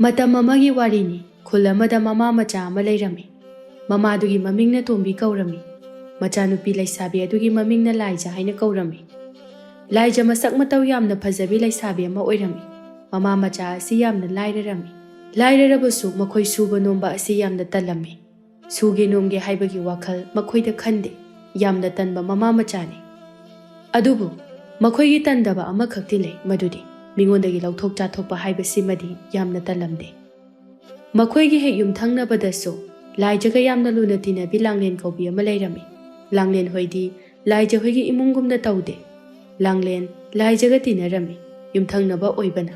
ꯃꯇꯝ ꯑꯃꯒꯤ ꯋꯥꯔꯤꯅꯤ. ꯈꯨꯜ ꯑꯃꯗ ꯃꯃꯥ ꯃꯆꯥ ꯑꯃ ꯂꯩꯔꯝꯃꯤ. ꯃꯃꯥꯗꯨꯒꯤ ꯃꯃꯤꯡꯅ ꯇꯣꯝꯕꯤ ꯀꯧꯔꯝꯃꯤ. ꯃꯆꯥꯅꯨꯄꯤ ꯂꯩꯁꯥꯕꯤ ꯑꯗꯨꯒꯤ ꯃꯃꯤꯡꯅ ꯂꯥꯏꯖ ꯍꯥꯏꯅ ꯀꯧꯔꯝꯃꯤ. ꯂꯥꯏꯖ ꯃꯁꯛ ꯃꯇꯧ ꯌꯥꯝꯅ ꯐꯖꯕꯤ ꯂꯩꯁꯥꯕꯤ ꯑꯃ ꯑꯣꯏꯔꯝꯃꯤ. ꯃꯃꯥ ꯃꯆꯥ ꯑꯁꯤ ꯌꯥꯝꯅ ꯂꯥꯏꯔꯔꯝꯃꯤ. ꯂꯥꯏꯔꯔꯕꯁꯨ ꯃꯈꯣꯏ ꯁꯨꯕ ꯅꯣꯝꯕ ꯑꯁꯤ ꯌꯥꯝꯅ ꯇꯜꯂꯝꯃꯤ. ꯁꯨꯒꯦ ꯅꯣꯝꯒꯦ ꯍꯥꯏꯕꯒꯤ ꯋꯥꯈꯜ ꯃꯈꯣꯏꯗ ꯈꯟꯗꯦ. ꯌꯥꯝꯅ ꯇꯟꯕ ꯃꯃꯥ ꯃꯆꯥꯅꯤ. ꯑꯗꯨꯕꯨ ꯃꯈꯣꯏꯒꯤ ꯇꯟꯗꯕ ꯑꯃꯈꯛꯇꯤ ꯂꯩ, ꯃꯗꯨꯗꯤ ꯃꯤꯉꯣꯟꯗꯒꯤ ꯂꯧꯊꯣꯛ ꯆꯥꯊꯣꯛꯄ ꯍꯥꯏꯕꯁꯤꯃꯗꯤ ꯌꯥꯝꯅ ꯇꯜꯂꯝꯗꯦ. ꯃꯈꯣꯏꯒꯤ ꯍꯦꯛ ꯌꯨꯝꯊꯪꯅꯕꯗꯁꯨ ꯂꯥꯏꯖꯒ ꯌꯥꯝꯅ ꯂꯨꯅ ꯇꯤꯟꯅꯕꯤ ꯂꯥꯡꯂꯦꯟ ꯀꯧꯕꯤ ꯑꯃ ꯂꯩꯔꯝꯃꯤ. ꯂꯥꯡꯂꯦꯟ ꯍꯣꯏꯗꯤ ꯂꯥꯏꯖ ꯍꯣꯏꯒꯤ ꯏꯃꯨꯡꯒꯨꯝꯅ ꯇꯧꯗꯦ. ꯂꯥꯡꯂꯦꯟ ꯂꯥꯏꯖꯒ ꯇꯤꯟꯅꯔꯝꯃꯤ. ꯌꯨꯝꯊꯪꯅꯕ ꯑꯣꯏꯕꯅ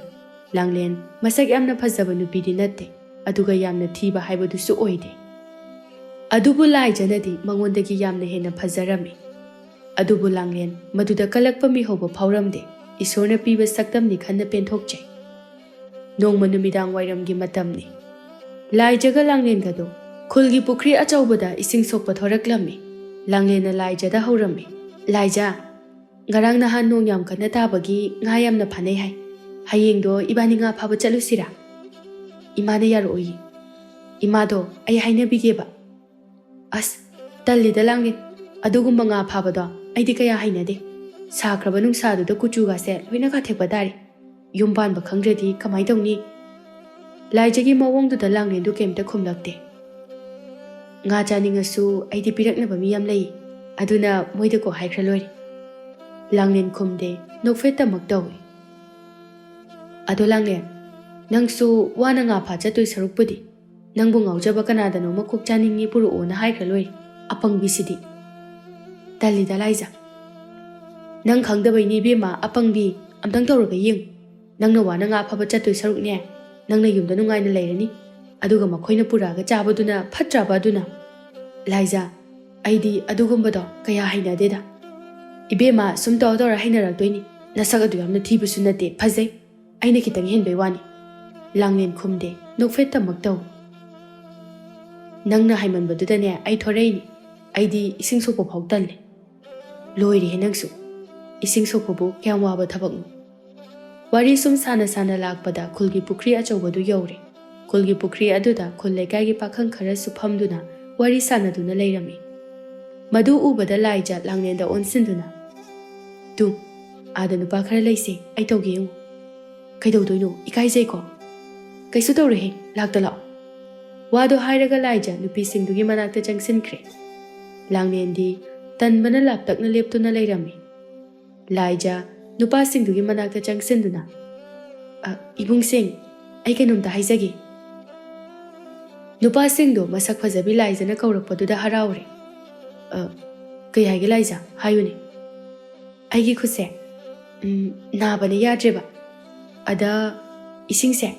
ꯂꯥꯡꯂꯦꯟ ꯃꯁꯛ ꯌꯥꯝꯅ ꯐꯖꯕ ꯅꯨꯄꯤꯗꯤ ꯅꯠꯇꯦ, ꯑꯗꯨꯒ ꯌꯥꯝꯅ ꯊꯤꯕ ꯍꯥꯏꯕꯗꯨꯁꯨ ꯑꯣꯏꯗꯦ. ꯑꯗꯨꯕꯨ ꯂꯥꯏꯖꯅꯗꯤ ꯃꯉꯣꯟꯗꯒꯤ ꯌꯥꯝꯅ ꯍꯦꯟꯅ ꯐꯖꯔꯝꯃꯤ. ꯑꯗꯨꯕꯨ ꯂꯥꯡꯂꯦꯟ ꯃꯗꯨꯗ ꯀꯜꯂꯛꯄ ꯃꯤꯍꯧꯕ ꯐꯥꯎꯔꯝꯗꯦ. ꯏꯁꯣꯔꯅ ꯄꯤꯕ ꯁꯛꯇꯝꯅꯤ ꯈꯟꯅ ꯄꯦꯟꯊꯣꯛꯆꯩ. ꯅꯣꯡꯃ ꯅꯨꯃꯤꯗꯥꯡ ꯋꯥꯏꯔꯝꯒꯤ ꯃꯇꯝꯅꯤ. ꯂꯥꯏꯖꯒ ꯂꯥꯡꯂꯦꯟꯒꯗꯣ ꯈꯨꯜꯒꯤ ꯄꯨꯈ꯭ꯔꯤ ꯑꯆꯧꯕꯗ ꯏꯁꯤꯡ ꯁꯣꯛꯄ ꯊꯣꯔꯛꯂꯝꯃꯤ. ꯂꯥꯡꯂꯦꯟꯅ ꯂꯥꯏꯖꯗ ꯍꯧꯔꯝꯃꯤ. ꯂꯥꯏꯖ, ꯉꯔꯥꯡ ꯅꯍꯥꯟ ꯅꯣꯡ ꯌꯥꯝ ꯀꯟꯅ ꯇꯥꯕꯒꯤ ꯉꯥ ꯌꯥꯝꯅ ꯐꯥꯅꯩ ꯍꯥꯏ. ꯍꯌꯦꯡꯗꯣ ꯏꯕꯥꯅꯤ ꯉꯥ ꯐꯥꯕ ꯆꯠꯂꯨꯁꯤꯔꯥ? ꯏꯃꯥꯅ ꯌꯥꯔꯛꯑꯣꯏꯌꯦ. ꯏꯃꯥꯗꯣ ꯑꯩ ꯍꯥꯏꯅꯕꯤꯒꯦꯕ. ꯑꯁ, ꯇꯜꯂꯤꯗ ꯂꯥꯡꯂꯦꯟ, ꯑꯗꯨꯒꯨꯝꯕ ꯉꯥ ꯐꯥꯕꯗꯣ ꯑꯩꯗꯤ ꯀꯌꯥ ꯍꯩꯅꯗꯦ. ꯁꯥꯈ꯭ꯔꯕ ꯅꯨꯡꯁꯥꯗꯨꯗ ꯀꯨꯆꯨꯒꯥꯁꯦ ꯂꯣꯏꯅ ꯀꯥꯊꯦꯛꯄ ꯇꯥꯔꯦ. ꯌꯨꯝ ꯄꯥꯟꯕ ꯈꯪꯗ꯭ꯔꯗꯤ ꯀꯃꯥꯏ ꯇꯧꯅꯤ? ꯂꯥꯏꯖꯒꯤ ꯃꯑꯣꯡꯗꯨꯗ ꯂꯥꯡꯂꯦꯟꯗꯨ ꯀꯩꯝꯇ ꯈꯨꯝꯂꯛꯇꯦ. ꯉꯥ ꯆꯥꯅꯤꯡꯉꯁꯨ ꯑꯩꯗꯤ ꯄꯤꯔꯛꯅꯕ ꯃꯤ ꯌꯥꯝ ꯂꯩ, ꯑꯗꯨꯅ ꯃꯣꯏꯗ ꯀꯣꯛ ꯍꯥꯏꯈ꯭ꯔ ꯂꯣꯏꯔꯦ. ꯂꯥꯡꯂꯦꯟ ꯈꯨꯝꯗꯦ, ꯅꯣꯛꯐꯦꯠꯇꯃꯛ ꯇꯧꯏ. ꯑꯗꯣ ꯂꯥꯡꯂꯦꯟ, ꯅꯪꯁꯨ ꯋꯥꯅ ꯉꯥ ꯐꯥ ꯆꯠꯇꯣꯏ ꯁꯔꯨꯛꯄꯨꯗꯤ ꯅꯪꯕꯨ ꯉꯥꯎꯖꯕ ꯀꯅꯥꯗꯅꯣꯃ ꯀꯣꯛ ꯆꯥꯅꯤꯡꯉꯤ ꯄꯨꯔꯛꯑꯣꯅ ꯍꯥꯏꯈ꯭ꯔ ꯂꯣꯏꯔꯦ. ꯑꯄꯪꯕꯤꯁꯤꯗꯤ. ꯇꯜꯂꯤꯗ ꯂꯥꯏꯖ. ꯅꯪ ꯈꯪꯗꯕꯩꯅꯤ ꯏꯕꯦꯝꯃ, ꯑꯄꯪꯕꯤ, ꯑꯝꯇꯪ ꯇꯧꯔꯒ ꯌꯦꯡꯉꯨ. ꯅꯪꯅ ꯋꯥꯅ ꯉꯥ ꯐꯥꯕ ꯆꯠꯇꯣꯏ ꯁꯔꯨꯛꯅꯦ, ꯅꯪꯅ ꯌꯨꯝꯗ ꯅꯨꯡꯉꯥꯏꯅ ꯂꯩꯔꯅꯤ. ꯑꯗꯨꯒ ꯃꯈꯣꯏꯅ ꯄꯨꯔꯛꯑꯒ ꯆꯥꯕꯗꯨꯅ ꯐꯠꯇ꯭ꯔꯕ ꯑꯗꯨꯅ? ꯂꯥꯏꯖ, ꯑꯩꯗꯤ ꯑꯗꯨꯒꯨꯝꯕꯗꯣ ꯀꯌꯥ ꯍꯩꯅꯗꯦꯗ. ꯏꯕꯦꯝꯃ, ꯁꯨꯝ ꯇꯧꯔ ꯇꯧꯔ ꯍꯩꯅꯔꯛꯇꯣꯏꯅꯤ. ꯅꯁꯛ ꯑꯗꯨ ꯌꯥꯝꯅ ꯊꯤꯕꯁꯨ ꯅꯠꯇꯦ, ꯐꯖꯩ. ꯑꯩꯅ ꯈꯤꯇꯪ ꯍꯦꯟꯕꯩ ꯋꯥꯅꯤ. ꯂꯥꯡꯂꯦꯟ ꯈꯨꯝꯗꯦ, ꯅꯣꯛꯐꯦꯠꯇꯃꯛ ꯇꯧꯏ. ꯅꯪꯅ ꯍꯥꯏꯃꯟꯕꯗꯨꯗꯅꯦ ꯑꯩ ꯊꯣꯔꯛꯏꯅꯤ. ꯑꯩꯗꯤ ꯏꯁꯤꯡ ꯁꯣꯛꯄ ꯐꯥꯎ ꯇꯜꯂꯦ. ꯂꯣꯏꯔꯦꯍꯦ ꯅꯪꯁꯨ. ꯏꯁꯤꯡ ꯁꯣꯛꯄꯕꯨ ꯀꯌꯥꯝ ꯋꯥꯕ ꯊꯕꯛꯅꯣ? ꯋꯥꯔꯤ ꯁꯨꯝ ꯁꯥꯅ ꯁꯥꯅ ꯂꯥꯛꯄꯗ ꯈꯨꯜꯒꯤ ꯄꯨꯈ꯭ꯔꯤ ꯑꯆꯧꯕꯗꯨ ꯌꯧꯔꯦ. ꯈꯨꯜꯒꯤ ꯄꯨꯈ꯭ꯔꯤ ꯑꯗꯨꯗ ꯈꯨꯜ ꯂꯩꯀꯥꯏꯒꯤ ꯄꯥꯈꯪ ꯈꯔꯁꯨ ꯐꯝꯗꯨꯅ ꯋꯥꯔꯤ ꯁꯥꯅꯗꯨꯅ ꯂꯩꯔꯝꯃꯤ. ꯃꯗꯨ ꯎꯕꯗ ꯂꯥꯏꯖ ꯂꯥꯡꯂꯦꯟꯗ ꯑꯣꯟꯁꯤꯟꯗꯨꯅ, ꯇꯨ, ꯑꯥꯗ ꯅꯨꯄꯥ ꯈꯔ ꯂꯩꯁꯦ, ꯑꯩ ꯇꯧꯒꯦ ꯌꯦꯡꯉꯨ. ꯀꯩꯗꯧꯗꯣꯏꯅꯣ? ꯏꯀꯥꯏꯖꯩꯀꯣ. ꯀꯩꯁꯨ ꯇꯧꯔꯣꯏꯍꯦ, ꯂꯥꯛꯇ ꯂꯥꯛꯑꯣ. ꯋꯥꯗꯣ ꯍꯥꯏꯔꯒ ꯂꯥꯏꯖ ꯅꯨꯄꯤꯁꯤꯡꯗꯨꯒꯤ ꯃꯅꯥꯛꯇ ꯆꯪꯁꯤꯟꯈ꯭ꯔꯦ. ꯂꯥꯡꯂꯦꯟꯗꯤ ꯇꯟꯕꯅ ꯂꯥꯞꯇꯛꯅ ꯂꯦꯞꯇꯨꯅ ꯂꯩꯔꯝꯃꯤ. ꯂꯥꯏꯖ ꯅꯨꯄꯥꯁꯤꯡꯗꯨꯒꯤ ꯃꯅꯥꯛꯇ ꯆꯪꯁꯤꯟꯗꯨꯅ, ꯏꯕꯨꯡꯁꯤꯡ, ꯑꯩ ꯀꯩꯅꯣꯝꯇ ꯍꯥꯏꯖꯒꯦ. ꯅꯨꯄꯥꯁꯤꯡꯗꯣ ꯃꯁꯛ ꯐꯖꯕꯤ ꯂꯥꯏꯖꯅ ꯀꯧꯔꯛꯄꯗꯨꯗ ꯍꯔꯥꯎꯔꯦ. ꯀꯩ ꯍꯥꯏꯒꯦ ꯂꯥꯏꯖ? ꯍꯥꯏꯌꯨꯅꯦ. ꯑꯩꯒꯤ ꯈꯨꯠꯁꯦ ꯅꯥꯕꯅ ꯌꯥꯗ꯭ꯔꯦꯕ. ꯑꯗ ꯏꯁꯤꯡꯁꯦ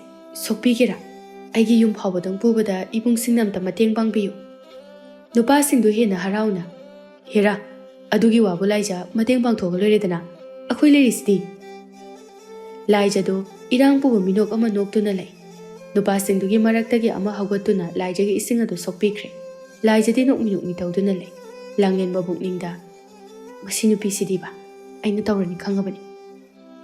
ꯁꯣꯛꯄꯤꯒꯦꯔꯥ? ꯑꯩꯒꯤ ꯌꯨꯝ ꯐꯥꯎꯕꯗꯪ ꯄꯨꯕꯗ ꯏꯕꯨꯡꯁꯤꯡꯅ ꯑꯝꯇ ꯃꯇꯦꯡ ꯄꯥꯡꯕꯤꯌꯨ. ꯅꯨꯄꯥꯁꯤꯡꯗꯨ ꯍꯦꯟꯅ ꯍꯔꯥꯎꯅ, ꯍꯦꯔꯥ, ꯑꯗꯨꯒꯤ ꯋꯥꯕꯨ ꯂꯥꯏꯖ ꯃꯇꯦꯡ ꯄꯥꯡꯊꯣꯛꯑꯒ ꯂꯣꯏꯔꯦꯗꯅ, ꯑꯩꯈꯣꯏ ꯂꯩꯔꯤꯁꯤꯗꯤ. ꯂꯥꯏꯖꯗꯣ ꯏꯔꯥꯡ ꯄꯨꯕ ꯃꯤꯅꯣꯛ ꯑꯃ ꯅꯣꯛꯇꯨꯅ ꯂꯩ. ꯅꯨꯄꯥꯁꯤꯡꯗꯨꯒꯤ ꯃꯔꯛꯇꯒꯤ ꯑꯃ ꯍꯧꯒꯠꯇꯨꯅ ꯂꯥꯏꯖꯒꯤ ꯏꯁꯤꯡ ꯑꯗꯨ ꯁꯣꯛꯄꯤꯈ꯭ꯔꯦ. ꯂꯥꯏꯖꯗꯤ ꯅꯣꯛꯃꯤ ꯅꯣꯛꯃꯤ ꯇꯧꯗꯨꯅ ꯂꯩ. ꯂꯥꯡꯂꯦꯟ ꯃꯕꯨꯛꯅꯤꯡꯗ, ꯃꯁꯤ ꯅꯨꯄꯤꯁꯤꯗꯤꯕ, ꯑꯩꯅ ꯇꯧꯔꯅꯤ ꯈꯪꯉꯕꯅꯤ.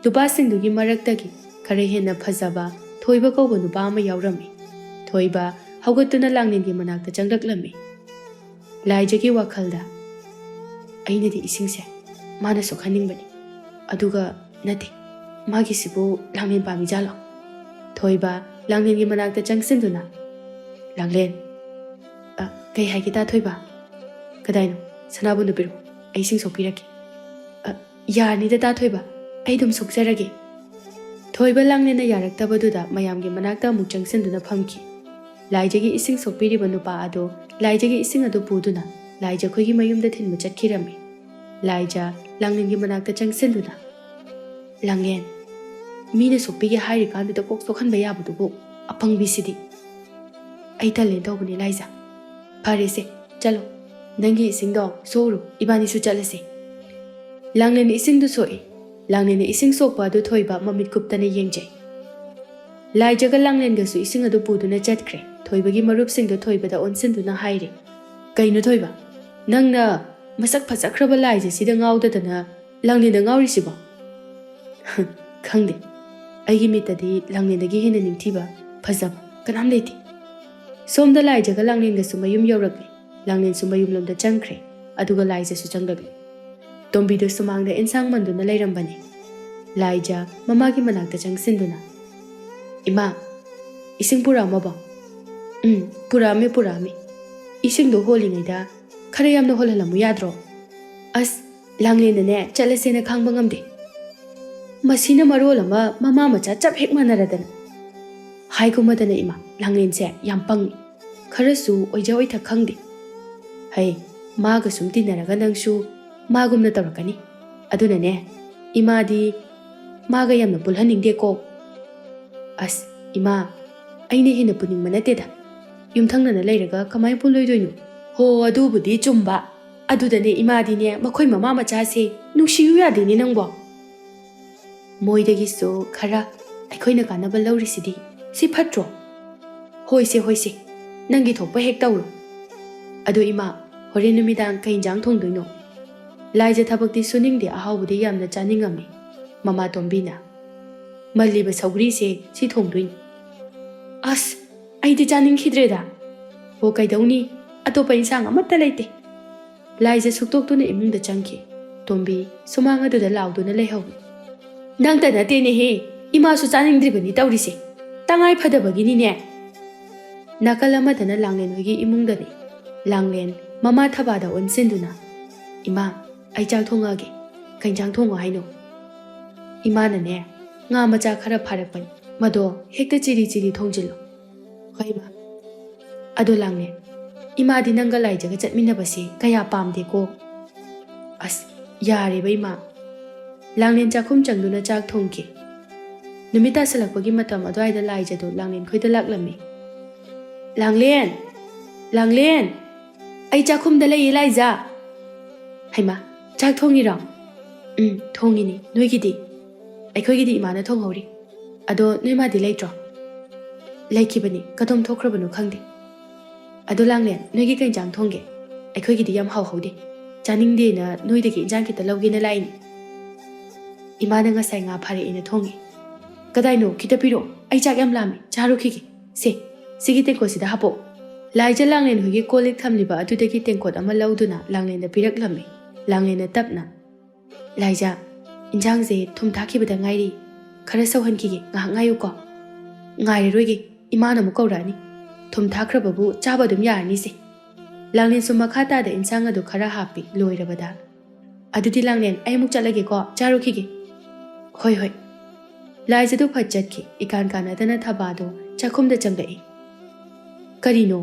ꯅꯨꯄꯥꯁꯤꯡꯗꯨꯒꯤ ꯃꯔꯛꯇꯒꯤ ꯈꯔ ꯍꯦꯟꯅ ꯐꯖꯕ ꯊꯣꯏꯕ ꯀꯧꯕ ꯅꯨꯄꯥ ꯑꯃ ꯌꯥꯎꯔꯝꯃꯤ. ꯊꯣꯏꯕ ꯍꯧꯒꯠꯇꯨꯅ ꯂꯥꯡꯂꯦꯟꯒꯤ ꯃꯅꯥꯛꯇ ꯆꯪꯂꯛꯂꯝꯃꯤ. ꯂꯥꯏꯖꯒꯤ ꯋꯥꯈꯜꯗ, ꯑꯩꯅꯗꯤ ꯏꯁꯤꯡꯁꯦ ꯃꯥꯅ ꯁꯣꯛꯍꯟꯅꯤꯡꯕꯅꯤ, ꯑꯗꯨꯒ ꯅꯠꯇꯦ, ꯃꯥꯒꯤꯁꯤꯕꯨ ꯂꯥꯡꯂꯦꯟ ꯄꯥꯝꯃꯤꯖꯥꯠꯂꯣ? ꯊꯣꯏꯕ ꯂꯥꯡꯂꯦꯟꯒꯤ ꯃꯅꯥꯛꯇ ꯆꯪꯁꯤꯟꯗꯨꯅ, ꯂꯥꯡꯂꯦꯟ, ꯀꯩ ꯍꯥꯏꯒꯦ ꯇꯥ ꯊꯣꯏꯕ? ꯀꯗꯥꯏꯅꯣ? ꯁꯅꯥꯕꯨꯟꯗꯨ ꯄꯤꯔꯛꯎ, ꯑꯩ ꯏꯁꯤꯡ ꯁꯣꯛꯄꯤꯔꯛꯀꯦ. ꯌꯥꯔꯅꯤꯗ ꯇꯥ ꯊꯣꯏꯕ, ꯑꯩ ꯑꯗꯨꯝ ꯁꯣꯛꯆꯔꯒꯦ. ꯊꯣꯏꯕ ꯂꯥꯡꯂꯦꯟꯅ ꯌꯥꯔꯛꯇꯕꯗꯨꯗ ꯃꯌꯥꯝꯒꯤ ꯃꯅꯥꯛꯇ ꯑꯃꯨꯛ ꯆꯪꯁꯤꯟꯗꯨꯅ ꯐꯝꯈꯤ. ꯂꯥꯏꯖꯒꯤ ꯏꯁꯤꯡ ꯁꯣꯛꯄꯤꯔꯤꯕ ꯅꯨꯄꯥ ꯑꯗꯣ ꯂꯥꯏꯖꯒꯤ ꯏꯁꯤꯡ ꯑꯗꯨ ꯄꯨꯗꯨꯅ ꯂꯥꯏꯖ ꯈꯣꯏꯒꯤ ꯃꯌꯨꯝꯗ ꯊꯤꯟꯕ ꯆꯠꯈꯤꯔꯝꯃꯤ. ꯂꯥꯏꯖ ꯂꯥꯡꯂꯦꯟꯒꯤ ꯃꯅꯥꯛꯇ ꯆꯪꯁꯤꯟꯗꯨꯅ, ꯂꯥꯡꯂꯦꯟ, ꯃꯤꯅ ꯁꯣꯛꯄꯤꯒꯦ ꯍꯥꯏꯔꯤꯀꯥꯟꯗꯨꯗ ꯀꯣꯛ ꯁꯣꯛꯍꯟꯕ ꯌꯥꯕꯗꯨꯕꯨ, ꯑꯄꯪꯕꯤꯁꯤꯗꯤ. ꯑꯩ ꯇꯜꯂꯦꯅ ꯇꯧꯕꯅꯤ ꯂꯥꯏꯖ. ꯐꯔꯦꯁꯦ, ꯆꯠꯂꯣ, ꯅꯪꯒꯤ ꯏꯁꯤꯡꯗꯣ ꯁꯣꯛꯎꯔꯣ, ꯏꯕꯥꯅꯤꯁꯨ ꯆꯠꯂꯁꯦ. ꯂꯥꯡꯂꯦꯟꯅ ꯏꯁꯤꯡꯗꯨ ꯁꯣꯛꯏ. ꯂꯥꯡꯂꯦꯟꯅ ꯏꯁꯤꯡ ꯁꯣꯛꯄ ꯑꯗꯨ ꯊꯣꯏꯕ ꯃꯃꯤꯠ ꯀꯨꯞꯇꯅ ꯌꯦꯡꯖꯩ. ꯂꯥꯏꯖꯒ ꯂꯥꯡꯂꯦꯟꯒꯁꯨ ꯏꯁꯤꯡ ꯑꯗꯨ ꯄꯨꯗꯨꯅ ꯆꯠꯈ꯭ꯔꯦ. ꯊꯣꯏꯕꯒꯤ ꯃꯔꯨꯞꯁꯤꯡꯗꯣ ꯊꯣꯏꯕꯗ ꯑꯣꯟꯁꯤꯟꯗꯨꯅ ꯍꯥꯏꯔꯤ, ꯀꯩꯅꯣ ꯊꯣꯏꯕ, ꯅꯪꯅ ꯃꯁꯛ ꯐꯖꯈ꯭ꯔꯕ ꯂꯥꯏꯖꯁꯤꯗ ꯉꯥꯎꯗꯗꯅ ꯂꯥꯡꯂꯦꯟꯗ ꯉꯥꯎꯔꯤꯁꯤꯕꯣ? ꯈꯪꯗꯦ, ꯑꯩꯒꯤ ꯃꯤꯠꯇꯗꯤ ꯂꯥꯡꯂꯦꯟꯗꯒꯤ ꯍꯦꯟꯅ ꯅꯤꯡꯊꯤꯕ ꯐꯖꯕ ꯀꯅꯥꯝ ꯂꯩꯇꯦ꯫ ꯁꯣꯝꯗ ꯂꯥꯏꯖꯒ ꯂꯥꯡꯂꯦꯟꯒꯁꯨ ꯃꯌꯨꯝ ꯌꯧꯔꯛꯂꯦ꯫ ꯂꯥꯡꯂꯦꯟꯁꯨ ꯃꯌꯨꯝꯂꯣꯝꯗ ꯆꯪꯈ꯭ꯔꯦ, ꯑꯗꯨꯒ ꯂꯥꯏꯖꯁꯨ ꯆꯪꯂꯛꯂꯦ꯫ ꯇꯣꯝꯕꯤꯗꯨ ꯁꯨꯃꯥꯡꯗ ꯑꯦꯟꯁꯥꯡ ꯃꯟꯗꯨꯅ ꯂꯩꯔꯝꯕꯅꯤ꯫ ꯂꯥꯏꯖ ꯃꯃꯥꯒꯤ ꯃꯅꯥꯛꯇ ꯆꯪꯁꯤꯟꯗꯨꯅ, "ꯏꯃꯥ, ꯏꯁꯤꯡ ꯄꯨꯔꯛꯑꯝꯃꯕꯣ?" ꯄꯨꯔꯛꯑꯝꯃꯦ꯫ ꯏꯁꯤꯡꯗꯣ ꯍꯣꯜꯂꯤꯉꯩꯗ ꯈꯔ ꯌꯥꯝꯅ ꯍꯣꯜꯍꯜꯂꯝꯃꯨ ꯌꯥꯗ꯭ꯔꯣ? ꯑꯁ, ꯂꯥꯡꯂꯦꯟꯅꯅꯦ ꯆꯠꯂꯁꯦꯅ ꯈꯥꯡꯕ ꯉꯝꯗꯦ꯫ ꯃꯁꯤꯅ ꯃꯔꯣꯜ ꯑꯃ ꯃꯃꯥ ꯃꯆꯥ ꯆꯞ ꯍꯦꯛ ꯃꯥꯟꯅꯔꯗꯅ꯫ ꯍꯥꯏꯒꯨꯝꯃꯗꯅ ꯏꯃꯥ, ꯂꯥꯡꯂꯦꯟꯁꯦ ꯌꯥꯝ ꯄꯪꯉꯤ, ꯈꯔꯁꯨ ꯑꯣꯏꯖ ꯑꯣꯏꯊꯛ ꯈꯪꯗꯦ꯫ ꯍꯩ, ꯃꯥꯒ ꯁꯨꯝ ꯇꯤꯟꯅꯔꯒ ꯅꯪꯁꯨ ꯃꯥꯒꯨꯝꯅ ꯇꯧꯔꯛꯀꯅꯤ꯫ ꯑꯗꯨꯅꯅꯦ ꯏꯃꯥꯗꯤ ꯃꯥꯒ ꯌꯥꯝꯅ ꯄꯨꯜꯍꯟꯅꯤꯡꯗꯦꯀꯣ꯫ ꯑꯁ ꯏꯃꯥ, ꯑꯩꯅ ꯍꯦꯟꯅ ꯄꯨꯅꯤꯡꯕ ꯅꯠꯇꯦꯗ, ꯌꯨꯝꯊꯪꯅꯅ ꯂꯩꯔꯒ ꯀꯃꯥꯏꯅ ꯄꯨꯜꯂꯣꯏꯗꯣꯏꯅꯣ? ꯍꯣ, ꯑꯗꯨꯕꯨꯗꯤ ꯆꯨꯝꯕ꯫ ꯑꯗꯨꯗꯅꯦ ꯏꯃꯥꯗꯤꯅꯦ ꯃꯈꯣꯏ ꯃꯃꯥ ꯃꯆꯥꯁꯦ ꯅꯨꯡꯁꯤꯌꯨ ꯌꯥꯗꯦꯅꯦ ꯅꯪꯕꯣ꯫ ꯃꯣꯏꯗꯒꯤꯁꯨ ꯈꯔ ꯑꯩꯈꯣꯏꯅ ꯀꯥꯟꯅꯕ ꯂꯧꯔꯤꯁꯤꯗꯤ, ꯁꯤ ꯐꯠꯇ꯭ꯔꯣ? ꯍꯣꯏꯁꯦ, ꯅꯪꯒꯤ ꯊꯣꯛꯄ ꯍꯦꯛ ꯇꯧꯔꯣ꯫ ꯑꯗꯣ ꯏꯃꯥ, ꯍꯣꯔꯦꯟ ꯅꯨꯃꯤꯗꯥꯡ ꯀꯩ ꯏꯟꯖꯥꯡ ꯊꯣꯡꯗꯣꯏꯅꯣ? ꯂꯥꯏꯖ ꯊꯕꯛꯇꯤ ꯁꯨꯅꯤꯡꯗꯦ, ꯑꯍꯥꯎꯕꯗꯤ ꯌꯥꯝꯅ ꯆꯥꯅꯤꯡꯉꯝꯃꯤ꯫ ꯃꯃꯥ ꯇꯣꯝꯕꯤꯅ, "ꯃꯜꯂꯤꯕ ꯁꯧꯒ꯭ꯔꯤꯁꯦ ꯁꯤ ꯊꯣꯡꯗꯣꯏꯅꯤ." ꯑꯁ, ꯑꯩꯗꯤ ꯆꯥꯅꯤꯡꯈꯤꯗ꯭ꯔꯦꯗ꯫ ꯍꯣ, ꯀꯩꯗꯧꯅꯤ, ꯑꯇꯣꯞꯄ ꯏꯟꯁꯥꯡ ꯑꯃꯠꯇ ꯂꯩꯇꯦ꯫ ꯂꯥꯏꯖ ꯁꯨꯛꯇꯣꯛꯇꯨꯅ ꯏꯃꯨꯡꯗ ꯆꯪꯈꯤ꯫ ꯇꯣꯝꯕꯤ ꯁꯨꯃꯥꯡ ꯑꯗꯨꯗ ꯂꯥꯎꯗꯨꯅ ꯂꯩꯍꯧꯏ꯫ "ꯅꯪꯇ ꯅꯠꯇꯦꯅꯦꯍꯦ, ꯏꯃꯥꯁꯨ ꯆꯥꯅꯤꯡꯗ꯭ꯔꯤꯕꯅꯤ ꯇꯧꯔꯤꯁꯦ, ꯇꯉꯥꯏ ꯐꯗꯕꯒꯤꯅꯤꯅꯦ." ꯅꯥꯀꯜ ꯑꯃꯗꯅ ꯂꯥꯡꯂꯦꯟ ꯍꯣꯏꯒꯤ ꯏꯃꯨꯡꯗꯅꯤ꯫ ꯂꯥꯡꯂꯦꯟ ꯃꯃꯥ ꯊꯕꯥꯗ ꯑꯣꯟꯁꯤꯟꯗꯨꯅ, "ꯏꯃꯥ, ꯑꯩ ꯆꯥꯛ ꯊꯣꯡꯉꯛꯑꯒꯦ, ꯀꯩ ꯏꯟꯖꯥꯡ ꯊꯣꯡꯉꯣ ꯍꯥꯏꯅꯣ?" ꯏꯃꯥꯅꯅꯦ ꯉꯥ ꯃꯆꯥ ꯈꯔ ꯐꯥꯔꯛꯄꯅꯤ, ꯃꯗꯣ ꯍꯦꯛꯇ ꯆꯤꯔꯤ ꯆꯤꯔꯤ ꯊꯣꯡꯖꯤꯜꯂꯣ꯫ ꯍꯣꯏ ꯏꯃꯥ꯫ ꯑꯗꯣ ꯂꯥꯡꯂꯦꯟ, ꯏꯃꯥꯗꯤ ꯅꯪꯒ ꯂꯥꯏꯖꯒ ꯆꯠꯃꯤꯟꯅꯕꯁꯦ ꯀꯌా ꯄꯥꯝꯗꯦꯀꯣ꯫ ꯑꯁ, ꯌꯥꯔꯦꯕ ꯏꯃꯥ꯫ ꯂꯥꯡꯂꯦꯟ ꯆꯥꯛꯈꯨꯝ ꯆꯪꯗꯨꯅ ꯆꯥꯛ ꯊꯣꯡꯈꯤ꯫ ꯅꯨꯃꯤꯠ ꯇꯥꯁꯜꯂꯛꯄꯒꯤ ꯃꯇꯝ ꯑꯗꯨꯋꯥꯏꯗ ꯂꯥꯏꯖꯗꯨ ꯂꯥꯡꯂꯦꯟ ꯈꯣꯏꯗ ꯂꯥꯛꯂꯝꯃꯤ꯫ "ꯂꯥꯡꯂꯦꯟ, ꯑꯩ ꯆꯥꯛꯈꯨꯝꯗ ꯂꯩꯌꯦ ꯂꯥꯏꯖ." "ꯍꯩꯃꯥ, ꯆꯥꯛ ꯊꯣꯡꯉꯤꯔꯣ?" "ꯊꯣꯡꯉꯤꯅꯤ, ꯅꯣꯏꯒꯤꯗꯤ?" "ꯑꯩꯈꯣꯏꯒꯤꯗꯤ ꯏꯃꯥꯅ ꯊꯣꯡꯍꯧꯔꯤ꯫ ꯑꯗꯣ ꯅꯣꯏ ꯃꯥꯗꯤ ꯂꯩꯇ꯭ꯔꯣ?" "ꯂꯩꯈꯤꯕꯅꯤ, ꯀꯗꯣꯝ ꯊꯣꯛꯈ꯭ꯔꯕꯅꯣ ꯈꯪꯗꯦ." "ꯑꯗꯣ ꯂꯥꯡꯂꯦꯟ, ꯅꯣꯏꯒꯤ ꯀꯩ ꯏꯟꯖꯥꯡ ꯊꯣꯡꯒꯦ? ꯑꯩꯈꯣꯏꯒꯤꯗꯤ ꯌꯥꯝ ꯍꯥꯎꯍꯧꯗꯦ, ꯆꯥꯅꯤꯡꯗꯦꯅ ꯅꯣꯏꯗꯒꯤ ꯏꯟꯖꯥꯡ ꯈꯤꯇ ꯂꯧꯒꯦꯅ ꯂꯥꯛꯏꯅꯤ." "ꯏꯃꯥꯅ ꯉꯁꯥꯏ ꯉꯥ ꯐꯥꯔꯛꯑꯦꯅ ꯊꯣꯡꯉꯤ." "ꯀꯗꯥꯏꯅꯣ, ꯈꯤꯇ ꯄꯤꯔꯛꯑꯣ, ꯑꯩ ꯆꯥꯛ ꯌꯥꯝ ꯂꯥꯝꯃꯤ, ꯆꯥꯔꯨꯈꯤꯒꯦ꯫ ꯁꯤꯒꯤ ꯇꯦꯡꯀꯣꯠꯁꯤꯗ ꯍꯥꯞꯄꯛꯑꯣ." ꯂꯥꯏꯖ ꯂꯥꯡꯂꯦꯟ ꯍꯣꯏꯒꯤ ꯀꯣꯜ ꯂꯤꯛ ꯊꯝꯂꯤꯕ ꯑꯗꯨꯗꯒꯤ ꯇꯦꯡꯀꯣꯠ ꯑꯃ ꯂꯧꯗꯨꯅ ꯂꯥꯡꯂꯦꯟꯗ ꯄꯤꯔꯛꯂꯝꯃꯤ꯫ ꯂꯥꯡꯂꯦꯟꯅ ꯇꯞꯅ, "ꯂꯥꯏꯖ, ꯏꯟꯖꯥꯡꯁꯦ ꯊꯨꯝ ꯊꯥꯛꯈꯤꯕꯗ ꯉꯥꯏꯔꯤ, ꯈꯔ ꯁꯧꯍꯟꯈꯤꯒꯦ, ꯉꯥꯏꯍꯥꯛ ꯉꯥꯏꯌꯨꯀꯣ." "ꯉꯥꯏꯔꯔꯣꯏꯒꯦ, ꯏꯃꯥꯅ ꯑꯃꯨꯛ ꯀꯧꯔꯛꯑꯅꯤ, ꯊꯨꯝ ꯊꯥꯛꯈ꯭ꯔꯕꯕꯨ ꯆꯥꯕ ꯑꯗꯨꯝ ꯌꯥꯔꯅꯤꯁꯦ." ꯂꯥꯡꯂꯦꯟꯁꯨ ꯃꯈꯥ ꯇꯥꯗ ꯏꯟꯁꯥꯡ ꯑꯗꯨ ꯈꯔ ꯍꯥꯞꯄꯤ ꯂꯣꯏꯔꯕꯗ꯫ "ꯑꯗꯨꯗꯤ ꯂꯥꯡꯂꯦꯟ, ꯑꯩ ꯑꯃꯨꯛ ꯆꯠꯂꯒꯦꯀꯣ, ꯆꯥꯔꯨꯈꯤꯒꯦ." "ꯍꯣꯏ." ꯂꯥꯏꯖꯗꯨ ꯐꯠ ꯆꯠꯈꯤ꯫ ꯏꯀꯥꯟ ꯀꯥꯟꯅꯗꯅ ꯊꯕꯥꯗꯣ ꯆꯥꯛꯈꯨꯝꯗ ꯆꯪꯂꯛꯏ꯫ "ꯀꯔꯤꯅꯣ,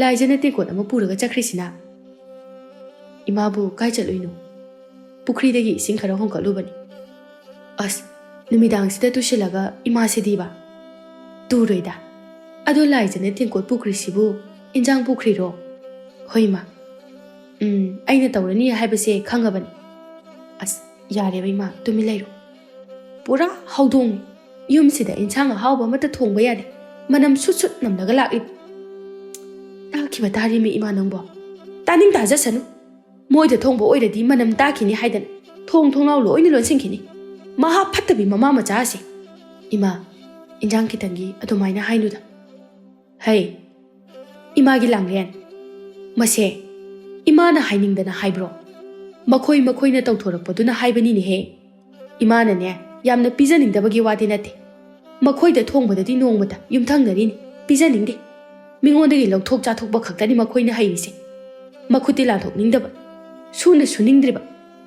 ꯂꯥꯏꯖꯅ ꯇꯦꯡꯀꯣꯠ ꯑꯃ ꯄꯨꯔꯒ ꯆꯠꯈ꯭ꯔꯤꯁꯤꯅ?" "ꯏꯃꯥꯕꯨ ꯀꯥꯏ ꯆꯠꯂꯨꯏꯅꯣ?" "ꯄꯨꯈ꯭ꯔꯤꯗꯒꯤ ꯏꯁꯤꯡ ꯈꯔ ꯍꯣꯟꯀꯠꯂꯨꯕꯅꯤ." "ꯑꯁ, ꯅꯨꯃꯤꯗꯥꯡꯁꯤꯗ ꯇꯨꯁꯤꯜꯂꯒ ꯏꯃꯥꯁꯤꯗꯤꯕ?" "ꯇꯨꯔꯣꯏꯗ꯫ ꯑꯗꯣ ꯂꯥꯏꯖꯅ ꯇꯦꯡꯀꯣꯠ ꯄꯨꯈ꯭ꯔꯤꯁꯤꯕꯨ ꯏꯟꯖꯥꯡ ꯄꯨꯈ꯭ꯔꯤꯔꯣ?" "ꯍꯣꯏ ꯏꯃꯥ." "ꯑꯩꯅ ꯇꯧꯔꯅꯤ ꯍꯥꯏꯕꯁꯦ ꯈꯪꯉꯕꯅꯤ." "ꯑꯁ, ꯌꯥꯔꯦꯕ ꯏꯃꯥ, ꯇꯨꯃꯤꯟ ꯂꯩꯔꯣ. ꯄꯨꯔꯥ ꯍꯧꯗꯣꯡꯅꯤ, ꯌꯨꯝꯁꯤꯗ ꯏꯟꯁꯥꯡ ꯑꯍꯥꯎꯕ ꯑꯃꯠꯇ ꯊꯣꯡꯕ ꯌꯥꯗꯦ, ꯃꯅꯝ ꯁꯨꯠ ꯅꯝꯂꯒ ꯂꯥꯛꯂꯤꯕ." "ꯇꯥꯈꯤꯕ ꯇꯥꯔꯤꯃꯤ ꯏꯃꯥ ꯅꯪꯕꯣ, ꯇꯥꯅꯤꯡ ꯇꯥꯖꯁꯅꯨ. ꯃꯣꯏꯗ ꯊꯣꯡꯕ ꯑꯣꯏꯔꯗꯤ ꯃꯅꯝ ꯇꯥꯈꯤꯅꯤ ꯍꯥꯏꯗꯅ ꯊꯣꯡꯅꯥꯎ ꯂꯣꯏꯅ ꯂꯣꯟꯁꯤꯟꯈꯤꯅꯤ, ꯃꯍꯥ ꯐꯠꯇꯕꯤ ꯃꯃꯥ ꯃꯆꯥ ꯑꯁꯤ." "ꯏꯃꯥ, ꯏꯟꯖꯥꯡ ꯈꯤꯇꯪꯒꯤ ꯑꯗꯨꯃꯥꯏꯅ ꯍꯥꯏꯅꯨꯗ." "ꯍꯩ, ꯏꯃꯥꯒꯤ ꯂꯥꯡꯂꯦꯟ, ꯃꯁꯦ ꯏꯃꯥꯅ ꯍꯥꯏꯅꯤꯡꯗꯅ ꯍꯥꯏꯕ꯭ꯔꯣ? ꯃꯈꯣꯏꯅ ꯇꯧꯊꯣꯔꯛꯄꯗꯨꯅ ꯍꯥꯏꯕꯅꯤꯅꯦꯍꯦ. ꯏꯃꯥꯅꯅꯦ ꯌꯥꯝꯅ ꯄꯤꯖꯅꯤꯡꯗꯕꯒꯤ ꯋꯥꯗꯤ ꯅꯠꯇꯦ. ꯃꯈꯣꯏꯗ ꯊꯣꯡꯕꯗꯗꯤ ꯅꯣꯡꯃꯇ ꯌꯨꯝꯊꯪꯅꯔꯤꯅꯤ, ꯄꯤꯖꯅꯤꯡꯗꯦ. ꯃꯤꯉꯣꯟꯗꯒꯤ ꯂꯧꯊꯣꯛ ꯆꯥꯊꯣꯛꯄ ꯈꯛꯇꯅꯤ ꯃꯈꯣꯏꯅ ꯍꯩꯔꯤꯁꯦ. ꯃꯈꯨꯠꯇꯤ ꯂꯥꯟꯊꯣꯛꯅꯤꯡꯗꯕ, ꯁꯨꯅ ꯁꯨꯅꯤꯡꯗ꯭ꯔꯤꯕ,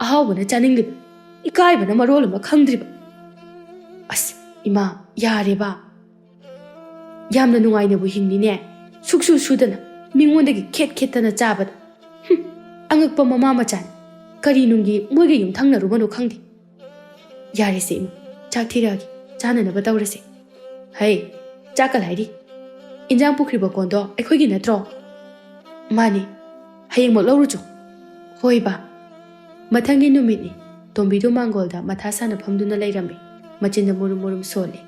ꯑꯍꯥꯎꯕꯅ ꯆꯥꯅꯤꯡꯂꯤꯕ, ꯏꯀꯥꯏꯕꯅ ꯃꯔꯣꯜ ꯑꯃ ꯈꯪꯗ꯭ꯔꯤꯕ." "ꯑꯁ ꯏꯃꯥ, ꯌꯥꯔꯦꯕ. ꯌꯥꯝꯅ ꯅꯨꯡꯉꯥꯏꯅꯕꯨ ꯍꯤꯡꯅꯤꯅꯦ, ꯁꯨꯛꯁꯨ ꯁꯨꯗꯅ ꯃꯤꯉꯣꯟꯗꯒꯤ ꯈꯦꯠꯇꯅ ꯆꯥꯕꯗ. ꯑꯉꯛꯄ ꯃꯃꯥ ꯃꯆꯥꯅꯤ, ꯀꯔꯤ ꯅꯨꯡꯒꯤ ꯃꯣꯏꯒ ꯌꯨꯝꯊꯪꯅꯔꯨꯕꯅꯣ ꯈꯪꯗꯦ." "ꯌꯥꯔꯦꯁꯦ ꯏꯃꯥ, ꯆꯥꯛ ꯊꯤꯔꯛꯑꯒꯦ, ꯆꯥꯅꯅꯕ ꯇꯧꯔꯁꯦ." "ꯍꯩ, ꯆꯥꯛꯀ ꯂꯥꯏꯔꯤ. ꯏꯟꯖꯥꯡ ꯄꯨꯈ꯭ꯔꯤꯕ ꯀꯣꯟꯗꯣ ꯑꯩꯈꯣꯏꯒꯤ ꯅꯠꯇ꯭ꯔꯣ?" "ꯃꯥꯅꯤ, ꯍꯌꯦꯡꯃꯛ ꯂꯧꯔꯨꯆꯣ." "ꯍꯣꯏ ꯕꯥ." ꯃꯊꯪꯒꯤ ꯅꯨꯃꯤꯠꯅꯤ꯫ ꯇꯣꯝꯕꯤꯗꯨ ꯃꯥꯡꯒꯣꯜꯗ ꯃꯊꯥ ꯁꯥꯅ ꯐꯝꯗꯨꯅ ꯂꯩꯔꯝꯃꯤ, ꯃꯆꯤꯟꯗ ꯃꯨꯔꯨꯝ ꯁꯣꯜꯂꯤ꯫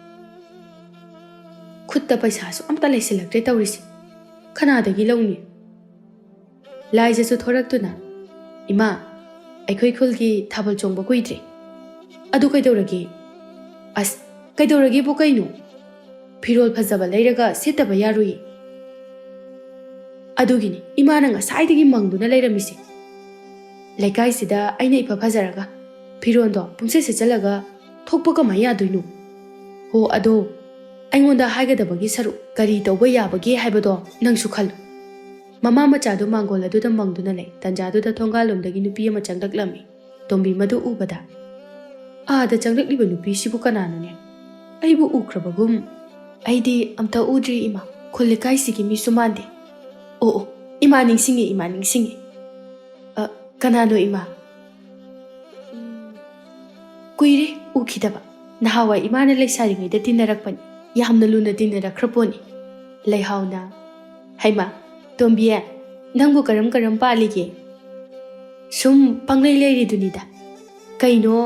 ꯈꯨꯠꯇ ꯄꯩꯁꯥꯁꯨ ꯑꯝꯇ ꯂꯩꯁꯤꯜꯂꯛꯇ꯭ꯔꯦ ꯇꯧꯔꯤꯁꯤ, ꯀꯅꯥꯗꯒꯤ ꯂꯧꯅꯤ? ꯂꯥꯏꯖꯁꯨ ꯊꯣꯔꯛꯇꯨꯅ, "ꯏꯃꯥ, ꯑꯩꯈꯣꯏ ꯈꯨꯜꯒꯤ ꯊꯥꯕꯜ ꯆꯣꯡꯕ ꯀꯨꯏꯗ꯭ꯔꯦ. ꯑꯗꯨ ꯀꯩꯗꯧꯔꯒꯦ?" "ꯑꯁ, ꯀꯩꯗꯧꯔꯒꯦꯕꯨ ꯀꯩꯅꯣ? ꯐꯤꯔꯣꯜ ꯐꯖꯕ ꯂꯩꯔꯒ ꯁꯦꯠꯇꯕ ꯌꯥꯔꯣꯏ ꯑꯗꯨꯒꯤꯅꯤ ꯏꯃꯥꯅ ꯉꯁꯥꯏꯗꯒꯤ ꯃꯪꯗꯨꯅ ꯂꯩꯔꯝꯃꯤꯁꯦ ꯂꯩꯀꯥꯏꯁꯤꯗ ꯑꯩꯅ ꯏꯐ ꯐꯖꯔꯒ ꯐꯤꯔꯣꯜꯗꯣ ꯄꯨꯡꯁꯦꯠ ꯁꯦꯠꯆꯜꯂꯒ ꯊꯣꯛꯄ ꯀꯃꯥꯏ ꯌꯥꯗꯣꯏꯅꯣ ꯍꯣ ꯑꯗꯣ ꯑꯩꯉꯣꯟꯗ ꯍꯥꯏꯒꯗꯕꯒꯤ ꯁꯔꯨꯛ ꯀꯔꯤ ꯇꯧꯕ ꯌꯥꯕꯒꯦ ꯍꯥꯏꯕꯗꯣ ꯅꯪꯁꯨ ꯈꯜꯂꯨ ꯃꯃꯥ ꯃꯆꯥꯗꯨ ꯃꯥꯡꯒꯣꯜ ꯑꯗꯨꯗ ꯃꯪꯗꯨꯅ ꯂꯩ ꯇꯟꯖꯥꯗꯨꯗ ꯊꯣꯡꯒꯥꯜꯂꯣꯝꯗꯒꯤ ꯅꯨꯄꯤ ꯑꯃ ꯆꯪꯂꯛꯂꯝꯃꯤ ꯇꯣꯝꯕꯤ ꯃꯗꯨ ꯎꯕꯗ ꯑꯥꯗ ꯆꯪꯂꯛꯂꯤꯕ ꯅꯨꯄꯤꯁꯤꯕꯨ ꯀꯅꯥꯅꯣꯅꯦ ꯑꯩꯕꯨ ꯎꯈ꯭ꯔꯕꯒꯨꯝ ꯑꯩꯗꯤ ꯑꯝꯇ ꯎꯗ꯭ꯔꯤ ꯏꯃꯥ ꯈꯨꯜ ꯂꯩꯀꯥꯏꯁꯤꯒꯤ ꯃꯤꯁꯨ ꯃꯥꯟꯗꯦ ꯑꯣ ꯏꯃꯥ ꯅꯤꯡꯁꯤꯡꯉꯦ ꯀꯅꯥꯅꯣ ꯏꯃꯥ ꯀꯨꯏꯔꯦ ꯎꯈꯤꯗꯕ ꯅꯍꯥꯟꯋꯥꯏ ꯏꯃꯥꯅ ꯂꯩꯁꯥꯔꯤꯉꯩꯗ ꯇꯤꯟꯅꯔꯛꯄꯅꯤ ꯌꯥꯝꯅ ꯂꯨꯅ ꯇꯤꯟꯅꯔꯛꯈ꯭ꯔꯄꯣꯠꯅꯤ ꯂꯩꯍꯥꯎꯅ ꯍꯩꯃꯥ ꯇꯣꯝꯕꯤ ꯅꯪꯕꯨ ꯀꯔꯝ ꯄꯥꯜꯂꯤꯒꯦ ꯁꯨꯝ ꯄꯪꯂꯩ ꯂꯩꯔꯤꯗꯨꯅꯤꯗ ꯀꯩꯅꯣ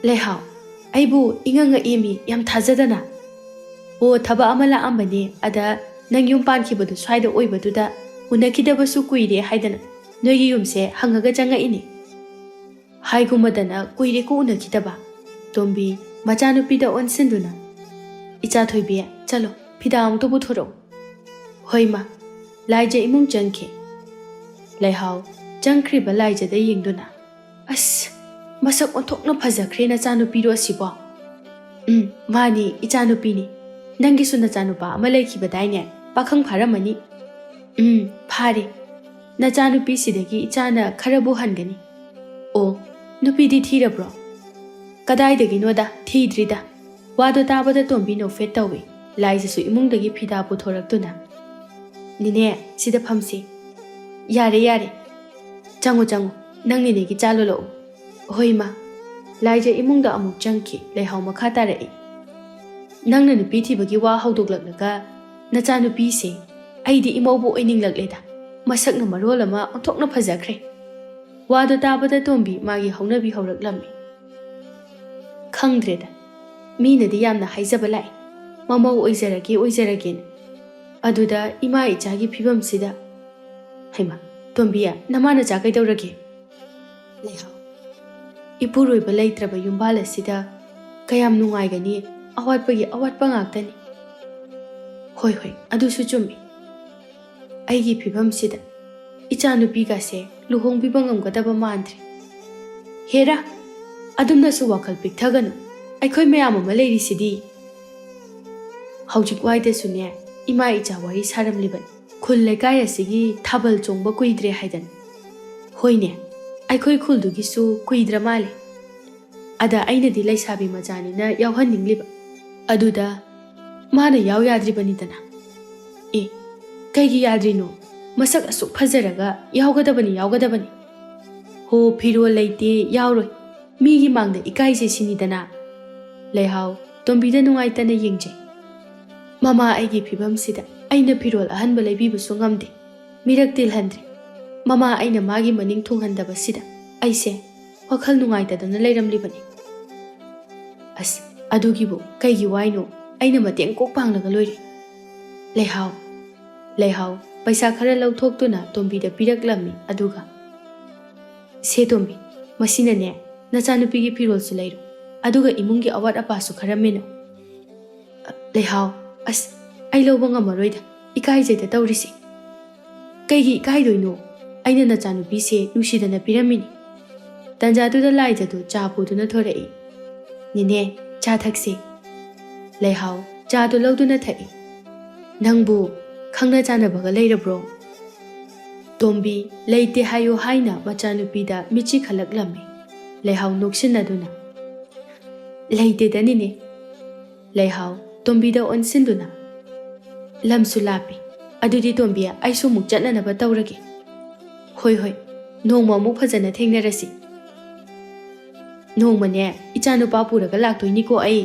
ꯂꯩꯍꯥꯎ ꯑꯩꯕꯨ ꯏꯉꯛꯉꯛꯑꯦꯃꯤ ꯌꯥꯝ ꯊꯥꯖꯗꯅ ꯑꯣ ꯊꯕꯛ ꯑꯃ ꯂꯥꯛꯑꯝꯕꯅꯦ ꯑꯗ ꯅꯪ ꯌꯨꯝ ꯄꯥꯟꯈꯤꯕꯗꯨ ꯁ꯭ꯋꯥꯏꯗ ꯑꯣꯏꯕꯗꯨꯗ ꯎꯅꯈꯤꯗꯕꯁꯨ ꯀꯨꯏꯔꯦ ꯍꯥꯏꯗꯅ ꯅꯣꯏꯒꯤ ꯌꯨꯝꯁꯦ ꯍꯪꯉꯒ ꯆꯪꯉꯛꯏꯅꯦ ꯍꯥꯏꯒꯨꯝꯃꯗꯅ ꯀꯨꯏꯔꯦꯀꯣ ꯎꯅꯈꯤꯗꯕ ꯇꯣꯝꯕꯤ ꯃꯆꯥꯅꯨꯄꯤꯗ ꯑꯣꯟꯁꯤꯟꯗꯨꯅ ꯏꯆꯥ ꯊꯣꯏꯕꯤ ꯆꯠꯂꯣ ꯐꯤꯗꯥ ꯑꯃꯨꯛꯇ ꯄꯨꯊꯣꯔꯛꯎ ꯍꯣꯏ ꯃꯥ ꯂꯥꯏꯖ ꯏꯃꯨꯡ ꯆꯪꯈꯤ ꯂꯩꯍꯥꯎ ꯆꯪꯈ꯭ꯔꯤꯕ ꯂꯥꯏꯖꯗ ꯌꯦꯡꯗꯨꯅ ꯑꯁ ꯃꯁꯛ ꯑꯣꯟꯊꯣꯛꯅ ꯐꯖꯈ꯭ꯔꯦ ꯅꯆꯥꯅꯨꯄꯤꯔꯣ ꯑꯁꯤꯕꯣ ꯃꯥꯅꯤ ꯏꯆꯥꯅꯨꯄꯤꯅꯤ ꯅꯪꯒꯤꯁꯨ ꯅꯆꯥꯅꯨꯄꯥ ꯑꯃ ꯂꯩꯈꯤꯕꯗꯥꯏꯅꯦ ꯄꯥꯈꯪ ꯐꯥꯔꯝꯃꯅꯤ ꯐꯥꯔꯦ ꯅꯆꯥꯅꯨꯄꯤꯁꯤꯗꯒꯤ ꯏꯆꯥꯅ ꯈꯔꯕꯨ ꯍꯟꯒꯅꯤ ꯑꯣ ꯅꯨꯄꯤꯗꯤ ꯊꯤꯔꯕ꯭ꯔꯣ ꯀꯗꯥꯏꯗꯒꯤꯅꯣꯗ ꯊꯤꯗ꯭ꯔꯤꯗ ꯋꯥꯗꯣ ꯇꯥꯕꯗ ꯇꯣꯝꯕꯤ ꯅꯣꯛꯐꯦꯠ ꯇꯧꯏ ꯂꯥꯏꯖꯁꯨ ꯏꯃꯨꯡꯗꯒꯤ ꯐꯤꯗꯥ ꯄꯨꯊꯣꯔꯛꯇꯨꯅ ꯅꯤꯅꯦ ꯁꯤꯗ ꯐꯝꯁꯤ ꯌꯥꯔꯦ ꯆꯪꯉꯨ ꯅꯪ ꯅꯤꯅꯦꯒꯤ ꯆꯥ ꯂꯣꯜꯂꯛꯎ ꯍꯣꯏ ꯃꯥ ꯂꯥꯏꯖ ꯏꯃꯨꯡꯗ ꯑꯃꯨꯛ ꯆꯪꯈꯤ ꯂꯩꯍꯥꯎ ꯃꯈꯥ ꯇꯥꯔꯛꯏ ꯅꯪꯅ ꯅꯨꯄꯤ ꯊꯤꯕꯒꯤ ꯋꯥ ꯍꯧꯗꯣꯛꯂꯛꯂꯒ ꯅꯆꯥꯅꯨꯄꯤꯁꯦ ꯑꯩꯗꯤ ꯏꯃꯧꯕꯨ ꯑꯣꯏꯅꯤꯡꯂꯛꯂꯦꯗ ꯃꯁꯛꯅ ꯃꯔꯣꯜ ꯑꯃ ꯑꯣꯟꯊꯣꯛꯅ ꯐꯖꯈ꯭ꯔꯦ ꯋꯥꯗꯣ ꯇꯥꯕꯗ ꯇꯣꯝꯕꯤ ꯃꯥꯒꯤ ꯍꯧꯅꯕꯤ ꯍꯧꯔꯛꯂꯝꯃꯤ ꯈꯪꯗ꯭ꯔꯦꯗ ꯃꯤꯅꯗꯤ ꯌꯥꯝꯅ ꯍꯥꯏꯖꯕ ꯂꯥꯛꯏ ꯃꯃꯧ ꯑꯣꯏꯖꯔꯒꯦꯅ ꯑꯗꯨꯗ ꯏꯃꯥ ꯏꯆꯥꯒꯤ ꯐꯤꯕꯝꯁꯤꯗ ꯍꯩꯃꯥ ꯇꯣꯝꯕꯤ ꯅꯃꯥ ꯅꯆꯥ ꯀꯩꯗꯧꯔꯒꯦ ꯂꯩꯍꯥꯎ ꯏꯄꯨꯔꯣꯏꯕ ꯂꯩꯇ꯭ꯔꯕ ꯌꯨꯝꯕꯥꯜ ꯑꯁꯤꯗ ꯀꯌꯥꯝ ꯅꯨꯡꯉꯥꯏꯒꯅꯤ ꯑꯋꯥꯠꯄꯒꯤ ꯑꯋꯥꯠꯄ ꯉꯥꯛꯇꯅꯤ ꯍꯣꯏ ꯑꯗꯨꯁꯨ ꯆꯨꯝꯃꯤ ꯑꯩꯒꯤ ꯐꯤꯕꯝꯁꯤꯗ ꯏꯆꯥꯅꯨꯄꯤꯒꯁꯦ ꯂꯨꯍꯣꯡꯕꯤꯕ ꯉꯝꯒꯗꯕ ꯃꯥꯟꯗ꯭ꯔꯦ ꯍꯦꯔꯥ ꯑꯗꯨꯝꯅꯁꯨ ꯋꯥꯈꯜ ꯄꯤꯛꯊꯒꯅꯨ ꯑꯩꯈꯣꯏ ꯃꯌꯥꯝ ꯑꯃ ꯂꯩꯔꯤꯁꯤꯗꯤ ꯍꯧꯖꯤꯛ ꯋꯥꯏꯗꯁꯨꯅꯦ ꯏꯃꯥ ꯏꯆꯥ ꯋꯥꯔꯤ ꯁꯥꯔꯝꯂꯤꯕꯅꯤ ꯈꯨꯜ ꯂꯩꯀꯥꯏ ꯑꯁꯤꯒꯤ ꯊꯥꯕꯜ ꯆꯣꯡꯕ ꯀꯨꯏꯗ꯭ꯔꯦ ꯍꯥꯏꯗꯅ ꯍꯣꯏꯅꯦ ꯑꯩꯈꯣꯏ ꯈꯨꯜꯗꯨꯒꯤꯁꯨ ꯀꯨꯏꯗ꯭ꯔ ꯃꯥꯜꯂꯦ ꯑꯗ ꯑꯩꯅꯗꯤ ꯂꯩꯁꯥꯕꯤ ꯃꯆꯥꯅꯤꯅ ꯌꯥꯎꯍꯟꯅꯤꯡꯂꯤꯕ ꯑꯗꯨꯗ ꯃꯥꯅ ꯌꯥꯎ ꯌꯥꯗ꯭ꯔꯤꯕꯅꯤꯗꯅ ꯀꯩꯒꯤ ꯌꯥꯗ꯭ꯔꯤꯅꯣ ꯃꯁꯛ ꯑꯁꯨꯛ ꯐꯖꯔꯒ ꯌꯥꯎꯒꯗꯕꯅꯤ ꯍꯣ ꯐꯤꯔꯣꯜ ꯂꯩꯇꯦ ꯌꯥꯎꯔꯣꯏ ꯃꯤꯒꯤ ꯃꯥꯡꯗ ꯏꯀꯥꯏꯖꯩ ꯁꯤꯅꯤꯗꯅ ꯂꯩꯍꯥꯎ ꯇꯣꯝꯕꯤꯗ ꯅꯨꯡꯉꯥꯏꯇꯅ ꯌꯦꯡꯖꯩ ꯃꯃꯥ ꯑꯩꯒꯤ ꯐꯤꯕꯝꯁꯤꯗ ꯑꯩꯅ ꯐꯤꯔꯣꯜ ꯑꯍꯟꯕ ꯂꯩꯕꯤꯕꯁꯨ ꯉꯝꯗꯦ ꯃꯤꯔꯛ ꯇꯤꯜꯍꯟꯗ꯭ꯔꯦ ꯃꯃꯥ ꯑꯩꯅ ꯃꯥꯒꯤ ꯃꯅꯤꯡ ꯊꯨꯡꯍꯟꯗꯕꯁꯤꯗ ꯑꯩꯁꯦ ꯋꯥꯈꯜ ꯅꯨꯡꯉꯥꯏꯇꯗꯅ ꯂꯩꯔꯝꯂꯤꯕꯅꯤ ꯑꯁ ꯑꯗꯨꯒꯤꯕꯨ ꯀꯩꯒꯤ ꯋꯥꯏꯅꯣ ꯑꯩꯅ ꯃꯇꯦꯡ ꯀꯣꯛ ꯄꯥꯡꯂꯒ ꯂꯣꯏꯔꯦ ꯂꯩꯍꯥꯎ ꯄꯩꯁꯥ ꯈꯔ ꯂꯧꯊꯣꯛꯇꯨꯅ ꯇꯣꯝꯕꯤꯗ ꯄꯤꯔꯛꯂꯝꯃꯤ ꯑꯗꯨꯒ ꯁꯦ ꯇꯣꯝꯕꯤ ꯃꯁꯤꯅꯅꯦ ꯅꯆꯥꯅꯨꯄꯤꯒꯤ ꯐꯤꯔꯣꯜꯁꯨ ꯂꯩꯔꯣ ꯑꯗꯨꯒ ꯏꯃꯨꯡꯒꯤ ꯑꯋꯥꯠ ꯑꯄꯥꯁꯨ ꯈꯔ ꯃꯦꯟꯅꯧ ꯂꯩꯍꯥꯎ ꯑꯁ ꯑꯩ ꯂꯧꯕ ꯉꯝꯃꯔꯣꯏꯗ ꯏꯀꯥꯏꯖꯩꯗ ꯇꯧꯔꯤꯁꯦ ꯀꯩꯒꯤ ꯏꯀꯥꯏꯗꯣꯏꯅꯣ ꯑꯩꯅ ꯅꯆꯥꯅꯨꯄꯤꯁꯦ ꯅꯨꯡꯁꯤꯗꯅ ꯄꯤꯔꯝꯃꯤꯅꯤ ꯇꯟꯖꯥꯗꯨꯗ ꯂꯥꯏꯖꯗꯨ ꯆꯥ ꯄꯨꯗꯨꯅ ꯊꯣꯔꯛꯏ ꯅꯤꯅꯦ ꯆꯥ ꯊꯛꯁꯤ ꯂꯩꯍꯥꯎ ꯆꯥꯗꯨ ꯂꯧꯗꯨꯅ ꯊꯛꯏ ꯅꯪꯕꯨ ꯈꯪꯅ ꯆꯥꯟꯅꯕꯒ ꯂꯩꯔꯕ꯭ꯔꯣ ꯇꯣꯝꯕꯤ ꯂꯩꯇꯦ ꯍꯥꯏꯌꯨ ꯍꯥꯏꯅ ꯃꯆꯥꯅꯨꯄꯤꯗ ꯃꯤꯠꯆꯤ ꯈꯜꯂꯛꯂꯝꯃꯤ ꯂꯩꯍꯥꯎ ꯅꯣꯛꯁꯤꯟꯅꯗꯨꯅ ꯂꯩꯇꯦꯗ ꯅꯤꯅꯦ ꯂꯩꯍꯥꯎ ꯇꯣꯝꯕꯤꯗ ꯑꯣꯟꯁꯤꯟꯗꯨꯅ ꯂꯝꯁꯨ ꯂꯥꯞꯄꯤ ꯑꯗꯨꯗꯤ ꯇꯣꯝꯕꯤ ꯑꯩꯁꯨ ꯑꯃꯨꯛ ꯆꯠꯅꯅꯕ ꯇꯧꯔꯒꯦ ꯍꯣꯏ ꯅꯣꯡꯃ ꯑꯃꯨꯛ ꯐꯖꯅ ꯊꯦꯡꯅꯔꯁꯤ ꯅꯣꯡꯃꯅꯦ ꯏꯆꯥꯅꯨꯄꯥ ꯄꯨꯔꯒ ꯂꯥꯛꯇꯣꯏꯅꯤꯀꯣ ꯑꯩ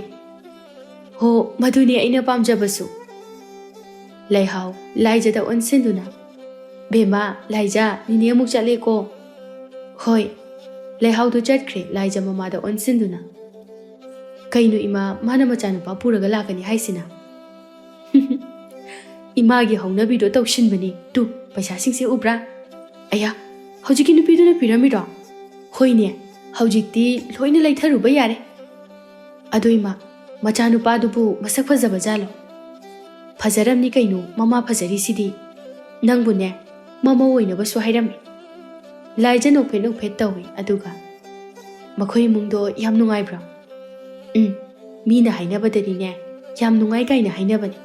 ꯍꯣ ꯃꯗꯨꯅꯦ ꯑꯩꯅ ꯄꯥꯝꯖꯕꯁꯨ ꯂꯩꯍꯥꯎ ꯂꯥꯏꯖꯗ ꯑꯣꯟꯁꯤꯟꯗꯨꯅ ꯕꯦꯝꯃ ꯂꯥꯏꯖ ꯅꯤꯅꯦ ꯑꯃꯨꯛ ꯆꯠꯂꯦꯀꯣ ꯍꯣꯏ ꯂꯩꯍꯥꯎꯗꯨ ꯆꯠꯈ꯭ꯔꯦ ꯂꯥꯏꯖ ꯃꯃꯥꯗ ꯑꯣꯟꯁꯤꯟꯗꯨꯅ ꯀꯩꯅꯣ ꯏꯃꯥ ꯃꯥꯅ ꯃꯆꯥꯅꯨꯄꯥ ꯄꯨꯔꯒ ꯂꯥꯛꯀꯅꯤ ꯍꯥꯏꯁꯤꯅ ꯏꯃꯥꯒꯤ ꯍꯧꯅꯕꯤꯗꯣ ꯇꯧꯁꯤꯟꯕꯅꯤ ꯇꯨ ꯄꯩꯁꯥꯁꯤꯡꯁꯦ ꯎꯕ꯭ꯔꯥ ꯑꯌꯥ ꯍꯧꯖꯤꯛꯀꯤ ꯅꯨꯄꯤꯗꯨꯅ ꯄꯤꯔꯝꯃꯤꯔꯣ ꯍꯣꯏꯅꯦ ꯍꯧꯖꯤꯛꯇꯤ ꯂꯣꯏꯅ ꯂꯩꯊꯔꯨꯕ ꯌꯥꯔꯦ ꯑꯗꯣ ꯏꯃꯥ ꯃꯆꯥꯅꯨꯄꯥꯗꯨꯕꯨ ꯃꯁꯛ ꯐꯖꯕ ꯖꯥꯠꯂꯣ ꯐꯖꯔꯝꯅꯤ ꯀꯩꯅꯣ ꯃꯃꯥ ꯐꯖꯔꯤꯁꯤꯗꯤ ꯅꯪꯕꯨꯅꯦ ꯃꯃꯧ ꯑꯣꯏꯅꯕꯁꯨ ꯍꯥꯏꯔꯝꯃꯤ ꯂꯥꯏꯖ ꯅꯣꯛꯐꯦꯠ ꯅꯣꯛꯐꯦꯠ ꯇꯧꯏ ꯑꯗꯨꯒ ꯃꯈꯣꯏ ꯏꯃꯨꯡꯗꯣ ꯌꯥꯝ ꯅꯨꯡꯉꯥꯏꯕ꯭ꯔꯣ ꯃꯤꯅ ꯍꯥꯏꯅꯕꯗꯗꯤꯅꯦ ꯌꯥꯝ ꯅꯨꯡꯉꯥꯏ ꯀꯥꯏꯅ ꯍꯥꯏꯅꯕꯅꯤ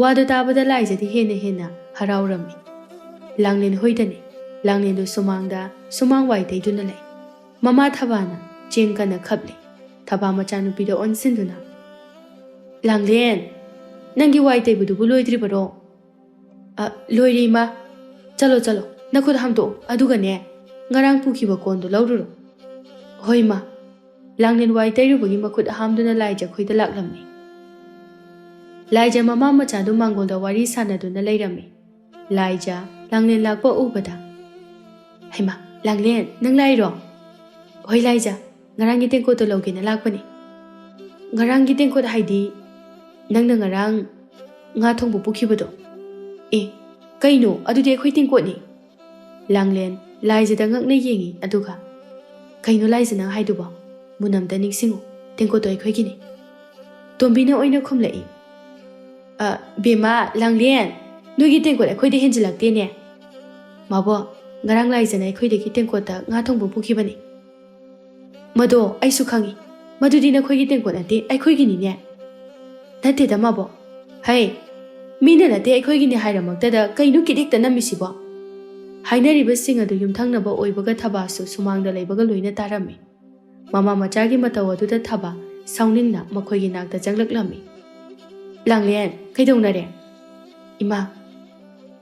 ꯋꯥꯗꯣ ꯇꯥꯕꯗ ꯂꯥꯏꯖꯗꯤ ꯍꯦꯟꯅ ꯍꯔꯥꯎꯔꯝꯃꯤ ꯂꯥꯡꯂꯦꯟ ꯍꯣꯏꯗꯅꯦ ꯂꯥꯡꯂꯦꯟꯗꯣ ꯁꯨꯃꯥꯡꯗ ꯁꯨꯃꯥꯡ ꯋꯥꯏ ꯇꯩꯗꯨꯅ ꯂꯩ ꯃꯃꯥ ꯊꯕꯥꯅ ꯆꯦꯡ ꯀꯟꯅ ꯈꯞꯂꯤ ꯊꯕꯥ ꯃꯆꯥꯅꯨꯄꯤꯗ ꯑꯣꯟꯁꯤꯟꯗꯨꯅ ꯂꯥꯡꯂꯦꯟ ꯅꯪꯒꯤ ꯋꯥꯏ ꯇꯩꯕꯗꯨꯕꯨ ꯂꯣꯏꯗ꯭ꯔꯤꯕꯔꯣ ꯂꯣꯏꯔꯦ ꯏꯃꯥ ꯆꯠꯂꯣ ꯆꯠꯂꯣ ꯅꯈꯨꯠ ꯍꯥꯝꯗꯣꯛꯑꯣ ꯑꯗꯨꯒꯅꯦ ꯉꯔꯥꯡ ꯄꯨꯈꯤꯕ ꯀꯣꯟꯗꯣ ꯂꯧꯔꯨꯔꯣ ꯍꯣꯏ ꯏꯃꯥ ꯂꯥꯡꯂꯦꯟ ꯋꯥꯏ ꯇꯩꯔꯨꯕꯒꯤ ꯃꯈꯨꯠ ꯍꯥꯝꯗꯨꯅ ꯂꯥꯏꯖ ꯈꯣꯏꯗ ꯂꯥꯛꯂꯝꯃꯤ ꯂꯥꯏꯖ ꯃꯃꯥ ꯃꯆꯥꯗꯨ ꯃꯥꯡꯒꯣꯜꯗ ꯋꯥꯔꯤ ꯁꯥꯟꯅꯗꯨꯅ ꯂꯩꯔꯝꯃꯤ ꯂꯥꯏꯖ ꯂꯥꯡꯂꯦꯟ ꯂꯥꯛꯄ ꯎꯕꯗ ꯍꯩꯃꯥ ꯂꯥꯡꯂꯦꯟ ꯅꯪ ꯂꯥꯛꯏꯔꯣ ꯍꯣꯏ ꯂꯥꯏꯖ ꯉꯔꯥꯡꯒꯤ ꯇꯦꯡꯀꯣꯠꯇꯣ ꯂꯧꯒꯦꯅ ꯂꯥꯛꯄꯅꯤ ꯉꯔꯥꯡꯒꯤ ꯇꯦꯡꯀꯣꯠ ꯍꯥꯏꯗꯤ ꯅꯪꯅ ꯉꯔꯥꯡ ꯉꯥ ꯊꯣꯡꯕ ꯄꯨꯈꯤꯕꯗꯣ ꯀꯩꯅꯣ ꯑꯗꯨꯗꯤ ꯑꯩꯈꯣꯏ ꯇꯦꯡꯀꯣꯠꯅꯤ ꯂꯥꯡꯂꯦꯟ ꯂꯥꯏꯖꯗ ꯉꯛꯅ ꯌꯦꯡꯉꯤ ꯑꯗꯨꯒ ꯀꯩꯅꯣ ꯂꯥꯏꯖ ꯅꯪ ꯍꯥꯏꯗꯨꯕꯣ ꯃꯨꯟꯅꯝꯇ ꯅꯤꯡꯁꯤꯡꯉꯨ ꯇꯦꯡꯀꯣꯠꯇꯣ ꯑꯩꯈꯣꯏꯒꯤꯅꯤ ꯇꯣꯝꯕꯤꯅ ꯑꯣꯏꯅ ꯈꯨꯝꯂꯛꯏ ꯕꯦꯝꯃ ꯂꯥꯡꯂꯦꯟ ꯅꯣꯏꯒꯤ ꯇꯦꯡꯀꯣꯠ ꯑꯩꯈꯣꯏꯗ ꯍꯦꯟꯖꯤꯜꯂꯛꯇꯦꯅꯦ ꯃꯥꯕꯣ ꯉꯔꯥꯡ ꯂꯥꯏꯖꯅ ꯑꯩꯈꯣꯏꯗꯒꯤ ꯇꯦꯡꯀꯣꯠꯇ ꯉꯥ ꯊꯣꯡꯕ ꯄꯨꯈꯤꯕꯅꯤ ꯃꯗꯣ ꯑꯩꯁꯨ ꯈꯪꯉꯤ ꯃꯗꯨꯗꯤ ꯅꯈꯣꯏꯒꯤ ꯇꯦꯡꯀꯣꯠ ꯅꯠꯇꯦ ꯑꯩꯈꯣꯏꯒꯤꯅꯤꯅꯦ ꯅꯠꯇꯦꯗ ꯃꯥꯕꯣ ꯍꯩ ꯃꯤꯅ ꯅꯠꯇꯦ ꯑꯩꯈꯣꯏꯒꯤꯅꯤ ꯍꯥꯏꯔꯃꯛꯇꯗ ꯀꯩꯅꯣ ꯀꯤꯗꯤꯛꯇ ꯅꯝꯃꯤꯁꯤꯕꯣ ꯍꯥꯏꯅꯔꯤꯕꯁꯤꯡ ꯑꯗꯨ ꯌꯨꯝꯊꯪꯅꯕ ꯑꯣꯏꯕꯒ ꯊꯕꯥꯁꯨ ꯁꯨꯃꯥꯡꯗ ꯂꯩꯕꯒ ꯂꯣꯏꯅ ꯇꯥꯔꯝꯃꯤ ꯃꯃꯥ ꯃꯆꯥꯒꯤ ꯃꯇꯧ ꯑꯗꯨꯗ ꯊꯕꯥ ꯁꯥꯎꯅꯤꯡꯅ ꯃꯈꯣꯏꯒꯤ ꯅꯥꯛꯇ ꯆꯪꯂꯛꯂꯝꯃꯤ ꯂꯥꯡꯂꯦꯟ ꯀꯩꯗꯧꯅꯔꯦ ꯏꯃꯥ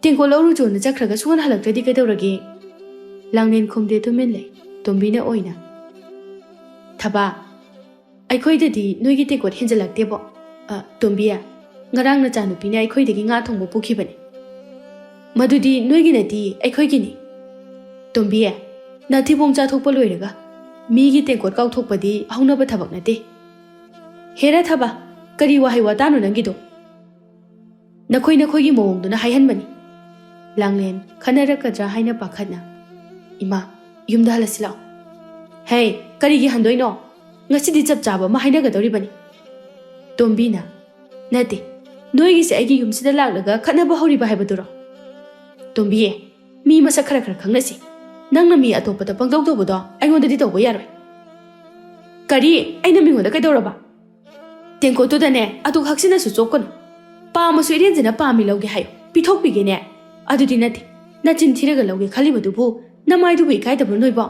ꯇꯦꯡꯀꯣꯠ ꯂꯧꯔꯨꯆꯣꯅ ꯆꯠꯈ꯭ꯔꯒ ꯁꯨꯡꯍꯟ ꯍꯜꯂꯛꯇ꯭ꯔꯗꯤ ꯀꯩꯗꯧꯔꯒꯦ ꯂꯥꯡꯂꯦꯟ ꯈꯨꯝꯗꯦ ꯇꯨꯃꯤꯟ ꯂꯩ ꯇꯣꯝꯕꯤꯅ ꯑꯣꯏꯅ ꯊꯕꯥ ꯑꯩꯈꯣꯏꯗꯗꯤ ꯅꯣꯏꯒꯤ ꯇꯦꯡꯀꯣꯠ ꯍꯦꯟꯖꯜꯂꯛꯇꯦꯕꯣ ꯇꯣꯝꯕꯤ ꯉꯔꯥꯡ ꯅꯆꯥꯅꯨꯄꯤꯅ ꯑꯩꯈꯣꯏꯗꯒꯤ ꯉꯥ ꯊꯣꯡꯕ ꯄꯨꯈꯤꯕꯅꯤ ꯃꯗꯨꯗꯤ ꯅꯣꯏꯒꯤ ꯅꯠꯇꯦ ꯑꯩꯈꯣꯏꯒꯤꯅꯤ ꯇꯣꯝꯕꯤ ꯅꯊꯤꯕꯣꯡ ꯆꯥꯊꯣꯛꯄ ꯂꯣꯏꯔꯒ ꯃꯤꯒꯤ ꯇꯦꯡꯀꯣꯠ ꯀꯥꯎꯊꯣꯛꯄꯗꯤ ꯍꯧꯅꯕ ꯊꯕꯛ ꯅꯠꯇꯦ ꯍꯦꯔꯥ ꯊꯕꯥ ꯀꯔꯤ ꯋꯥꯍꯩ ꯋꯥꯇꯥꯅꯣ ꯅꯪꯒꯤꯗꯣ ꯅꯈꯣꯏꯒꯤ ꯃꯑꯣꯡꯗꯨꯅ ꯍꯥꯏꯍꯟꯕꯅꯤ ꯂꯥꯡꯂꯦꯟ ꯈꯟꯅꯔꯛꯀꯗ꯭ꯔꯥ ꯍꯥꯏꯅ ꯄꯥꯈꯠꯅ ꯏꯃꯥ ꯌꯨꯝꯗ ꯍꯜꯂꯁꯤ ꯂꯥꯛꯑꯣ ꯍꯦ ꯀꯔꯤꯒꯤ ꯍꯟꯗꯣꯏꯅꯣ ꯉꯁꯤꯗꯤ ꯆꯞ ꯆꯥꯕ ꯑꯃ ꯍꯥꯏꯅꯒꯗꯧꯔꯤꯕꯅꯤ ꯇꯣꯝꯕꯤꯅ ꯅꯠꯇꯦ ꯅꯣꯏꯒꯤꯁꯦ ꯑꯩꯒꯤ ꯌꯨꯝꯁꯤꯗ ꯂꯥꯛꯂꯒ ꯈꯠꯅꯕ ꯍꯧꯔꯤꯕ ꯍꯥꯏꯕꯗꯨꯔꯣ ꯇꯣꯝꯕꯤ ꯃꯤ ꯃꯁꯛ ꯈꯔ ꯈꯪꯅꯁꯤ ꯅꯪꯅ ꯃꯤ ꯑꯇꯣꯞꯄꯗ ꯄꯪꯇꯧ ꯇꯧꯕꯗꯣ ꯑꯩꯉꯣꯟꯗꯗꯤ ꯇꯧꯕ ꯌꯥꯔꯣꯏ ꯀꯔꯤ ꯑꯩꯅ ꯃꯤꯉꯣꯟꯗ ꯀꯩꯗꯧꯔꯕ ꯇꯦꯡꯀꯣꯠꯇꯨꯗꯅꯦ ꯑꯗꯨꯛ ꯍꯛꯁꯤꯟꯅꯁꯨ ꯆꯣꯞꯀꯅꯨ ꯄꯥꯝꯃꯁꯨ ꯏꯔꯦꯟꯖꯅ ꯄꯥꯝꯃꯤ ꯂꯧꯒꯦ ꯍꯥꯏꯌꯨ ꯄꯤꯊꯣꯛꯄꯤꯒꯦꯅꯦ ꯑꯗꯨꯗꯤ ꯅꯠꯇꯦ ꯅꯆꯤꯟ ꯊꯤꯔꯒ ꯂꯧꯒꯦ ꯈꯜꯂꯤꯕꯗꯨꯕꯨ ꯅꯃꯥꯏꯗꯨꯕꯨ ꯏꯀꯥꯏꯗꯕ꯭ꯔꯣ ꯅꯣꯏꯕꯣ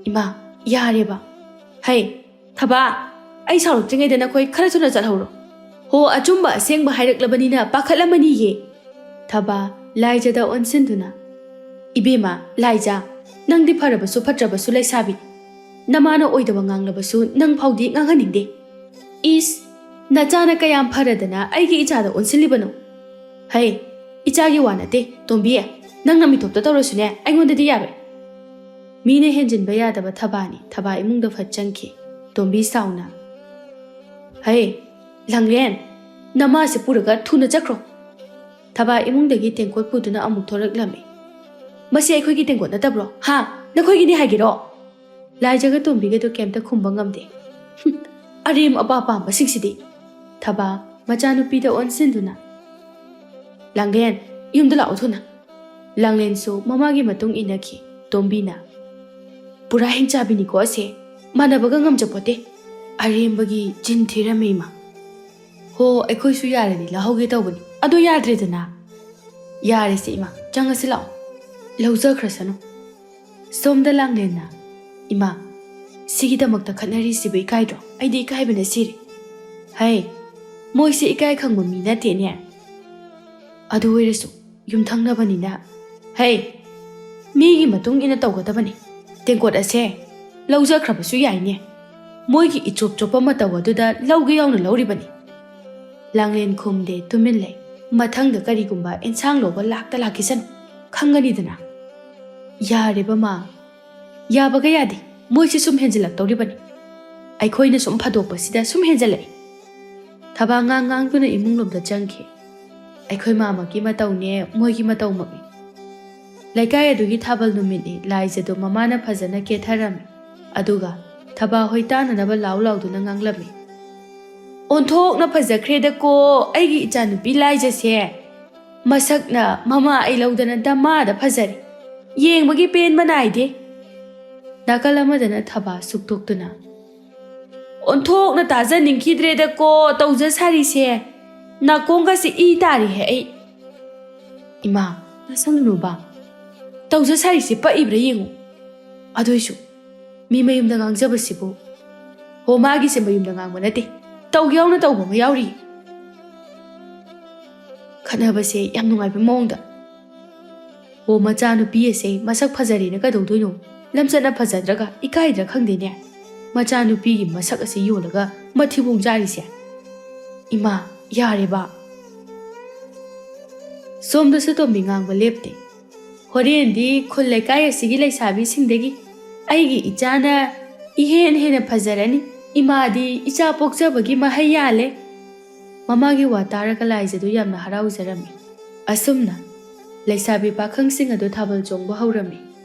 ꯏꯃꯥ ꯌꯥꯔꯦꯕ ꯍꯩ ꯊꯕꯥ ꯑꯩ ꯁꯥꯎꯔꯛꯇ꯭ꯔꯤꯉꯩꯗ ꯅꯈꯣꯏ ꯈꯔ ꯊꯨꯅ ꯆꯠꯍꯧꯔꯣ ꯍꯣ ꯑꯆꯨꯝꯕ ꯑꯁꯦꯡꯕ ꯍꯥꯏꯔꯛꯂꯕꯅꯤꯅ ꯄꯥꯈꯠꯂꯝꯃꯅꯤꯌꯦ ꯊꯕꯥ ꯂꯥꯏꯖꯗ ꯑꯣꯟꯁꯤꯟꯗꯨꯅ ꯏꯕꯦꯝꯃ ꯂꯥꯏꯖ ꯅꯪꯗꯤ ꯐꯔꯕꯁꯨ ꯐꯠꯇ꯭ꯔꯕꯁꯨ ꯂꯩꯁꯥꯕꯤ ꯅꯃꯥꯅ ꯑꯣꯏꯗꯕ ꯉꯥꯡꯂꯕꯁꯨ ꯅꯪ ꯐꯥꯎꯗꯤ ꯉꯥꯡꯍꯟꯅꯤꯡꯗꯦ ꯏꯁ ꯅꯆꯥꯅ ꯀꯌꯥꯝ ꯐꯔꯗꯅ ꯑꯩꯒꯤ ꯏꯆꯥꯗ ꯑꯣꯟꯁꯤꯜꯂꯤꯕꯅꯣ ꯍꯩ ꯏꯆꯥꯒꯤ ꯋꯥ ꯅꯠꯇꯦ ꯇꯣꯝꯕꯤ ꯅꯪꯅ ꯃꯤꯊꯣꯞꯇ ꯇꯧꯔꯁꯨꯅꯦ ꯑꯩꯉꯣꯟꯗꯗꯤ ꯌꯥꯔꯣꯏ ꯃꯤꯅ ꯍꯦꯟꯖꯤꯟꯕ ꯌꯥꯗꯕ ꯊꯕꯥꯅꯤ ꯊꯕꯥ ꯏꯃꯨꯡꯗ ꯐꯠ ꯆꯪꯈꯤ ꯇꯣꯝꯕꯤ ꯁꯥꯎꯅ ꯍꯩ ꯂꯥꯡꯂꯦꯟ ꯅꯃꯥꯁꯦ ꯄꯨꯔꯒ ꯊꯨꯅ ꯆꯠꯈ꯭ꯔꯣ ꯊꯕꯥ ꯏꯃꯨꯡꯗꯒꯤ ꯇꯦꯡꯀꯣꯠ ꯄꯨꯗꯨꯅ ꯑꯃꯨꯛ ꯊꯣꯔꯛꯂꯝꯃꯤ ꯃꯁꯤ ꯑꯩꯈꯣꯏꯒꯤ ꯇꯦꯡꯀꯣꯠ ꯅꯠꯇꯕ꯭ꯔോ ꯍꯥ ꯅꯈꯣꯏꯒꯤꯅꯤ ꯍꯥꯏꯒꯦꯔꯣ ꯂꯥꯏꯖꯒ ꯇꯣꯝꯕꯤꯒꯗꯨ ꯀꯩꯝꯇ ꯈꯨꯝꯕ ꯉꯝꯗꯦ ꯑꯔꯦꯝ ꯑꯄꯥ ꯄꯥꯝꯕꯁꯤꯡꯁꯤꯗꯤ ꯊꯕꯥ ꯃꯆꯥꯅꯨꯄꯤꯗ ꯑꯣꯟꯁꯤꯟꯗꯨꯅ ꯂꯥꯡꯂꯦꯟ ꯌꯨꯝꯗ ꯂꯥꯛꯑꯣ ꯊꯨꯅ ꯂꯥꯡꯂꯦꯟꯁꯨ ꯃꯃꯥꯒꯤ ꯃꯇꯨꯡ ꯏꯟꯅꯈꯤ ꯇꯣꯝꯕꯤꯅ ꯄꯨꯔꯥ ꯍꯤꯡꯆꯥꯕꯤꯅꯤꯀꯣ ꯑꯁꯦ ꯃꯥꯟꯅꯕꯒ ꯉꯝꯖꯄꯣꯠꯇꯦ ꯑꯔꯦꯝꯕꯒꯤ ꯆꯤꯟ ꯊꯤꯔꯝꯃꯤ ꯏꯃꯥ ꯍꯣ ꯑꯩꯈꯣꯏꯁꯨ ꯌꯥꯔꯗꯤ ꯂꯧꯍꯧꯒꯦ ꯇꯧꯕꯅꯤ ꯑꯗꯣ ꯌꯥꯗ꯭ꯔꯦꯗꯅ ꯌꯥꯔꯦꯁꯦ ꯏꯃꯥ ꯆꯪꯉꯁꯤ ꯂꯥꯛꯑꯣ ꯂꯧꯖꯈ꯭ꯔꯁꯅꯨ ꯁꯣꯝꯗ ꯂꯥꯡꯂꯦꯟꯅ ꯏꯃꯥ ꯁꯤꯒꯤꯗꯃꯛꯇ ꯈꯠꯅꯔꯤꯁꯤꯕꯨ ꯏꯀꯥꯏꯗ꯭ꯔꯣ ꯑꯩꯗꯤ ꯏꯀꯥꯏꯕꯅ ꯁꯤꯔꯦ ꯍꯩ ꯃꯣꯏꯁꯦ ꯏꯀꯥꯏ ꯈꯪꯕ ꯃꯤ ꯅꯠꯇꯦꯅꯦ ꯑꯗꯨ ꯑꯣꯏꯔꯁꯨ ꯌꯨꯝꯊꯪꯅꯕꯅꯤꯅ ꯍꯩ ꯃꯤꯒꯤ ꯃꯇꯨꯡ ꯏꯟꯅ ꯇꯧꯒꯗꯕꯅꯤ ꯇꯦꯡꯀꯣꯠ ꯑꯁꯦ ꯂꯧꯖꯈ꯭ꯔꯕꯁꯨ ꯌꯥꯏꯅꯦ ꯃꯣꯏꯒꯤ ꯏꯆꯣꯞ ꯆꯣꯞꯄ ꯃꯇꯧ ꯑꯗꯨꯗ ꯂꯧꯒꯦ ꯌꯥꯎꯅ ꯂꯧꯔꯤꯕꯅꯤ ꯂꯥꯡꯂꯦꯟ ꯈꯨꯝꯗꯦ ꯇꯨꯃꯤꯟ ꯂꯩ ꯃꯊꯪꯗ ꯀꯔꯤꯒꯨꯝꯕ ꯑꯦꯟꯁꯥꯡ ꯂꯧꯕ ꯂꯥꯛꯈꯤꯁꯅꯨ ꯈꯪꯒꯅꯤꯗꯅ ꯌꯥꯔꯦꯕ ꯃꯥ ꯌꯥꯕꯒ ꯌꯥꯗꯦ ꯃꯣꯏꯁꯦ ꯁꯨꯝ ꯍꯦꯟꯖꯤꯜꯂꯛꯇꯧꯔꯤꯕꯅꯤ ꯑꯩꯈꯣꯏꯅ ꯁꯨꯝ ꯐꯥꯗꯣꯛꯄꯁꯤꯗ ꯁꯨꯝ ꯍꯦꯟꯖꯜꯂꯛꯏ ꯊꯕꯥ ꯉꯥꯡꯗꯨꯅ ꯏꯃꯨꯡꯂꯣꯝꯗ ꯆꯪꯈꯤ ꯑꯩꯈꯣꯏ ꯃꯥꯃꯛꯀꯤ ꯃꯇꯧꯅꯦ ꯃꯣꯏꯒꯤ ꯃꯇꯧꯃꯛꯅꯤ ꯂꯩꯀꯥꯏ ꯑꯗꯨꯒꯤ ꯊꯥꯕꯜ ꯅꯨꯃꯤꯠꯅꯤ ꯂꯥꯏꯖꯗꯨ ꯃꯃꯥꯅ ꯐꯖꯅ ꯀꯦꯊꯔꯝꯃꯤ ꯑꯗꯨꯒ ꯊꯕꯥ ꯍꯣꯏ ꯇꯥꯅꯅꯕ ꯂꯥꯎ ꯂꯥꯎꯗꯨꯅ ꯉꯥꯡꯂꯝꯃꯤ ꯑꯣꯟꯊꯣꯛꯅ ꯐꯖꯈ꯭ꯔꯦꯗꯀꯣ ꯑꯩꯒꯤ ꯏꯆꯥꯅꯨꯄꯤ ꯂꯥꯏꯖꯁꯦ ꯃꯁꯛꯅ ꯃꯃꯥ ꯑꯩ ꯂꯧꯗꯅ ꯗꯃꯥꯗ ꯐꯖꯔꯦ ꯌꯦꯡꯕꯒꯤ ꯄꯦꯟꯕ ꯅꯥꯏꯗꯦ ꯅꯥꯀꯜ ꯑꯃꯗꯅ ꯊꯕꯥ ꯁꯨꯛꯇꯣꯛꯇꯨꯅ ꯑꯣꯟꯊꯣꯛꯅ ꯇꯥꯖꯅꯤꯡꯈꯤꯗ꯭ꯔꯦꯗꯀꯣ ꯇꯧꯖ ꯁꯥꯔꯤꯁꯦ ꯅꯥꯀꯣꯡꯒꯁꯦ ꯏ ꯇꯥꯔꯤꯍꯦ ꯑꯩ ꯏꯃꯥ ꯅꯁꯪꯅꯨꯕ ꯇꯧꯖ ꯁꯥꯔꯤꯁꯦ ꯄꯛꯏꯕ꯭ꯔꯥ ꯌꯦꯡꯉꯨ ꯑꯗꯨꯏꯁꯨ ꯃꯤ ꯃꯌꯨꯝꯗ ꯉꯥꯡꯖꯕꯁꯤꯕꯨ ꯍꯣ ꯃꯥꯒꯤꯁꯦ ꯃꯌꯨꯝꯗ ꯉꯥꯡꯕ ꯅꯠꯇꯦ ꯇꯧꯒꯦ ꯌꯥꯎꯅ ꯇꯧꯕ ꯑꯃ ꯌꯥꯎꯔꯤ ꯈꯠꯅꯕꯁꯦ ꯌꯥꯝ ꯅꯨꯡꯉꯥꯏꯕ ꯃꯑꯣꯡꯗ ꯍꯣ ꯃꯆꯥꯅꯨꯄꯤ ꯑꯁꯦ ꯃꯁꯛ ꯐꯖꯔꯦꯅ ꯀꯩꯗꯧꯗꯣꯏꯅꯣ ꯂꯝꯆꯠꯅ ꯐꯖꯗ꯭ꯔꯒ ꯏꯀꯥꯏꯗ꯭ꯔꯥ ꯈꯪꯗꯦꯅꯦ ꯃꯆꯥꯅꯨꯄꯤꯒꯤ ꯃꯁꯛ ꯑꯁꯤ ꯌꯣꯜꯂꯒ ꯃꯊꯤꯕꯣꯡ ꯆꯥꯔꯤꯁꯦ ꯏꯃꯥ ꯌꯥꯔꯦꯕ ꯁꯣꯝꯗꯁꯨ ꯇꯣꯝꯕꯤ ꯉꯥꯡꯕ ꯂꯦꯞꯇꯦ ꯍꯣꯔꯦꯟꯗꯤ ꯈꯨꯜ ꯂꯩꯀꯥꯏ ꯑꯁꯤꯒꯤ ꯂꯩꯁꯥꯕꯤꯁꯤꯡꯗꯒꯤ ꯑꯩꯒꯤ ꯏꯆꯥꯅ ꯏꯍꯦꯟ ꯍꯦꯟꯅ ꯐꯖꯔꯅꯤ ꯏꯃꯥꯗꯤ ꯏꯆꯥ ꯄꯣꯛꯆꯕꯒꯤ ꯃꯍꯩ ꯌꯥꯜꯂꯦ ꯃꯃꯥꯒꯤ ꯋꯥ ꯇꯥꯔꯒ ꯂꯥꯏꯖꯗꯨ ꯌꯥꯝꯅ ꯍꯔꯥꯎꯖꯔꯝꯃꯤ ꯑꯁꯨꯝꯅ ꯂꯩꯁꯥꯕꯤ ꯄꯥꯈꯪꯁꯤꯡ ꯑꯗꯨ ꯊꯥꯕꯜ ꯆꯣꯡꯕ ꯍꯧꯔꯝꯃꯤ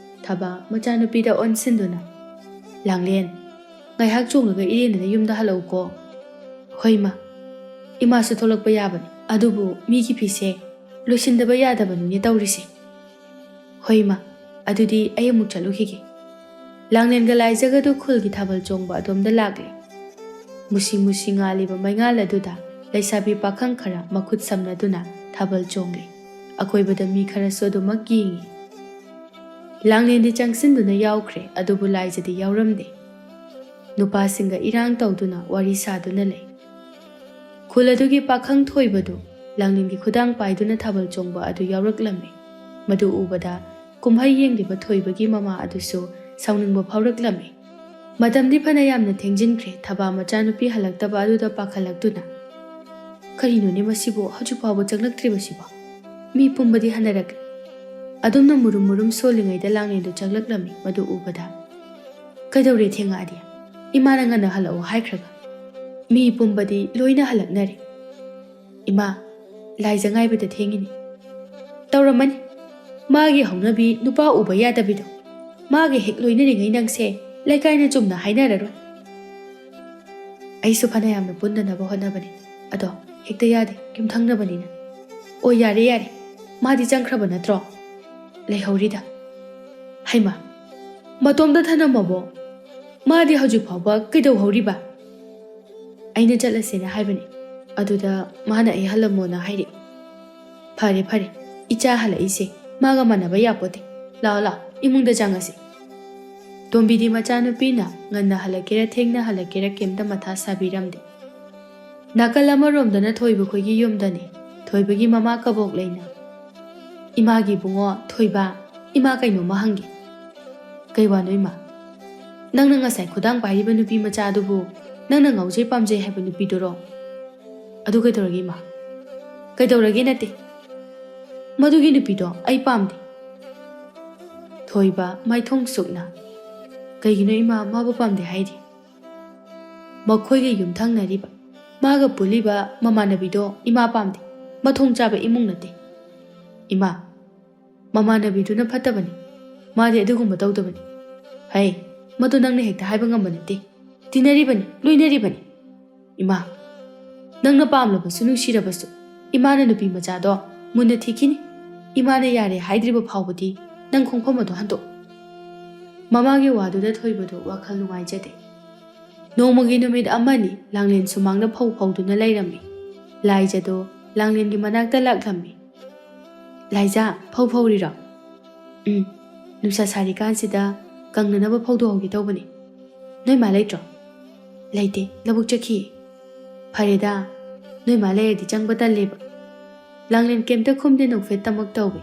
ꯊꯕꯥ ꯃꯆꯥꯅꯨꯄꯤꯗ ꯑꯣꯟꯁꯤꯟꯗꯨꯅ ꯂꯥꯡꯂꯦꯟ ꯉꯥꯏꯍꯥꯛ ꯆꯣꯡꯂꯒ ꯏꯔꯦꯟꯗꯅ ꯌꯨꯝꯗ ꯍꯜꯂꯛꯎꯀꯣ ꯍꯣꯏ ꯃꯥ ꯏꯃꯥꯁꯨ ꯊꯣꯛꯂꯛꯄ ꯌꯥꯕꯅꯤ ꯑꯗꯨꯕꯨ ꯃꯤꯒꯤ ꯐꯤꯁꯦ ꯂꯣꯏꯁꯤꯟꯗꯕ ꯌꯥꯗꯕꯅꯤꯅꯦ ꯇꯧꯔꯤꯁꯦ ꯍꯣꯏ ꯃꯥ ꯑꯗꯨꯗꯤ ꯑꯩ ꯑꯃꯨꯛ ꯆꯠꯂꯨꯈꯤꯒꯦ ꯂꯥꯡꯂꯦꯟꯒ ꯂꯥꯏꯖꯒꯗꯨ ꯈꯨꯜꯒꯤ ꯊꯥꯕꯜ ꯆꯣꯡꯕ ꯑꯗꯣꯝꯗ ꯂꯥꯛꯂꯦ ꯃꯨꯁꯤ ꯃꯨꯁꯤ ꯉꯥꯜꯂꯤꯕ ꯃꯩꯉꯥꯜ ꯑꯗꯨꯗ ꯂꯩꯁꯥꯕꯤ ꯄꯥꯈꯪ ꯈꯔ ꯃꯈꯨꯠ ꯁꯝꯅꯗꯨꯅ ꯊꯥꯕꯜ ꯆꯣꯡꯂꯤ ꯑꯀꯣꯏꯕꯗ ꯃꯤ ꯈꯔꯁꯨ ꯑꯗꯨꯃꯛ ꯌꯦꯡꯉꯤ ꯂꯥꯡꯂꯦꯟꯗꯤ ꯆꯪꯁꯤꯟꯗꯨꯅ ꯌꯥꯎꯈ꯭ꯔꯦ ꯑꯗꯨꯕꯨ ꯂꯥꯏꯖꯗꯤ ꯌꯥꯎꯔꯝꯗꯦ ꯅꯨꯄꯥꯁꯤꯡꯒ ꯏꯔꯥꯡ ꯇꯧꯗꯨꯅ ꯋꯥꯔꯤ ꯁꯥꯗꯨꯅ ꯂꯩ ꯈꯨꯜ ꯑꯗꯨꯒꯤ ꯄꯥꯈꯪ ꯊꯣꯏꯕꯗꯨ ꯂꯥꯡꯂꯦꯟꯒꯤ ꯈꯨꯗꯥꯡ ꯄꯥꯏꯗꯨꯅ ꯊꯥꯕꯜ ꯆꯣꯡꯕ ꯑꯗꯨ ꯌꯥꯎꯔꯛꯂꯝꯃꯤ ꯃꯗꯨ ꯎꯕꯗ ꯀꯨꯝꯍꯩ ꯌꯦꯡꯂꯤꯕ ꯊꯣꯏꯕꯒꯤ ꯃꯃꯥ ꯑꯗꯨꯁꯨ ꯁꯥꯎꯅꯤꯡꯕ ꯐꯥꯎꯔꯛꯂꯝꯃꯤ ꯃꯇꯝꯗꯤ ꯐꯅ ꯌꯥꯝꯅ ꯊꯦꯡꯖꯤꯟꯈ꯭ꯔꯦ ꯊꯕꯥ ꯃꯆꯥꯅꯨꯄꯤ ꯍꯜꯂꯛꯇꯕ ꯑꯗꯨꯗ ꯄꯥꯈꯠꯂꯛꯇꯨꯅ ꯀꯔꯤꯅꯣꯅꯦ ꯃꯁꯤꯕꯨ ꯍꯧꯖꯤꯛ ꯐꯥꯎꯕ ꯆꯪꯂꯛꯇ꯭ꯔꯤꯕꯁꯤꯕꯣ ꯃꯤ ꯄꯨꯝꯕꯗꯤ ꯍꯟꯅꯔꯛꯂꯦ ꯑꯗꯨꯝꯅ ꯃꯨꯔꯨꯝ ꯃꯨꯔꯨꯝ ꯁꯣꯜꯂꯤꯉꯩꯗ ꯂꯥꯡꯂꯦꯟꯗꯨ ꯆꯪꯂꯛꯂꯝꯃꯤ ꯃꯗꯨ ꯎꯕꯗ ꯀꯩꯗꯧꯔꯦ ꯊꯦꯡꯉꯛꯑꯗꯤ ꯏꯃꯥꯅ ꯉꯟꯅ ꯍꯜꯂꯛꯑꯣ ꯍꯥꯏꯈ꯭ꯔꯒ ꯃꯤ ꯄꯨꯝꯕꯗꯤ ꯂꯣꯏꯅ ꯍꯜꯂꯛꯅꯔꯦ ꯏꯃꯥ ꯂꯥꯏꯖ ꯉꯥꯏꯕꯗ ꯊꯦꯡꯉꯤꯅꯤ ꯇꯧꯔꯝꯃꯅꯤ ꯃꯥꯒꯤ ꯍꯧꯅꯕꯤ ꯅꯨꯄꯥ ꯎꯕ ꯌꯥꯗꯕꯤꯗꯣ ꯃꯥꯒ ꯍꯦꯛ ꯂꯣꯏꯅꯔꯤꯉꯩ ꯅꯪꯁꯦ ꯂꯩꯀꯥꯏꯅ ꯆꯨꯝꯅ ꯍꯥꯏꯅꯔꯔꯣꯏ ꯑꯩꯁꯨ ꯐꯅ ꯌꯥꯝꯅ ꯄꯨꯟꯗꯅꯕ ꯍꯣꯠꯅꯕꯅꯤ ꯑꯗꯣ ꯍꯦꯛꯇ ꯌꯥꯗꯦ ꯌꯨꯝꯊꯪꯅꯕꯅꯤꯅ ꯑꯣ ꯌꯥꯔꯦ ꯌꯥꯔꯦ ꯃꯥꯗꯤ ꯆꯪꯈ꯭ꯔꯕ ꯅꯠꯇ꯭ꯔꯣ ꯂꯩꯍꯧꯔꯤꯗ ꯍꯩꯃꯥ ꯃꯇꯣꯝꯗ ꯊꯅꯝꯃꯕꯣ ꯃꯥꯗꯤ ꯍꯧꯖꯤꯛ ꯐꯥꯎꯕ ꯀꯩꯗꯧꯍꯧꯔꯤꯕ ꯑꯩꯅ ꯆꯠꯂꯁꯦꯅ ꯍꯥꯏꯕꯅꯤ ꯑꯗꯨꯗ ꯃꯥꯅ ꯑꯩ ꯍꯜꯂꯝꯃꯣꯅ ꯍꯥꯏꯔꯛꯏ ꯐꯔꯦ ꯐꯔꯦ ꯏꯆꯥ ꯍꯜꯂꯛꯏꯁꯦ ꯃꯥꯒ ꯃꯥꯟꯅꯕ ꯌꯥꯄꯣꯠꯇꯦ ꯂꯥꯛꯑꯣ ꯂꯥꯛꯑꯣ ꯏꯃꯨꯡꯗ ꯆꯪꯉꯁꯤ ꯇꯣꯝꯕꯤꯗꯤ ꯃꯆꯥꯅꯨꯄꯤꯅ ꯉꯟꯅ ꯍꯜꯂꯛꯀꯦꯔꯥ ꯊꯦꯡꯅ ꯍꯜꯂꯛꯀꯦꯔꯥ ꯀꯩꯝꯇ ꯃꯊꯥ ꯁꯥꯕꯤꯔꯝꯗꯦ ꯅꯥꯀꯜ ꯑꯃꯔꯣꯝꯗꯅ ꯊꯣꯏꯕ ꯈꯣꯏꯒꯤ ꯌꯨꯝꯗꯅꯤ ꯊꯣꯏꯕꯒꯤ ꯃꯃꯥ ꯀꯕꯣꯛ ꯂꯩꯅ ꯏꯃꯥꯒꯤ ꯕꯨꯡꯉꯣ ꯊꯣꯏꯕ ꯏꯃꯥ ꯀꯩꯅꯣꯝꯃ ꯍꯪꯒꯦ ꯀꯩ ꯋꯥꯅꯣ ꯏꯃꯥ ꯅꯪꯅ ꯉꯁꯥꯏ ꯈꯨꯗꯥꯡ ꯄꯥꯏꯔꯤꯕ ꯅꯨꯄꯤ ꯃꯆꯥꯗꯨꯕꯨ ꯅꯪꯅ ꯉꯥꯎꯖꯩ ꯄꯥꯝꯖꯩ ꯍꯥꯏꯕ ꯅꯨꯄꯤꯗꯨꯔꯣ ꯑꯗꯨ ꯀꯩꯗꯧꯔꯒꯦ ꯏꯃꯥ ꯀꯩꯗꯧꯔꯒꯦ ꯅꯠꯇꯦ ꯃꯗꯨꯒꯤ ꯅꯨꯄꯤꯗꯣ ꯑꯩ ꯄꯥꯝꯗꯦ ꯊꯣꯏꯕ ꯃꯥꯏꯊꯣꯡ ꯁꯨꯛꯅ ꯀꯩꯒꯤꯅꯣ ꯏꯃꯥ ꯃꯥꯕꯨ ꯄꯥꯝꯗꯦ ꯍꯥꯏꯗꯤ ꯃꯈꯣꯏꯒ ꯌꯨꯝꯊꯪꯅꯔꯤꯕ ꯃꯥꯒ ꯄꯨꯜꯂꯤꯕ ꯃꯃꯥꯟꯅꯕꯤꯗꯣ ꯏꯃꯥ ꯄꯥꯝꯗꯦ ꯃꯊꯣꯡ ꯆꯥꯕ ꯏꯃꯨꯡ ꯅꯠꯇꯦ ꯏꯃꯥ ꯃꯃꯥꯟꯅꯕꯤꯗꯨꯅ ꯐꯠꯇꯕꯅꯤ ꯃꯥꯗꯤ ꯑꯗꯨꯒꯨꯝꯕ ꯇꯧꯗꯕꯅꯤ ꯍꯩ ꯃꯗꯨ ꯅꯪꯅ ꯍꯦꯛꯇ ꯍꯥꯏꯕ ꯉꯝꯕ ꯅꯠꯇꯦ ꯇꯤꯟꯅꯔꯤꯕꯅꯤ ꯂꯣꯏꯅꯔꯤꯕꯅꯤ ꯏꯃꯥ ꯅꯪꯅ ꯄꯥꯝꯂꯕꯁꯨ ꯅꯨꯡꯁꯤꯔꯕꯁꯨ ꯏꯃꯥꯅ ꯅꯨꯄꯤ ꯃꯆꯥꯗꯣ ꯃꯨꯟꯅ ꯊꯤꯈꯤꯅꯤ ꯏꯃꯥꯅ ꯌꯥꯔꯦ ꯍꯥꯏꯗ꯭ꯔꯤꯕ ꯐꯥꯎꯕꯗꯤ ꯅꯪ ꯈꯣꯡꯐꯝ ꯑꯗꯨ ꯍꯟꯗꯣꯛ ꯃꯃꯥꯒꯤ ꯋꯥꯗꯨꯗ ꯊꯣꯏꯕꯗꯨ ꯋꯥꯈꯜ ꯅꯨꯡꯉꯥꯏꯖꯗꯦ ꯅꯣꯡꯃꯒꯤ ꯅꯨꯃꯤꯠ ꯑꯃꯅꯤ ꯂꯥꯡꯂꯦꯟ ꯁꯨꯃꯥꯡꯗ ꯐꯧ ꯐꯧꯗꯨꯅ ꯂꯩꯔꯝꯃꯤ ꯂꯥꯏꯖꯗꯣ ꯂꯥꯡꯂꯦꯟꯒꯤ ꯃꯅꯥꯛꯇ ꯂꯥꯛꯂꯝꯃꯤ ꯂꯥꯏꯖꯥ ꯐꯧ ꯐꯧꯔꯤꯔꯣ ꯅꯨꯡꯁꯥ ꯁꯥꯔꯤꯀꯥꯟꯁꯤꯗ ꯀꯪꯅꯅꯕ ꯐꯧꯗꯣꯛꯍꯧꯒꯦ ꯇꯧꯕꯅꯤ ꯅꯣꯏ ꯃꯥ ꯂꯩꯇ꯭ꯔꯣ ꯂꯩꯇꯦ ꯂꯧꯕꯨꯛ ꯆꯠꯈꯤꯌꯦ ꯐꯔꯦꯗ ꯅꯣꯏ ꯃꯥ ꯂꯩꯔꯗꯤ ꯆꯪꯕ ꯇꯜꯂꯦꯕ ꯂꯥꯡꯂꯦꯟ ꯀꯩꯝꯇ ꯈꯨꯝꯗꯦ ꯅꯣꯛꯐꯦꯠ ꯇꯃꯛ ꯇꯧꯋꯤ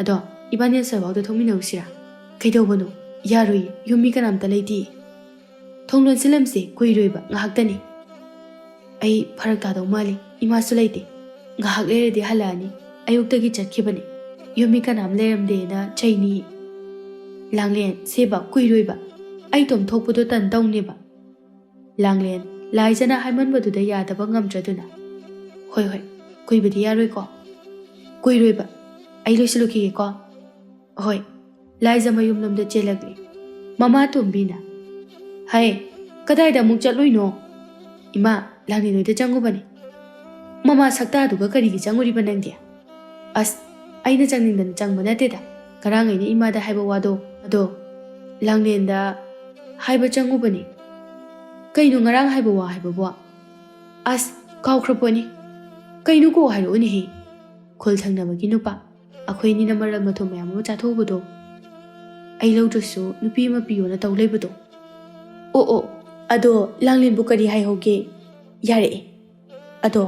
ꯑꯗꯣ ꯏꯕꯥꯅꯤ ꯑꯁ꯭ꯋꯥꯏꯐꯥꯎꯗ ꯊꯣꯛꯃꯤꯟꯅꯧꯁꯤꯔꯥ ꯀꯩꯗꯧꯕꯅꯣ ꯌꯥꯔꯣꯏꯌꯦ ꯌꯨꯝ ꯃꯤ ꯀꯅꯥꯝꯇ ꯂꯩꯇꯦ ꯊꯣꯡ ꯂꯣꯟꯁꯤꯜꯂꯝꯁꯦ ꯀꯨꯏꯔꯣꯏꯕ ꯉꯥꯏꯍꯥꯛꯇꯅꯤ ꯑꯩ ꯐꯔꯛ ꯇꯥꯗꯧ ꯃꯥꯜꯂꯤ ꯏꯃꯥꯁꯨ ꯂꯩꯇꯦ ꯉꯥꯏꯍꯥꯛ ꯂꯩꯔꯗꯤ ꯍꯜꯂꯛꯑꯅꯤ ꯑꯌꯨꯛꯇꯒꯤ ꯆꯠꯈꯤꯕꯅꯤ ꯌꯨꯝ ꯃꯤ ꯀꯅꯥꯝ ꯂꯩꯔꯝꯗꯦꯅ ꯆꯩꯅꯤ ꯂꯥꯡꯂꯦꯟ ꯁꯦꯕ ꯀꯨꯏꯔꯣꯏꯕ ꯑꯩ ꯇꯣꯝ ꯊꯣꯛꯄꯗꯣ ꯇꯟ ꯇꯧꯅꯦꯕ ꯂꯥꯡꯂꯦꯟ ꯂꯥꯏꯖꯅ ꯍꯥꯏꯃꯟꯕꯗꯨꯗ ꯌꯥꯗꯕ ꯉꯝꯗ꯭ꯔꯗꯨꯅ ꯍꯣꯏ ꯍꯣꯏ ꯀꯨꯏꯕꯗꯤ ꯌꯥꯔꯣꯏꯀꯣ ꯀꯨꯏꯔꯣꯏꯕ ꯑꯩ ꯂꯣꯏꯁꯤꯜꯂꯨꯈꯤꯒꯦꯀꯣ ꯍꯣꯏ ꯂꯥꯏꯖ ꯃꯌꯨꯝꯂꯣꯝꯗ ꯆꯦꯜꯂꯛꯂꯤ ꯃꯃꯥ ꯇꯣꯝꯕꯤꯅ ꯍꯩ ꯀꯗꯥꯏꯗ ꯑꯃꯨꯛ ꯆꯠꯂꯨꯏꯅꯣ ꯏꯃꯥ ꯂꯥꯡꯂꯦꯟ ꯍꯣꯏꯗ ꯆꯪꯉꯨꯕꯅꯤ ꯃꯃꯥ ꯁꯛꯇꯥꯗꯨꯒ ꯀꯔꯤꯒꯤ ꯆꯪꯉꯨꯔꯤꯕ ꯅꯪꯗꯤ ꯑꯁ ꯑꯩꯅ ꯆꯪꯅꯤꯡꯗꯅ ꯆꯪꯕ ꯅꯠꯇꯦꯗ ꯉꯔꯥꯡ ꯑꯩꯅ ꯏꯃꯥꯗ ꯍꯥꯏꯕ ꯋꯥꯗꯣ ꯑꯗꯣ ꯂꯥꯡꯂꯦꯟꯗ ꯍꯥꯏꯕ ꯆꯪꯉꯨꯕꯅꯤ ꯀꯩꯅꯣ ꯉꯔꯥꯡ ꯍꯥꯏꯕ ꯋꯥ ꯍꯥꯏꯕꯕꯣ ꯑꯁ ꯀꯥꯎꯈ꯭ꯔꯄꯣꯅꯤ ꯀꯩꯅꯣ ꯀꯣ ꯍꯥꯏꯔꯛꯎꯅꯦꯍꯦ ꯈꯨꯜ ꯊꯪꯅꯕꯒꯤ ꯅꯨꯄꯥ ꯑꯩꯈꯣꯏꯅꯤꯅ ꯃꯔꯜ ꯃꯊꯨꯝ ꯃꯌꯥꯝ ꯑꯃ ꯆꯥꯊꯣꯛꯎꯕꯗꯣ ꯑꯩ ꯂꯧꯗ꯭ꯔꯁꯨ ꯅꯨꯄꯤ ꯑꯃ ꯄꯤꯌꯣꯅ ꯇꯧ ꯂꯩꯕꯗꯣ ꯑꯣ ꯑꯗꯣ ꯂꯥꯡꯂꯦꯟꯕꯨ ꯀꯔꯤ ꯍꯥꯏꯍꯧꯒꯦ ꯌꯥꯔꯛꯑꯦ ꯑꯗꯣ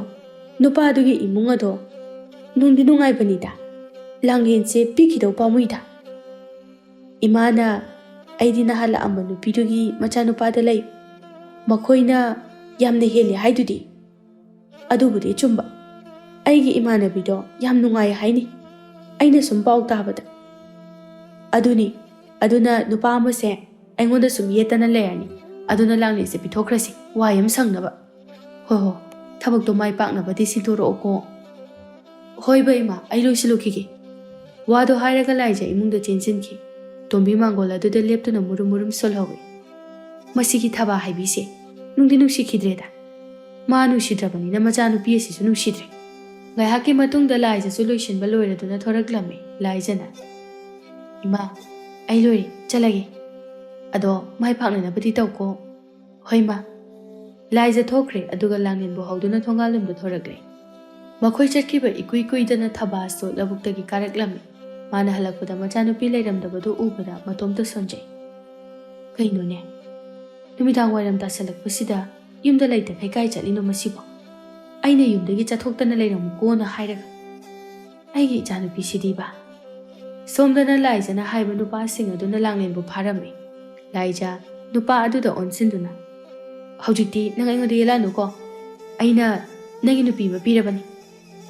ꯅꯨꯄꯥꯗꯨꯒꯤ ꯏꯃꯨꯡ ꯑꯗꯣ ꯅꯨꯡꯗꯤ ꯅꯨꯡꯉꯥꯏꯕꯅꯤꯗ ꯂꯥꯡꯂꯦꯟꯁꯦ ꯄꯤꯈꯤꯗꯧ ꯄꯥꯝꯃꯨꯏꯗ ꯏꯃꯥꯅ ꯑꯩꯗꯤ ꯅꯍꯥꯟ ꯂꯥꯛꯑꯝꯕ ꯅꯨꯄꯤꯗꯨꯒꯤ ꯃꯆꯥꯅꯨꯄꯥꯗ ꯂꯩ ꯃꯈꯣꯏꯅ ꯌꯥꯝꯅ ꯍꯦꯜꯂꯦ ꯍꯥꯏꯗꯨꯗꯤ ꯑꯗꯨꯕꯨꯗꯤ ꯆꯨꯝꯕ ꯑꯩꯒꯤ ꯏꯃꯥꯟꯅꯕꯤꯗꯣ ꯌꯥꯝ ꯅꯨꯡꯉꯥꯏ ꯍꯥꯏꯅꯤ ꯑꯩꯅ ꯁꯨꯝ ꯄꯥꯎ ꯇꯥꯕꯗ ꯑꯗꯨꯅꯤ ꯑꯗꯨꯅ ꯅꯨꯄꯥ ꯑꯃꯁꯦ ꯑꯩꯉꯣꯟꯗ ꯁꯨꯝ ꯌꯦꯠꯇꯅ ꯂꯩꯔꯅꯤ ꯑꯗꯨꯅ ꯂꯥꯡꯂꯦꯟꯁꯦ ꯄꯤꯊꯣꯛꯈ꯭ꯔꯁꯤ ꯋꯥꯏ ꯑꯃ ꯁꯪꯅꯕ ꯍꯣ ꯊꯕꯛꯇꯣ ꯃꯥꯏ ꯄꯥꯛꯅꯕꯗꯤ ꯁꯤꯟꯊꯣꯔꯛꯑꯣꯀꯣ ꯍꯣꯏꯕ ꯏꯃꯥ ꯑꯩ ꯂꯣꯏꯁꯤꯜꯂꯨꯈꯤꯒꯦ ꯋꯥꯗꯣ ꯍꯥꯏꯔꯒ ꯂꯥꯏꯖ ꯏꯃꯨꯡꯗ ꯆꯦꯟꯁꯤꯟꯈꯤ ꯇꯣꯝꯕꯤ ꯃꯥꯡꯒꯣꯜ ꯑꯗꯨꯗ ꯂꯦꯞꯇꯨꯅ ꯃꯨꯔꯨꯝ ꯃꯨꯔꯨꯝ ꯁꯣꯜꯍꯧꯏ ꯃꯁꯤꯒꯤ ꯊꯕꯥ ꯍꯥꯏꯕꯤꯁꯦ ꯅꯨꯡꯗꯤ ꯅꯨꯡꯁꯤꯈꯤꯗ꯭ꯔꯦꯗ ꯃꯥ ꯅꯨꯡꯁꯤꯗ꯭ꯔꯕꯅꯤꯅ ꯃꯆꯥꯅꯨꯄꯤ ꯑꯁꯤꯁꯨ ꯅꯨꯡꯁꯤꯗ꯭ꯔꯦ ꯉꯥꯏꯍꯥꯛꯀꯤ ꯃꯇꯨꯡꯗ ꯂꯥꯏꯖꯁꯨ ꯂꯣꯏꯁꯤꯟꯕ ꯂꯣꯏꯔꯗꯨꯅ ꯊꯣꯔꯛꯂꯝꯃꯤ ꯂꯥꯏꯖꯅ ꯏꯃꯥ ꯑꯩ ꯂꯣꯏꯔꯦ ꯆꯠꯂꯒꯦ ꯑꯗꯣ ꯃꯥꯏ ꯄꯥꯛꯅꯅꯕꯗꯤ ꯇꯧꯀꯣ ꯍꯣꯏ ꯃꯥ ꯂꯥꯏꯖ ꯊꯣꯛꯈ꯭ꯔꯦ ꯑꯗꯨꯒ ꯂꯥꯡꯂꯦꯟꯕꯨ ꯍꯧꯗꯨꯅ ꯊꯣꯡꯒꯥꯜꯂꯣꯝꯗ ꯊꯣꯔꯛꯂꯦ ꯃꯈꯣꯏ ꯆꯠꯈꯤꯕ ꯏꯀꯨꯏ ꯀꯨꯏꯗꯅ ꯊꯕꯥꯁꯨ ꯂꯧꯕꯨꯛꯇꯒꯤ ꯀꯥꯔꯛꯂꯝꯃꯤ ꯃꯥꯅ ꯍꯜꯂꯛꯄꯗ ꯃꯆꯥꯅꯨꯄꯤ ꯂꯩꯔꯝꯗꯕꯗꯨ ꯎꯕꯗ ꯃꯇꯣꯝꯇ ꯁꯣꯟꯖꯩ ꯀꯩꯅꯣꯅꯦ ꯅꯨꯃꯤꯗꯥꯡ ꯋꯥꯏꯔꯝ ꯇꯥꯁꯜꯂꯛꯄꯁꯤꯗ ꯌꯨꯝꯗ ꯂꯩꯇꯈꯩ ꯀꯥꯏ ꯆꯠꯂꯤꯅꯣ ꯃꯁꯤꯕꯣ ꯑꯩꯅ ꯌꯨꯝꯗꯒꯤ ꯆꯠꯊꯣꯛꯇꯅ ꯂꯩꯔꯝꯃꯨꯀꯣꯅ ꯍꯥꯏꯔꯒ ꯑꯩꯒꯤ ꯏꯆꯥꯅꯨꯄꯤꯁꯤꯗꯤꯕ ꯁꯣꯝꯗꯅ ꯂꯥꯏꯖꯅ ꯍꯥꯏꯕ ꯅꯨꯄꯥꯁꯤꯡ ꯑꯗꯨꯅ ꯂꯥꯡꯂꯦꯟꯕꯨ ꯐꯥꯔꯝꯃꯤ ꯂꯥꯏꯖ ꯅꯨꯄꯥ ꯑꯗꯨꯗ ꯑꯣꯟꯁꯤꯟꯗꯨꯅ ꯍꯧꯖꯤꯛꯇꯤ ꯅꯪ ꯑꯩꯉꯣꯟꯗ ꯌꯦꯜꯂꯛꯑꯅꯨꯀꯣ ꯑꯩꯅ ꯅꯪꯒꯤ ꯅꯨꯄꯤ ꯑꯃ ꯄꯤꯔꯕꯅꯤ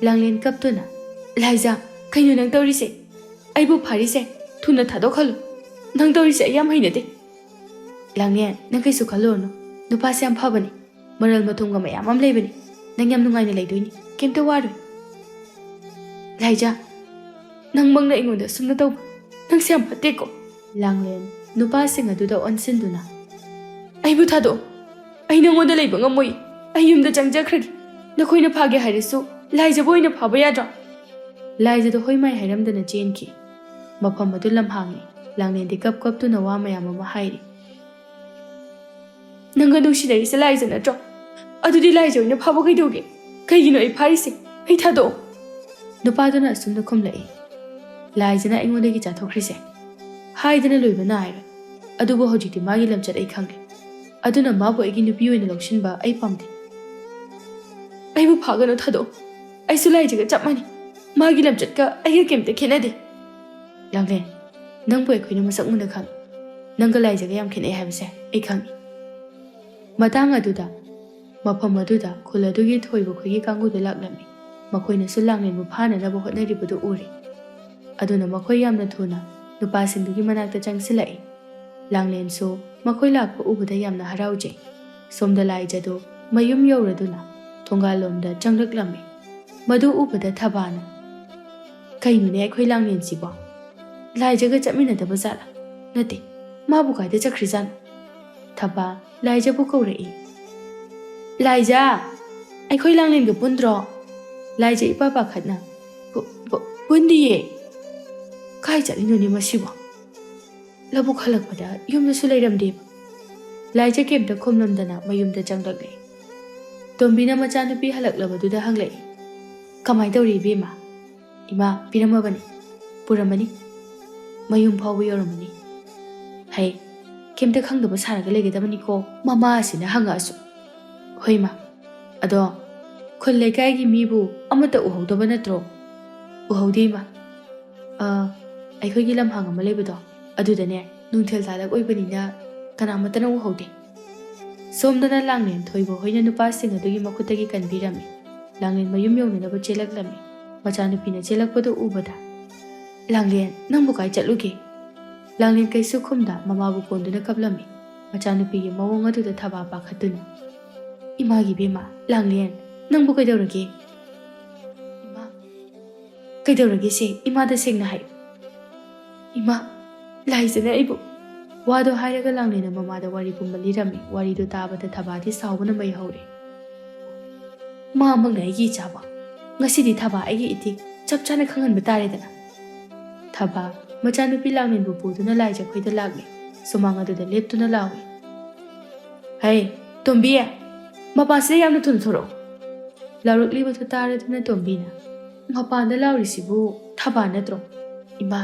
ꯂꯥꯡꯂꯦꯟ ꯀꯞꯇꯨꯅ ꯂꯥꯏꯖ ꯀꯩꯅꯣ ꯅꯪ ꯇꯧꯔꯤꯁꯦ ꯑꯩꯕꯨ ꯐꯥꯔꯤꯁꯦ ꯊꯨꯅ ꯊꯥꯗꯣꯛꯍꯜꯂꯨ ꯅꯪ ꯇꯧꯔꯤꯁꯦ ꯑꯩ ꯌꯥꯝ ꯍꯩꯅꯗꯦ ꯂꯥꯡꯂꯦꯟ ꯅꯪ ꯀꯩꯁꯨ ꯈꯜꯂꯨꯔꯅꯨ ꯅꯨꯄꯥꯁꯦ ꯌꯥम ꯐꯕꯅꯤ ꯃꯔꯜ ꯃꯊꯨꯝꯒ ꯃꯌꯥꯝ ꯑꯃ ꯂꯩꯕꯅꯤ ꯅꯪ ꯌꯥꯝ ꯅꯨꯡꯉꯥꯏꯅ ꯂꯩꯗꯣꯏꯅꯤ ꯀꯩꯝꯇ ꯋꯥꯔꯣꯏ ꯂꯥꯏꯖ ꯅꯪꯃꯛꯅ ꯑꯩꯉꯣꯟꯗ ꯁꯨꯝꯅ ꯇꯧꯕ ꯅꯪꯁꯦ ꯌꯥꯝ ꯐꯠꯇꯦꯀꯣ ꯂꯥꯡꯂꯦꯟ ꯅꯨꯄꯥꯁꯤꯡ ꯑꯗꯨꯗ ꯑꯣꯟꯁꯤꯟꯗꯨꯅ ꯑꯩꯕꯨ ꯊꯥꯗꯣꯛꯑꯣ ꯑꯩ ꯅꯉꯣꯟꯗ ꯂꯩꯕ ꯉꯝꯃꯣꯏ ꯑꯩ ꯌꯨꯝꯗ ꯆꯪꯖꯈ꯭ꯔꯒꯦ ꯅꯈꯣꯏꯅ ꯐꯥꯒꯦ ꯍꯥꯏꯔꯁꯨ ꯂꯥꯏꯖꯕꯨ ꯑꯣꯏꯅ ꯐꯥꯕ ꯌꯥꯗ꯭ꯔꯣ ꯂꯥꯏꯖꯗ ꯍꯣꯏ ꯃꯥꯏ ꯍꯥꯏꯔꯝꯗꯅ ꯆꯦꯟꯈꯤ ꯃꯐꯝ ꯑꯗꯨ ꯂꯝꯍꯥꯡꯉꯤ ꯂꯥꯡꯂꯦꯟꯗꯤ ꯀꯞꯇꯨꯅ ꯋꯥ ꯃꯌꯥꯝ ꯑꯃ ꯍꯥꯏꯔꯤ ꯅꯪꯒ ꯅꯨꯡꯁꯤꯅꯔꯤꯁꯦ ꯂꯥꯏꯖ ꯅꯠꯇ꯭ꯔꯣ ꯑꯗꯨꯗꯤ ꯂꯥꯏꯖ ꯑꯣꯏꯅ ꯐꯥꯕ ꯀꯩꯗꯧꯒꯦ ꯀꯩꯒꯤꯅꯣ ꯑꯩ ꯐꯥꯔꯤꯁꯦ ꯑꯩ ꯊꯥꯗꯣꯛꯑꯣ ꯅꯨꯄꯥꯗꯨꯅ ꯑꯁꯨꯝꯅ ꯈꯨꯝꯂꯛꯏ ꯂꯥꯏꯖꯅ ꯑꯩꯉꯣꯟꯗꯒꯤ ꯆꯥꯊꯣꯛꯈ꯭ꯔꯤꯁꯦ ꯍꯥꯏꯗꯅ ꯂꯣꯏꯕ ꯅꯥꯏꯔꯣꯏ ꯑꯗꯨꯕꯨ ꯍꯧꯖꯤꯛꯇꯤ ꯃꯥꯒꯤ ꯂꯝꯆꯠ ꯑꯩ ꯈꯪꯂꯦ ꯑꯗꯨꯅ ꯃꯥꯕꯨ ꯑꯩꯒꯤ ꯅꯨꯄꯤ ꯑꯣꯏꯅ ꯂꯧꯁꯤꯟꯕ ꯑꯩ ꯄꯥꯝꯗꯦ ꯑꯩꯕꯨ ꯐꯥꯒꯅꯨ ꯊꯥꯗꯣꯛꯑꯣ ꯑꯩꯁꯨ ꯂꯥꯏꯖꯒ ꯆꯞ ꯃꯥꯟꯅꯩ ꯃꯥꯒꯤ ꯂꯝꯆꯠꯀ ꯑꯩꯒ ꯀꯩꯝꯇ ꯈꯦꯠꯅꯗꯦ ꯂꯥꯡꯂꯦꯟ ꯅꯪꯕꯨ ꯑꯩꯈꯣꯏꯅ ꯃꯁꯛ ꯃꯨꯟꯅ ꯈꯪꯉꯤ ꯅꯪꯒ ꯂꯥꯏꯖꯒ ꯌꯥꯝ ꯈꯦꯠꯅꯩ ꯍꯥꯏꯕꯁꯦ ꯑꯩ ꯈꯪꯉꯤ ꯃꯇꯥꯡ ꯑꯗꯨꯗ ꯃꯐꯝ ꯑꯗꯨꯗ ꯈꯨꯜ ꯑꯗꯨꯒꯤ ꯊꯣꯏꯕ ꯈꯣꯏꯒꯤ ꯀꯥꯡꯕꯨꯗ ꯂꯥꯛꯂꯝꯃꯤ ꯃꯈꯣꯏꯅꯁꯨ ꯂꯥꯡꯂꯦꯟꯕꯨ ꯐꯥꯅꯅꯕ ꯍꯣꯠꯅꯔꯤꯕꯗꯨ ꯎꯔꯤ ꯑꯗꯨꯅ ꯃꯈꯣꯏ ꯌꯥꯝꯅ ꯊꯨꯅ ꯅꯨꯄꯥꯁꯤꯡꯗꯨꯒꯤ ꯃꯅꯥꯛꯇ ꯆꯪꯁꯤꯜꯂꯛꯏ ꯂꯥꯡꯂꯦꯟꯁꯨ ꯃꯈꯣꯏ ꯂꯥꯛꯄ ꯎꯕꯗ ꯌꯥꯝꯅ ꯍꯔꯥꯎꯖꯩ ꯁꯣꯝꯗ ꯂꯥꯏꯖꯗꯨ ꯃꯌꯨꯝ ꯌꯧꯔꯗꯨꯅ ꯊꯣꯡꯒꯥꯜꯂꯣꯝꯗ ꯆꯪꯂꯛꯂꯝꯃꯤ ꯃꯗꯨ ꯎꯕꯗ ꯊꯕꯥꯅ ꯀꯩꯅꯣꯅꯦ ꯑꯩꯈꯣꯏ ꯂꯥꯡꯂꯦꯟꯁꯤꯕꯣ ꯂꯥꯏꯖꯒ ꯆꯠꯃꯤꯟꯅꯗꯕ ꯖꯥꯠꯂꯥ ꯅꯠꯇꯦ ꯃꯥꯕꯨ ꯀꯥꯏꯗ ꯆꯠꯈ꯭ꯔꯤꯖꯥꯠꯅꯣ ꯊꯕꯥ ꯂꯥꯏꯖꯕꯨ ꯀꯧꯔꯛꯏ ꯂꯥꯏꯖ ꯑꯩꯈꯣꯏ ꯂꯥꯡꯂꯦꯟꯒ ꯄꯨꯟꯗ꯭ꯔꯣ ꯂꯥꯏꯖ ꯏꯄꯥ ꯄꯥꯈꯠꯅ ꯄꯨꯟꯗꯤꯌꯦ ꯀꯥꯏ ꯆꯠꯂꯤꯅꯣꯅꯦ ꯃꯁꯤꯕꯣ ꯂꯧꯕꯨꯛ ꯍꯜꯂꯛꯄꯗ ꯌꯨꯝꯗꯁꯨ ꯂꯩꯔꯝꯗꯦꯕ ꯂꯥꯏꯖ ꯀꯩꯝꯇ ꯈꯨꯝꯂꯝꯗꯅ ꯃꯌꯨꯝꯗ ꯆꯪꯂꯛꯂꯦ ꯇꯣꯝꯕꯤꯅ ꯃꯆꯥꯅꯨꯄꯤ ꯍꯜꯂꯛꯂꯕꯗꯨꯗ ꯍꯪꯂꯛꯏ ꯀꯃꯥꯏ ꯇꯧꯔꯤ ꯏꯕꯦꯝꯃ ꯏꯃꯥ ꯄꯤꯔꯝꯃꯕꯅꯤ ꯄꯨꯔꯝꯃꯅꯤ ꯃꯌꯨꯝ ꯐꯥꯎꯕ ꯌꯧꯔꯝꯃꯅꯤ ꯍꯩ ꯀꯩꯝꯇ ꯈꯪꯗꯕ ꯁꯥꯔꯒ ꯂꯩꯒꯗꯕꯅꯤꯀꯣ ꯃꯃꯥ ꯑꯁꯤꯅ ꯍꯪꯉꯛꯑꯁꯨ ꯍꯣꯏ ꯃꯥ ꯑꯗꯣ ꯈꯨꯜ ꯂꯩꯀꯥꯏꯒꯤ ꯃꯤꯕꯨ ꯑꯃꯠꯇ ꯎꯍꯧꯗꯕ ꯅꯠꯇ꯭ꯔꯣ ꯎꯍꯧꯗꯦ ꯏꯃꯥ ꯑꯩꯈꯣꯏꯒꯤ ꯂꯝꯍꯥꯡ ꯑꯃ ꯂꯩꯕꯗꯣ ꯑꯗꯨꯗꯅꯦ ꯅꯨꯡꯊꯤꯜ ꯇꯥꯂꯛ ꯑꯣꯏꯕꯅꯤꯅ ꯀꯅꯥꯃꯠꯇꯅ ꯎꯍꯧꯗꯦ ꯁꯣꯝꯗꯅ ꯂꯥꯡꯂꯦꯟ ꯊꯣꯏꯕ ꯍꯣꯏꯅ ꯅꯨꯄꯥꯁꯤꯡ ꯑꯗꯨꯒꯤ ꯃꯈꯨꯠꯇꯒꯤ ꯀꯟꯕꯤꯔꯝꯃꯤ ꯂꯥꯡꯂꯦꯟ ꯃꯌꯨꯝ ꯌꯧꯅꯅꯕ ꯆꯦꯜꯂꯛꯂꯝꯃꯤ ꯃꯆꯥꯅꯨꯄꯤꯅ ꯆꯦꯜꯂꯛꯄꯗꯨ ꯎꯕꯗ ꯂꯥꯡꯂꯦꯟ ꯅꯪꯕꯨ ꯀꯥꯏ ꯆꯠꯂꯨꯒꯦ ꯂꯥꯡꯂꯦꯟ ꯀꯩꯁꯨ ꯈꯨꯝꯗ ꯃꯃꯥꯕꯨ ꯀꯣꯟꯗꯨꯅ ꯀꯞꯂꯝꯃꯤ ꯃꯆꯥꯅꯨꯄꯤꯒꯤ ꯃꯑꯣꯡ ꯑꯗꯨꯗ ꯊꯕꯥ ꯄꯥꯈꯠꯇꯨꯅ ꯏꯃꯥꯒꯤ ꯕꯦꯝꯃ ꯂꯥꯡꯂꯦꯟ ꯅꯪꯕꯨ ꯀꯩꯗꯧꯔꯒꯦ ꯏꯃꯥ ꯀꯩꯗꯧꯔꯒꯦꯁꯦ ꯏꯃꯥꯗ ꯁꯦꯡꯅ ꯍꯥꯏꯌꯨ ꯏꯃꯥ ꯂꯥꯏꯖꯅ ꯑꯩꯕꯨ ꯋꯥꯗꯣ ꯍꯥꯏꯔꯒ ꯂꯥꯡꯂꯦꯟꯅ ꯃꯃꯥꯗ ꯋꯥꯔꯤ ꯄꯨꯝꯕ ꯂꯤꯔꯝꯃꯤ ꯋꯥꯔꯤꯗꯨ ꯇꯥꯕꯗ ꯊꯕꯥꯗꯤ ꯁꯥꯎꯕꯅ ꯃꯩ ꯍꯧꯔꯦ ꯃꯥꯃꯛꯅ ꯑꯩꯒꯤ ꯏꯆꯥꯕ ꯉꯁꯤꯗꯤ ꯊꯕꯥ ꯑꯩꯒꯤ ꯏꯇꯤꯛ ꯆꯞ ꯆꯥꯅ ꯈꯪꯍꯟꯕ ꯇꯥꯔꯦꯗꯅ ꯊꯕꯥ ꯃꯆꯥꯅꯨꯄꯤ ꯂꯥꯡꯂꯦꯟꯕꯨ ꯄꯨꯗꯨꯅ ꯂꯥꯏꯖꯈꯣꯏꯗ ꯂꯥꯛꯂꯤ ꯁꯨꯃꯥꯡ ꯑꯗꯨꯗ ꯂꯦꯞꯇꯨꯅ ꯂꯥꯎꯏ ꯍꯩ ꯇꯣꯝꯕꯤ ꯃꯄꯥꯟꯁꯤꯗ ꯌꯥꯝꯅ ꯊꯨꯅ ꯊꯣꯔꯛꯎ ꯂꯥꯎꯔꯛꯂꯤꯕꯗꯨ ꯇꯥꯔꯗꯨꯅ ꯇꯣꯝꯕꯤꯅ ꯃꯄꯥꯟꯗ ꯂꯥꯎꯔꯤꯁꯤꯕꯨ ꯊꯕꯥ ꯅꯠꯇ꯭ꯔꯣ ꯏꯃꯥ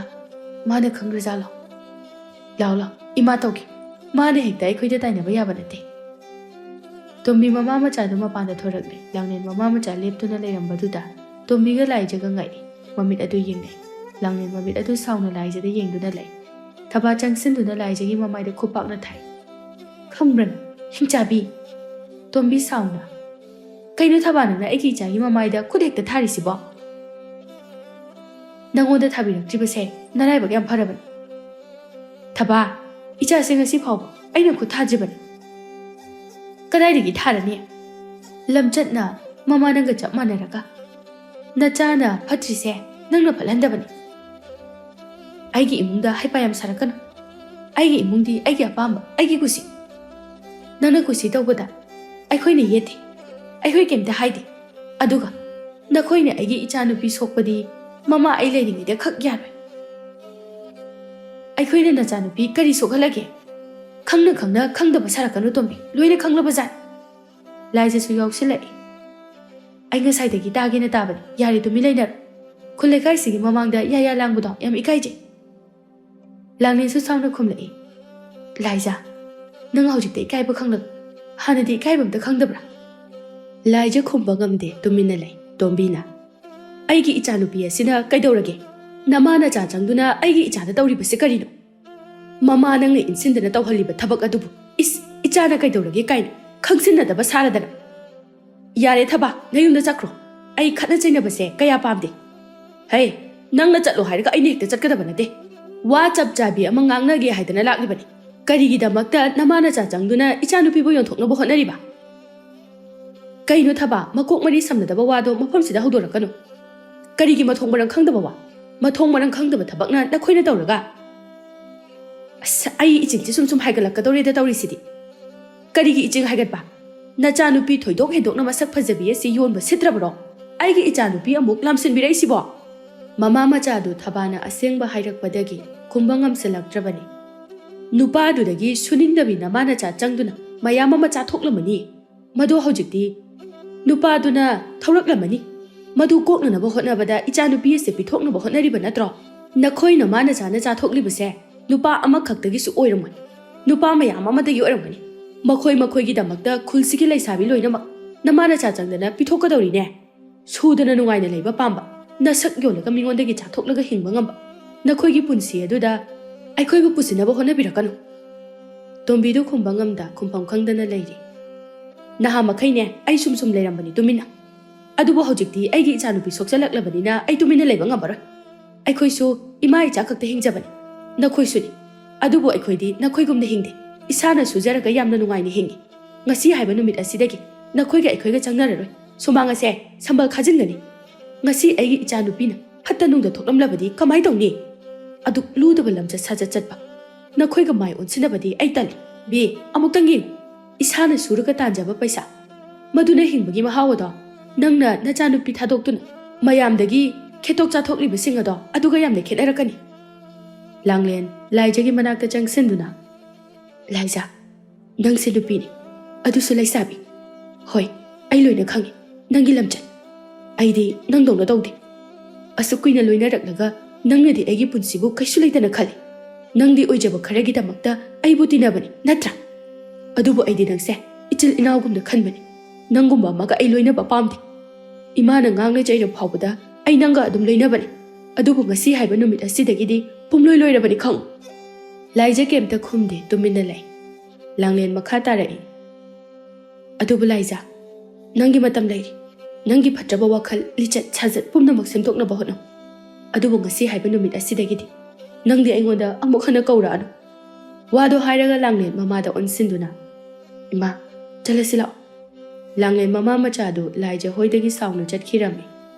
ꯃꯥꯅ ꯈꯪꯈ꯭ꯔꯖꯥꯠꯂꯣ ꯂꯥꯎ ꯂꯥꯎ ꯏꯃꯥ ꯇꯧꯒꯦ ꯃꯥꯅ ꯍꯦꯛꯇ ꯑꯩꯈꯣꯏꯗ ꯇꯥꯏꯅꯕ ꯌꯥꯕ ꯅꯠꯇꯦ ꯇꯣꯝꯕꯤ ꯃꯃꯥ ꯃꯆꯥꯗꯨ ꯃꯄꯥꯟꯗ ꯊꯣꯔꯛꯂꯦ ꯂꯥꯡꯂꯦꯟ ꯃꯃꯥ ꯃꯆꯥ ꯂꯦꯞꯇꯨꯅ ꯂꯩꯔꯝꯕꯗꯨꯗ ꯇꯣꯝꯕꯤꯒ ꯂꯥꯏꯖꯒ ꯉꯛꯏ ꯃꯃꯤꯠ ꯑꯗꯨ ꯌꯦꯡꯅꯩ ꯂꯥꯡꯂꯦꯟ ꯃꯃꯤꯠ ꯑꯗꯨ ꯁꯥꯎꯅ ꯂꯥꯏꯖꯗ ꯌꯦꯡꯗꯨꯅ ꯂꯩ ꯊꯕꯥ ꯆꯪꯁꯤꯟꯗꯨꯅ ꯂꯥꯏꯖꯒꯤ ꯃꯃꯥꯏꯗ ꯈꯨꯄꯥꯛꯅ ꯊꯥꯏ ꯈꯪꯕ꯭ꯔꯅ ꯍꯤꯡꯆꯥꯕꯤ ꯇꯣꯝꯕꯤ ꯁꯥꯎꯅ ꯀꯩꯅꯣ ꯊꯕꯥ ꯅꯪꯅ ꯑꯩꯒꯤ ꯏꯆꯥꯒꯤ ꯃꯃꯥꯏꯗ ꯈꯨꯠ ꯍꯦꯛꯇ ꯊꯥꯔꯤꯁꯤꯕꯣ ꯅꯪꯉꯣꯟꯗ ꯊꯥꯕꯤꯔꯛꯇ꯭ꯔꯤꯕꯁꯦ ꯅꯔꯥꯏꯕꯛ ꯌꯥꯝ ꯐꯔꯕꯅꯤ ꯊꯕꯥ ꯏꯆꯥꯁꯦ ꯉꯁꯤ ꯐꯥꯎꯕ ꯑꯩꯅ ꯈꯨꯠ ꯊꯥꯗ꯭ꯔꯤꯕꯅꯤ ꯀꯗꯥꯏꯗꯒꯤ ꯊꯥꯔꯅꯤ ꯂꯝꯆꯠꯅ ꯃꯃꯥ ꯅꯪꯒ ꯆꯞ ꯃꯥꯟꯅꯔꯒ ꯅꯆꯥꯅ ꯐꯠꯇ꯭ꯔꯤꯁꯦ ꯅꯪꯅ ꯐꯠꯍꯟꯗꯕꯅꯤ ꯑꯩꯒꯤ ꯏꯃꯨꯡꯗ ꯍꯩꯄꯥ ꯌꯥꯝ ꯁꯥꯔꯛꯀꯅꯨ ꯑꯩꯒꯤ ꯏꯃꯨꯡꯗꯤ ꯑꯩꯒꯤ ꯑꯄꯥꯝꯕ ꯑꯩꯒꯤ ꯀꯨꯁꯤ ꯅꯪꯅ ꯀꯨꯁꯤ ꯇꯧꯕꯗ ꯑꯩꯈꯣꯏꯅ ꯌꯦꯠꯇꯦ ꯑꯩꯈꯣꯏ ꯀꯩꯝꯇ ꯍꯥꯏꯗꯦ ꯑꯗꯨꯒ ꯅꯈꯣꯏꯅ ꯑꯩꯒꯤ ꯏꯆꯥꯅꯨꯄꯤ ꯁꯣꯛꯄꯗꯤ ꯃꯃꯥ ꯑꯩ ꯂꯩꯔꯤꯉꯩꯗ ꯈꯛ ꯌꯥꯔꯣꯏ ꯑꯩꯈꯣꯏꯅ ꯅꯆꯥꯅꯨꯄꯤ ꯀꯔꯤ ꯁꯣꯛꯍꯜꯂꯒꯦ ꯈꯪꯅ ꯈꯪꯅ ꯈꯪꯗꯕ ꯁꯥꯔꯛꯀꯅꯨ ꯇꯣꯝꯕꯤ ꯂꯣꯏꯅ ꯈꯪꯂꯕꯖꯥꯠ ꯂꯥꯏꯖꯁꯨ ꯌꯥꯎꯁꯤꯜꯂꯛꯏ ꯑꯩ ꯉꯁꯥꯏꯗꯒꯤ ꯇꯥꯒꯦꯅ ꯇꯥꯕꯅꯤ ꯌꯥꯔꯦ ꯇꯨꯃꯤꯟ ꯂꯩꯅꯔꯣ ꯈꯨꯜ ꯂꯩꯀꯥꯏꯁꯤꯒꯤ ꯃꯃꯥꯡꯗ ꯌꯥꯌꯥ ꯂꯥꯡꯕꯗꯣ ꯌꯥꯝ ꯏꯀꯥꯏꯖꯩ ꯂꯥꯡꯂꯦꯟꯁꯨ ꯁꯥꯎꯅ ꯈꯨꯝꯂꯛꯏ ꯂꯥꯏꯖꯥ ꯅꯪ ꯍꯧꯖꯤꯛꯇ ꯏꯀꯥꯏꯕ ꯈꯪꯂꯛ ꯍꯥꯟꯅꯗꯤ ꯏꯀꯥꯏꯕ ꯑꯝꯇ ꯈꯪꯗꯕ꯭ꯔꯥ ꯂꯥꯏꯖ ꯈꯨꯝꯕ ꯉꯝꯗꯦ ꯇꯨꯃꯤꯟꯅ ꯂꯩ ꯇꯣꯝꯕꯤꯅ ꯑꯩꯒꯤ ꯏꯆꯥꯅꯨꯄꯤ ꯑꯁꯤꯅ ꯀꯩꯗꯧꯔꯒꯦ ꯅꯃꯥ ꯅꯆꯥ ꯆꯪꯗꯨꯅ ꯑꯩꯒꯤ ꯏꯆꯥꯗ ꯇꯧꯔꯤꯕꯁꯤ ꯀꯔꯤꯅꯣ ꯃꯃꯥ ꯅꯪꯅ ꯏꯟꯁꯤꯟꯗꯅ ꯇꯧꯍꯜꯂꯤꯕ ꯊꯕꯛ ꯑꯗꯨꯕꯨ ꯏꯆꯥꯅ ꯀꯩꯗꯧꯔꯒꯦ ꯀꯥꯏꯅ ꯈꯪꯁꯤꯟꯅꯗꯕ ꯁꯥꯔꯗꯅ ꯌꯥꯔꯦ ꯊꯕꯥ ꯅꯌꯨꯝꯗ ꯆꯠꯈ꯭ꯔꯣ ꯑꯩ ꯈꯠꯅ ꯆꯩꯅꯕꯁꯦ ꯀꯌా ꯄꯥꯝꯗꯦ ꯍꯩ ꯅꯪꯅ ꯆꯠꯂꯣ ꯍꯥꯏꯔꯒ ꯑꯩꯅ ꯍꯦꯛꯇ ꯆꯠꯀꯗꯕ ꯅꯠꯇꯦ ꯋꯥ ꯆꯞ ꯆꯥꯕꯤ ꯑꯃ ꯉꯥꯡꯅꯒꯦ ꯍꯥꯏꯗꯅ ꯂꯥꯛꯂꯤꯕꯅꯤ ꯀꯔꯤꯒꯤꯗꯃꯛꯇ ꯅꯃꯥ ꯅꯆꯥ ꯆꯪꯗꯨꯅ ꯏꯆꯥꯅꯨꯄꯤꯕꯨ ꯌꯣꯟꯊꯣꯛꯅꯕ ꯍꯣꯠꯅꯔꯤꯕ ꯀꯩꯅꯣ ꯊꯕꯥ ꯃꯀꯣꯛ ꯃꯔꯤ ꯁꯝꯅꯗꯕ ꯋꯥꯗꯣ ꯃꯐꯝꯁꯤꯗ ꯍꯧꯗꯣꯔꯛꯀꯅꯨ ꯀꯔꯤꯒꯤ ꯃꯊꯣꯡ ꯃꯔꯝ ꯈꯪꯗꯕ ꯋꯥ ꯃꯊꯣꯡ ꯃꯔꯝ ꯈꯪꯗꯕ ꯊꯕꯛꯅ ꯅꯈꯣꯏꯅ ꯇꯧꯔꯒ ꯑꯁ ꯑꯩ ꯏꯆꯤꯡꯁꯤ ꯁꯨꯝ ꯍꯥꯏꯒꯠꯂꯛꯀꯗꯧꯔꯦꯗ ꯇꯧꯔꯤꯁꯤꯗꯤ ꯀꯔꯤꯒꯤ ꯏꯆꯤꯡ ꯍꯥꯏꯒꯠꯄ ꯅꯆꯥꯅꯨꯄꯤ ꯊꯣꯏꯗꯣꯛ ꯍꯦꯟꯗꯣꯛꯅ ꯃꯁꯛ ꯐꯖꯕꯤ ꯑꯁꯤ ꯌꯣꯟꯕ ꯁꯤꯠꯇ꯭ꯔꯕ꯭ꯔꯣ ꯑꯩꯒꯤ ꯏꯆꯥꯅꯨꯄꯤ ꯑꯃꯨꯛ ꯂꯥꯝꯁꯤꯟꯕꯤꯔꯛꯏꯁꯤꯕꯣ ꯃꯃꯥ ꯃꯆꯥꯗꯨ ꯊꯕꯥꯅ ꯑꯁꯦꯡꯕ ꯍꯥꯏꯔꯛꯄꯗꯒꯤ ꯈꯨꯝꯕ ꯉꯝꯁꯤꯜꯂꯛꯇ꯭ꯔꯕꯅꯤ ꯅꯨꯄꯥꯗꯨꯗꯒꯤ ꯁꯨꯅꯤꯡꯗꯕꯤ ꯅꯃꯥ ꯅꯆꯥ ꯆꯪꯗꯨꯅ ꯃꯌꯥꯝ ꯑꯃ ꯆꯥꯊꯣꯛꯂꯝꯃꯅꯤ ꯃꯗꯨ ꯍꯧꯖꯤꯛꯇꯤ ꯅꯨꯄꯥꯗꯨꯅ ꯊꯧꯔꯛꯂꯝꯃꯅꯤ ꯃꯗꯨ ꯀꯣꯛꯅꯅꯕ ꯍꯣꯠꯅꯕꯗ ꯏꯆꯥꯅꯨꯄꯤ ꯑꯁꯤ ꯄꯤꯊꯣꯛꯅꯕ ꯍꯣꯠꯅꯔꯤꯕ ꯅꯠꯇ꯭ꯔꯣ ꯅꯈꯣꯏꯅ ꯃꯥꯅ ꯆꯥꯅ ꯆꯥꯊꯣꯛꯂꯤꯕꯁꯦ ꯅꯨꯄꯥ ꯑꯃꯈꯛꯇꯒꯤꯁꯨ ꯑꯣꯏꯔꯝꯃꯣꯏ ꯅꯨꯄꯥ ꯃꯌꯥꯝ ꯑꯃꯗꯒꯤ ꯑꯣꯏꯔꯝꯒꯅꯤ ꯃꯈꯣꯏꯒꯤꯗꯃꯛꯇ ꯈꯨꯜꯁꯤꯒꯤ ꯂꯩꯁꯥꯕꯤ ꯂꯣꯏꯅꯃꯛ ꯅꯃꯥꯅ ꯆꯥ ꯆꯪꯗꯅ ꯄꯤꯊꯣꯛꯀꯗꯧꯔꯤꯅꯦ ꯁꯨꯗꯅ ꯅꯨꯡꯉꯥꯏꯅ ꯂꯩꯕ ꯄꯥꯝꯕ ꯅꯁꯛ ꯌꯣꯜꯂꯒ ꯃꯤꯉꯣꯟꯗꯒꯤ ꯆꯥꯊꯣꯛꯂꯒ ꯍꯤꯡꯕ ꯉꯝꯕ ꯅꯈꯣꯏꯒꯤ ꯄꯨꯟꯁꯤ ꯑꯗꯨꯗ ꯑꯩꯈꯣꯏꯕꯨ ꯄꯨꯁꯤꯟꯅꯕ ꯍꯣꯠꯅꯕꯤꯔꯛꯀꯅꯨ ꯇꯣꯝꯕꯤꯗꯨ ꯈꯨꯝꯕ ꯉꯝꯗ ꯈꯨꯝꯐꯝ ꯈꯪꯗꯅ ꯂꯩꯔꯤ ꯅꯍꯥ ꯃꯈꯩꯅꯦ ꯑꯩ ꯁꯨꯝ ꯂꯩꯔꯝꯕꯅꯤ ꯇꯨꯃꯤꯟꯅ ꯑꯗꯨꯕꯨ ꯍꯧꯖꯤꯛꯇꯤ ꯑꯩꯒꯤ ꯏꯆꯥꯅꯨꯄꯤ ꯁꯣꯛꯆꯜꯂꯛꯂꯕꯅꯤꯅ ꯑꯩ ꯇꯨꯃꯤꯟꯅ ꯂꯩꯕ ꯉꯝꯃꯔꯣই ꯑꯩꯈꯣꯏꯁꯨ ꯏꯃꯥ ꯏꯆꯥ ꯈꯛꯇ ꯍꯤꯡꯖꯕꯅꯤ ꯅꯈꯣꯏꯁꯨꯅꯤ ꯑꯗꯨꯕꯨ ꯑꯩꯈꯣꯏꯗꯤ ꯅꯈꯣꯏꯒꯨꯝꯅ ꯍꯤꯡꯗꯦ ꯏꯁꯥꯅ ꯁꯨꯖꯔꯒ ꯌꯥꯝꯅ ꯅꯨꯡꯉꯥꯏꯅ ꯍꯤꯡꯉꯤ ꯉꯁꯤ ꯍꯥꯏꯕ ꯅꯨꯃꯤꯠ ꯑꯁꯤꯗꯒꯤ ꯅꯈꯣꯏꯒ ꯑꯩꯈꯣꯏꯒ ꯆꯪꯅꯔꯔꯣꯏ ꯁꯨꯃꯥꯡ ꯑꯁꯦ ꯁꯝꯕꯜ ꯈꯥꯖꯤꯟꯒꯅꯤ ꯉꯁꯤ ꯑꯩꯒꯤ ꯏꯆꯥꯅꯨꯄꯤꯅ ꯐꯠꯇ ꯅꯨꯡꯗ ꯊꯣꯛꯂꯝꯂꯕꯗꯤ ꯀꯃꯥꯏ ꯇꯧꯅꯤ ꯑꯗꯨꯛ ꯂꯨꯗꯕ ꯂꯝꯆꯠ ꯁꯥꯖꯠ ꯆꯠꯄ ꯅꯈꯣꯏꯒ ꯃꯥꯏ ꯑꯣꯟꯁꯤꯟꯅꯕꯗꯤ ꯑꯩ ꯇꯜꯂꯤ ꯕꯤ ꯑꯃꯨꯛꯇꯪ ꯌꯦꯡꯉꯨ ꯏꯁꯥꯅ ꯁꯨꯔꯒ ꯇꯥꯟꯖꯕ ꯄꯩꯁꯥ ꯃꯗꯨꯅ ꯍꯤꯡꯕꯒꯤ ꯃꯍꯥꯎ ꯑꯗꯣ ꯅꯪꯅ ꯅꯆꯥꯅꯨꯄꯤ ꯊꯥꯗꯣꯛꯇꯨꯅ ꯃꯌꯥꯝꯗꯒꯤ ꯈꯦꯠꯇꯣꯛ ꯆꯥꯊꯣꯛꯂꯤꯕꯁꯤꯡ ꯑꯗꯣ ꯑꯗꯨꯒ ꯌꯥꯝꯅ ꯈꯦꯠꯅꯔꯛꯀꯅꯤ ꯂꯥꯡꯂꯦꯟ ꯂꯥꯏꯖꯒꯤ ꯃꯅꯥꯛꯇ ꯆꯪꯁꯤꯟꯗꯨꯅ ꯂꯥꯏꯖꯥ ꯅꯪꯁꯦ ꯅꯨꯄꯤꯅꯤ ꯑꯗꯨꯁꯨ ꯂꯩꯁꯥꯕꯤ ꯍꯣꯏ ꯑꯩ ꯂꯣꯏꯅ ꯈꯪꯉꯤ ꯅꯪꯒꯤ ꯂꯝꯆꯠ ꯑꯩꯗꯤ ꯅꯪꯗꯧꯅ ꯇꯧꯗꯦ ꯑꯁꯨꯛ ꯀꯨꯏꯅ ꯂꯣꯏꯅꯔꯛꯂꯒ ꯅꯪꯅꯗꯤ ꯑꯩꯒꯤ ꯄꯨꯟꯁꯤꯕꯨ ꯀꯩꯁꯨ ꯂꯩꯇꯅ ꯈꯜꯂꯤ ꯅꯪꯗꯤ ꯑꯣꯏꯖꯕ ꯈꯔꯒꯤꯗꯃꯛꯇ ꯑꯩꯕꯨ ꯇꯤꯟꯅꯕꯅꯤ ꯅꯠꯇ꯭ꯔꯥ ꯑꯗꯨꯕꯨ ꯑꯩꯗꯤ ꯅꯪꯁꯦ ꯏꯆꯤꯜ ꯏꯅꯥꯎꯒꯨꯝꯅ ꯈꯟꯕꯅꯤ ꯅꯪꯒꯨꯝꯕ ꯑꯃꯒ ꯑꯩ ꯂꯣꯏꯅꯕ ꯄꯥꯝꯗꯦ ꯏꯃꯥꯅ ꯉꯥꯡꯅ ꯆꯩꯔ ꯐꯥꯎꯕꯗ ꯑꯩ ꯅꯪꯒ ꯑꯗꯨꯝ ꯂꯣꯏꯅꯕꯅꯤ ꯑꯗꯨꯕꯨ ꯉꯁꯤ ꯍꯥꯏꯕ ꯅꯨꯃꯤꯠ ꯑꯁꯤꯗꯒꯤꯗꯤ ꯄꯨꯝꯂꯣꯏ ꯂꯣꯏꯔꯕꯅꯤ ꯈꯪꯉꯨ ꯂꯥꯏꯖ ꯀꯩꯝꯇ ꯈꯨꯝꯗꯦ ꯇꯨꯃꯤꯟꯅ ꯂꯩ ꯂꯥꯡꯂꯦꯟ ꯃꯈꯥ ꯇꯥꯔꯛꯏ ꯑꯗꯨꯕꯨ ꯂꯥꯏꯖꯥ ꯅꯪꯒꯤ ꯃꯇꯝ ꯂꯩꯔꯤ ꯅꯪꯒꯤ ꯐꯠꯇ꯭ꯔꯕ ꯋꯥꯈꯜ ꯂꯤꯆꯠ ꯁꯥꯖꯠ ꯄꯨꯝꯅꯃꯛ ꯁꯦꯝꯗꯣꯛꯅꯕ ꯍꯣꯠꯅꯧ ꯑꯗꯨꯕꯨ ꯉꯁꯤ ꯍꯥꯏꯕ ꯅꯨꯃꯤꯠ ꯑꯁꯤꯗꯒꯤꯗꯤ ꯅꯪꯗꯤ ꯑꯩꯉꯣꯟꯗ ꯑꯃꯨꯛ ꯍꯟꯅ ꯀꯧꯔꯛꯑꯅꯨ ꯋꯥꯗꯣ ꯍꯥꯏꯔꯒ ꯂꯥꯡꯂꯦꯟ ꯃꯃꯥꯗ ꯑꯣꯟꯁꯤꯟꯗꯨꯅ ꯏꯃꯥ ꯆꯠꯂꯁꯤ ꯂꯥꯛꯑꯣ ꯂꯥꯡꯂꯦꯟ ꯃꯃꯥ ꯃꯆꯥꯗꯨ ꯂꯥꯏꯖ ꯍꯣꯏꯗꯒꯤ ꯁꯥꯎꯅ ꯆꯠꯈꯤꯔꯝꯃꯤ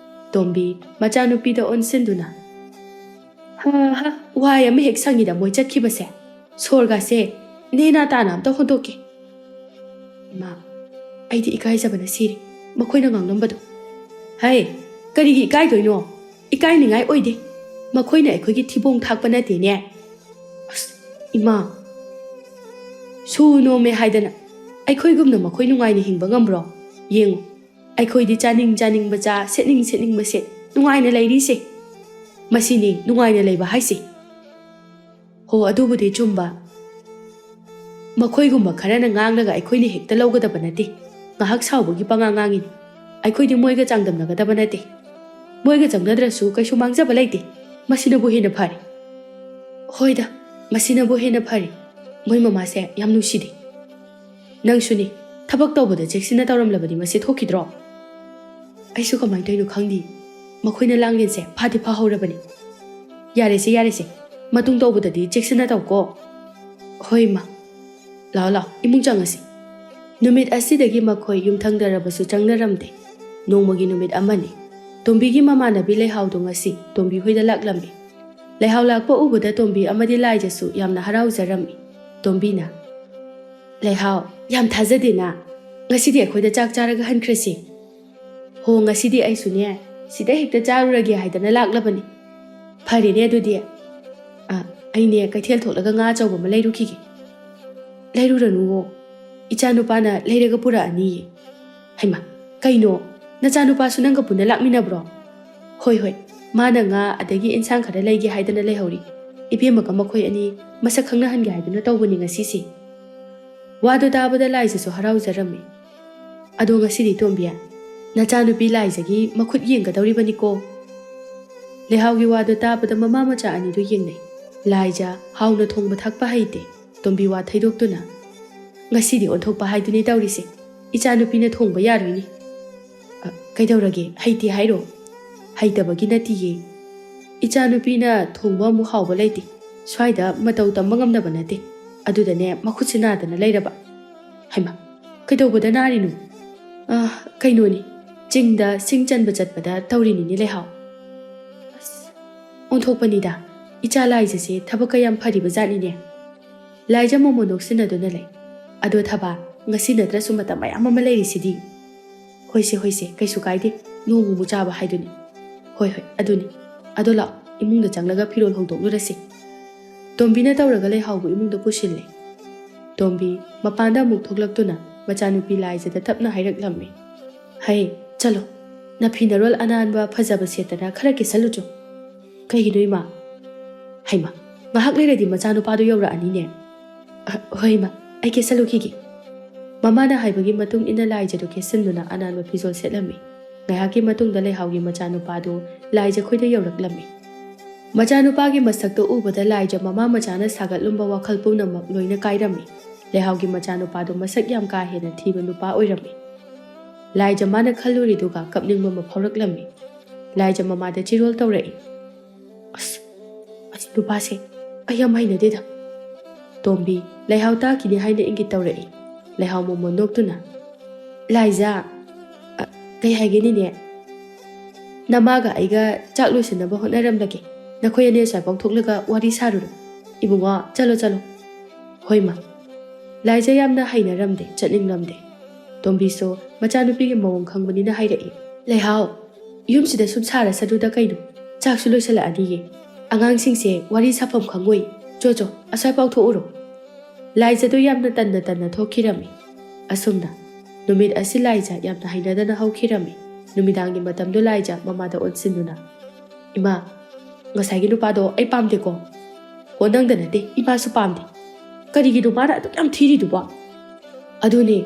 ꯇꯣꯝꯕꯤ ꯃꯆꯥꯅꯨꯄꯤꯗ ꯑꯣꯟꯁꯤꯟꯗꯨꯅ ꯍꯥ ꯋꯥꯏ ꯑꯃ ꯍꯦꯛ ꯁꯪꯉꯤꯗ ꯃꯣꯏ ꯆꯠꯈꯤꯕꯁꯦ ꯁꯣꯔꯒꯥꯁꯦ ꯅꯦꯅꯥ ꯇꯥꯅ ꯑꯝꯇ ꯍꯣꯟꯗꯣꯛꯀꯦ ꯏꯃꯥ ꯑꯩꯗꯤ ꯏꯀꯥꯏꯖꯕꯅ ꯁꯤꯔꯤ ꯃꯈꯣꯏꯅ ꯉꯥꯡꯂꯝꯕꯗꯣ꯫ ꯍꯩ, ꯀꯔꯤꯒꯤ ꯏꯀꯥꯏꯗꯣꯏꯅꯣ? ꯏꯀꯥꯏꯅꯤꯡꯉꯥꯏ ꯑꯣꯏꯗꯦ. ꯃꯈꯣꯏꯅ ꯑꯩꯈꯣꯏꯒꯤ ꯊꯤꯕꯣꯡ ꯊꯥꯛꯄ ꯅꯠꯇꯦꯅꯦ. ꯑꯁ, ꯏꯃꯥ, ꯁꯨ ꯅꯣꯝꯃꯦ ꯍꯥꯏꯗꯅ ꯑꯩꯈꯣꯏꯒꯨꯝꯅ ꯃꯈꯣꯏ ꯅꯨꯡꯉꯥꯏꯅ ꯍꯤꯡꯕ ꯉꯝꯕ꯭ꯔꯣ? ꯌꯦꯡꯉꯨ, ꯑꯩꯈꯣꯏꯗꯤ ꯆꯥꯅꯤꯡ ꯆꯥꯅꯤꯡꯕ ꯆꯥ, ꯁꯦꯠꯅꯤꯡ ꯁꯦꯠꯅꯤꯡꯕ ꯁꯦꯠ, ꯅꯨꯡꯉꯥꯏꯅ ꯂꯩꯔꯤꯁꯦ. ꯃꯁꯤꯅꯤ ꯅꯨꯡꯉꯥꯏꯅ ꯂꯩꯕ ꯍꯥꯏꯁꯦ꯫ ꯍꯣ, ꯑꯗꯨꯕꯨꯗꯤ ꯆꯨꯝꯕ. ꯃꯈꯣꯏꯒꯨꯝꯕ ꯈꯔꯅ ꯉꯥꯡꯂꯒ ꯑꯩꯈꯣꯏꯅ ꯍꯦꯛꯇ ꯂꯧꯒꯗꯕ ꯅꯠꯇꯦ. ꯉꯥꯏꯍꯥꯛ ꯁꯥꯎꯕꯒꯤ ꯄꯉꯥꯡ ꯉꯥꯡꯉꯤꯅꯤ. ꯑꯩꯈꯣꯏꯗꯤ ꯃꯣꯏꯒ ꯆꯥꯡꯗꯝꯅꯒꯗꯕ ꯅꯠꯇꯦ. ꯃꯣꯏꯒ ꯆꯪꯅꯗ꯭ꯔꯁꯨ ꯀꯩꯁꯨ ꯃꯥꯡꯖꯕ ꯂꯩꯇꯦ. ꯃꯁꯤꯅꯕꯨ ꯍꯦꯟꯅ ꯐꯔꯦ. ꯍꯣꯏꯗ, ꯃꯁꯤꯅꯕꯨ ꯍꯦꯟꯅ ꯐꯔꯦ. ꯃꯣꯏ ꯃꯃꯥꯁꯦ ꯌꯥꯝ ꯅꯨꯡꯁꯤꯗꯦ. ꯅꯪꯁꯨꯅꯤ, ꯊꯕꯛ ꯇꯧꯕꯗ ꯆꯦꯛꯁꯤꯟꯅ ꯇꯧꯔꯝꯂꯕꯗꯤ ꯃꯁꯤ ꯊꯣꯛꯈꯤꯗ꯭ꯔꯣ? ꯑꯩꯁꯨ ꯀꯃꯥꯏꯅ ꯇꯧꯔꯤꯅꯣ ꯈꯪꯗꯦ. ꯃꯈꯣꯏꯅ ꯂꯥꯡꯂꯦꯟꯁꯦ ꯐꯥꯗꯤ ꯐꯥꯍꯧꯔꯕꯅꯤ. ꯌꯥꯔꯦꯁꯦ ꯌꯥꯔꯦꯁꯦ, ꯃꯇꯨꯡ ꯇꯧꯕꯗꯗꯤ ꯆꯦꯛꯁꯤꯟꯅ ꯇꯧꯀꯣ. ꯍꯣꯏ ꯃꯥ. ꯂꯥꯛꯑꯣ ꯂꯥꯛꯑꯣ, ꯏꯃꯨꯡ ꯆꯪꯉꯁꯤ. ꯅꯨꯃꯤꯠ ꯑꯁꯤꯗꯒꯤ ꯃꯈꯣꯏ ꯌꯨꯝꯊꯪꯅꯔꯕꯁꯨ ꯆꯪꯅꯔꯝꯗꯦ. ꯅꯣꯡꯃꯒꯤ ꯅꯨꯃꯤꯠ ꯑꯃꯅꯤ. ꯇꯣꯝꯕꯤꯒꯤ ꯃꯃꯥꯟꯅꯕꯤ ꯂꯩꯍꯥꯎꯗꯣ ꯉꯁꯤ ꯇꯣꯝꯕꯤ ꯍꯣꯏꯗ ꯂꯥꯛꯂꯝꯃꯤ. ꯂꯩꯍꯥꯎ ꯂꯥꯛꯄ ꯎꯕꯗ ꯇꯣꯝꯕꯤ ꯑꯃꯗꯤ ꯂꯥꯏꯖꯁꯨ ꯌꯥꯝꯅ ꯍꯔꯥꯎꯖꯔꯝꯃꯤ. ꯇꯣꯝꯕꯤꯅ, ꯂꯩꯍꯥꯎ, ꯌꯥꯝ ꯊꯥꯖꯗꯦꯅ. ꯉꯁꯤꯗꯤ ꯑꯩꯈꯣꯏꯗ ꯆꯥꯛ ꯆꯥꯔꯒ ꯍꯟꯈ꯭ꯔꯁꯤ. ꯍꯣ, ꯉꯁꯤꯗꯤ ꯑꯩꯁꯨꯅꯦ ꯁꯤꯗ ꯍꯦꯛꯇ ꯆꯥꯔꯨꯔꯒꯦ ꯍꯥꯏꯗꯅ ꯂꯥꯛꯂꯕꯅꯤ. ꯐꯔꯦꯅꯦ ꯑꯗꯨꯗꯤ. ꯑꯩꯅꯦ ꯀꯩꯊꯦꯜ ꯊꯣꯛꯂꯒ ꯉꯥ ꯑꯆꯧꯕ ꯑꯃ ꯂꯩꯔꯨꯈꯤꯒꯦ. ꯂꯩꯔꯨꯔꯅꯨꯋꯣ, ꯏꯆꯥꯅꯨꯄꯥꯅ ꯂꯩꯔꯒ ꯄꯨꯔꯛꯑꯅꯤꯌꯦ. ꯍꯩꯃꯥ, ꯀꯩꯅꯣ, ꯅꯆꯥꯅꯨꯄꯥꯁꯨ ꯅꯪꯒ ꯄꯨꯟꯅ ꯂꯥꯛꯃꯤꯟꯅꯕ꯭ꯔꯣ? ꯍꯣꯏ ꯍꯣꯏ, ꯃꯥꯅ ꯉꯥ ꯑꯗꯒꯤ ꯏꯟꯁꯥꯡ ꯈꯔ ꯂꯩꯒꯦ ꯍꯥꯏꯗꯅ ꯂꯩꯍꯧꯔꯤ. ꯏꯕꯦꯝꯃꯒ ꯃꯈꯣꯏ ꯑꯅꯤ ꯃꯁꯛ ꯈꯪꯅꯍꯟꯒꯦ ꯍꯥꯏꯗꯨꯅ ꯇꯧꯕꯅꯤ ꯉꯁꯤꯁꯦ꯫ ꯋꯥꯗꯨ ꯇꯥꯕꯗ ꯂꯥꯏꯖꯁꯨ ꯍꯔꯥꯎꯖꯔꯝꯃꯤ꯫ ꯑꯗꯣ ꯉꯁꯤꯗꯤ ꯇꯣꯝꯕꯤ, ꯅꯆꯥꯅꯨꯄꯤ ꯂꯥꯏꯖꯒꯤ ꯃꯈꯨꯠ ꯌꯦꯡꯒꯗꯧꯔꯤꯕꯅꯤꯀꯣ꯫ ꯂꯩꯍꯥꯎꯒꯤ ꯋꯥꯗꯨ ꯇꯥꯕꯗ ꯃꯃꯥ ꯃꯆꯥ ꯑꯅꯤꯗꯨ ꯌꯦꯡꯅꯩ꯫ ꯂꯥꯏꯖ ꯍꯥꯎꯅ ꯊꯣꯡꯕ ꯊꯥꯛꯄ ꯍꯩꯇꯦ. ꯇꯣꯝꯕꯤ ꯋꯥ ꯊꯩꯗꯣꯛꯇꯨꯅ, ꯉꯁꯤꯗꯤ ꯑꯣꯟꯊꯣꯛꯄ ꯍꯥꯏꯗꯨꯅꯤ ꯇꯧꯔꯤꯁꯦ. ꯏꯆꯥꯅꯨꯄꯤꯅ ꯊꯣꯡꯕ ꯌꯥꯔꯣꯏꯅꯦ. ꯀꯩꯗꯧꯔꯒꯦ, ꯍꯩꯇꯦ ꯍꯥꯏꯔꯣ? ꯍꯩꯇꯕꯒꯤ ꯅꯠꯇꯤꯌꯦ. ꯏꯆꯥꯅꯨꯄꯤꯅ ꯊꯣꯡꯕ ꯑꯃꯨꯛ ꯍꯥꯎꯕ ꯂꯩꯇꯦ. ꯁ꯭ꯋꯥꯏꯗ ꯃꯇꯧ ꯇꯝꯕ ꯉꯝꯗꯕ ꯅꯠꯇꯦ. ꯑꯗꯨꯗꯅꯦ ꯃꯈꯨꯠꯁꯤ ꯅꯥꯗꯅ ꯂꯩꯔꯕ. ꯍꯩꯃꯥ, ꯀꯩꯗꯧꯕꯗ ꯅꯥꯔꯤꯅꯣ? ꯀꯩꯅꯣꯅꯤ, ꯆꯤꯡꯗ ꯁꯤꯡ ꯆꯟꯕ ꯆꯠꯄꯗ ꯇꯧꯔꯤꯅꯤꯅꯦ ꯂꯩꯍꯥꯎ. ꯑꯁ, ꯑꯣꯟꯊꯣꯛꯄꯅꯤꯗ. ꯏꯆꯥ ꯂꯥꯏꯖꯁꯦ ꯊꯕꯛꯀ ꯌꯥꯝ ꯐꯔꯤꯕ ꯖꯥꯠꯅꯤꯅꯦ. ꯂꯥꯏꯖ ꯃꯣꯃꯣꯟ ꯅꯣꯛꯁꯤꯟꯅꯗꯨꯅ ꯂꯩ꯫ ꯑꯗꯣ ꯊꯕꯥ, ꯉꯁꯤ ꯅꯠꯇ꯭ꯔꯁꯨ ꯃꯇꯝ ꯃꯌꯥꯝ ꯑꯃ ꯂꯩꯔꯤꯁꯤꯗꯤ. ꯍꯣꯏꯁꯦ ꯍꯣꯏꯁꯦ, ꯀꯩꯁꯨ ꯀꯥꯏꯗꯦ. ꯅꯣꯡꯃꯕꯨ ꯆꯥꯕ ꯍꯥꯏꯗꯨꯅꯤ. ꯍꯣꯏ ꯍꯣꯏ, ꯑꯗꯨꯅꯤ. ꯑꯗꯣ ꯂꯥꯛꯑꯣ, ꯏꯃꯨꯡꯗ ꯆꯪꯂꯒ ꯐꯤꯔꯣꯜ ꯍꯣꯡꯗꯣꯛꯂꯨꯔꯁꯤ. ꯇꯣꯝꯕꯤꯅ ꯇꯧꯔꯒ ꯂꯩꯍꯥꯎꯕꯨ ꯏꯃꯨꯡꯗ ꯄꯨꯁꯤꯜꯂꯦ꯫ ꯇꯣꯝꯕꯤ ꯃꯄꯥꯟꯗ ꯑꯃꯨꯛ ꯊꯣꯛꯂꯛꯇꯨꯅ ꯃꯆꯥꯅꯨꯄꯤ ꯂꯥꯏꯖꯗ ꯇꯞꯅ ꯍꯥꯏꯔꯛꯂꯝꯃꯤ꯫ ꯍꯩ, ꯆꯠꯂꯣ. ꯅꯐꯤ ꯅꯔꯣꯜ ꯑꯅꯥꯟꯕ ꯐꯖꯕ ꯁꯦꯠꯇꯅ ꯈꯔ ꯀꯦꯁꯜꯂꯨꯆꯣ꯫ ꯀꯩꯒꯤꯅꯣ ꯏꯃꯥ? ꯍꯩꯃꯥ, ꯉꯥꯏꯍꯥꯛ ꯂꯩꯔꯗꯤ ꯃꯆꯥꯅꯨꯄꯥꯗꯨ ꯌꯧꯔꯛꯑꯅꯤꯅꯦ꯫ ꯍꯣꯏ ꯏꯃꯥ, ꯑꯩ ꯀꯦꯁꯜꯂꯨꯈꯤꯒꯦ꯫ ꯃꯃꯥꯅ ꯍꯥꯏꯕꯒꯤ ꯃꯇꯨꯡ ꯏꯟꯅ ꯂꯥꯏꯖꯗꯨ ꯀꯦꯁꯤꯟꯗꯨꯅ ꯑꯅꯥꯟꯕ ꯐꯤꯖꯣꯜ ꯁꯦꯠꯂꯝꯃꯤ꯫ ꯉꯥꯏꯍꯥꯛꯀꯤ ꯃꯇꯨꯡꯗ ꯂꯩꯍꯥꯎꯒꯤ ꯃꯆꯥꯅꯨꯄꯥꯗꯨ ꯂꯥꯏꯖ ꯈꯣꯏꯗ ꯌꯧꯔꯛꯂꯝꯃꯤ꯫ ꯃꯆꯥꯅꯨꯄꯥꯒꯤ ꯃꯁꯛꯇꯨ ꯎꯕꯗ ꯂꯥꯏꯖ ꯃꯃꯥ ꯃꯆꯥꯅ ꯁꯥꯒꯠꯂꯨꯝꯕ ꯋꯥꯈꯜ ꯄꯨꯝꯅꯃꯛ ꯂꯣꯏꯅ ꯀꯥꯏꯔꯝꯃꯤ꯫ ꯂꯩꯍꯥꯎꯒꯤ ꯃꯆꯥꯅꯨꯄꯥꯗꯨ ꯃꯁꯛ ꯌꯥꯝ ꯀꯥ ꯍꯦꯟꯅ ꯊꯤꯕ ꯅꯨꯄꯥ ꯑꯣꯏꯔꯝꯃꯤ꯫ ꯂꯥꯏꯖ ꯃꯥꯅ ꯈꯜꯂꯨꯔꯤꯗꯨꯒ ꯀꯞꯅꯤꯡꯕ ꯑꯃ ꯐꯥꯎꯔꯛꯂꯝꯃꯤ꯫ ꯂꯥꯏꯖ ꯃꯃꯥꯗ ꯆꯤꯔꯣꯜ ꯇꯧꯔꯛꯏ꯫ ꯑꯁ, ꯑꯁꯤ ꯅꯨꯄꯥꯁꯦ ꯑꯩ ꯌꯥꯝ ꯍꯩꯅꯗꯦꯗ꯫ ꯇꯣꯝꯕꯤ ꯂꯩꯍꯥꯎ ꯇꯥꯈꯤꯅꯤ ꯍꯥꯏꯅ ꯏꯪꯒꯤꯠ ꯇꯧꯔꯛꯏ꯫ ꯂꯩꯍꯥꯎ ꯃꯣꯃꯣꯟ ꯅꯣꯛꯇꯨꯅ, ꯂꯥꯏꯖ, ꯀꯩ ꯍꯥꯏꯒꯦꯅꯤꯅꯦ? ꯅꯃꯥꯒ ꯑꯩꯒ ꯆꯥꯛ ꯂꯣꯏꯁꯤꯟꯅꯕ ꯍꯣꯠꯅꯔꯝꯂꯒꯦ. ꯅꯈꯣꯏ ꯑꯅꯤ ꯑꯁ꯭ꯋꯥꯏꯐꯥꯎ ꯊꯣꯛꯂꯒ ꯋꯥꯔꯤ ꯁꯥꯔꯨꯔꯣ. ꯏꯕꯨꯡꯉꯣ, ꯆꯠꯂꯣ ꯆꯠꯂꯣ꯫ ꯍꯣꯏ ꯃꯥ꯫ ꯂꯥꯏꯖ ꯌꯥꯝꯅ ꯍꯩꯅꯔꯝꯗꯦ, ꯆꯠꯅꯤꯡꯂꯝꯗꯦ꯫ ꯇꯣꯝꯕꯤꯁꯨ ꯃꯆꯥꯅꯨꯄꯤꯒꯤ ꯃꯑꯣꯡ ꯈꯪꯕꯅꯤꯅ ꯍꯥꯏꯔꯛꯏ꯫ ꯂꯩꯍꯥꯎ, ꯌꯨꯝꯁꯤꯗ ꯁꯨꯝ ꯁꯥꯔꯁꯗꯨꯗ ꯀꯩꯅꯣ? ꯆꯥꯛꯁꯨ ꯂꯣꯏꯁꯤꯜꯂꯛꯑꯅꯤꯌꯦ꯫ ꯑꯉꯥꯡꯁꯤꯡꯁꯦ ꯋꯥꯔꯤ ꯁꯥꯐꯝ ꯈꯪꯉꯣꯏ. ꯆꯣ ꯑꯁ꯭ꯋꯥꯏꯐꯥꯎ ꯊꯣꯛꯎꯔꯣ꯫ ꯂꯥꯏꯖꯗꯨ ꯌꯥꯝꯅ ꯇꯟꯅ ꯇꯟꯅ ꯊꯣꯛꯈꯤꯔꯝꯃꯤ꯫ ꯑꯁꯨꯝꯅ ꯅꯨꯃꯤꯠ ꯑꯁꯤ ꯂꯥꯏꯖ ꯌꯥꯝꯅ ꯍꯩꯅꯗꯅ ꯍꯧꯈꯤꯔꯝꯃꯤ꯫ ꯅꯨꯃꯤꯗꯥꯡꯒꯤ ꯃꯇꯝꯗꯨ ꯂꯥꯏꯖ ꯃꯃꯥꯗ ꯑꯣꯟꯁꯤꯟꯗꯨꯅ, ꯏꯃꯥ, ꯉꯁꯥꯏꯒꯤ ꯅꯨꯄꯥꯗꯣ ꯑꯩ ꯄꯥꯝꯗꯦꯀꯣ꯫ ꯍꯣ, ꯅꯪꯗ ꯅꯠꯇꯦ, ꯏꯃꯥꯁꯨ ꯄꯥꯝꯗꯦ꯫ ꯀꯔꯤꯒꯤꯅꯣ ꯃꯥꯅ ꯑꯗꯨꯛ ꯌꯥꯝ ꯊꯤꯔꯤꯗꯨꯕꯣ? ꯑꯗꯨꯅꯦ,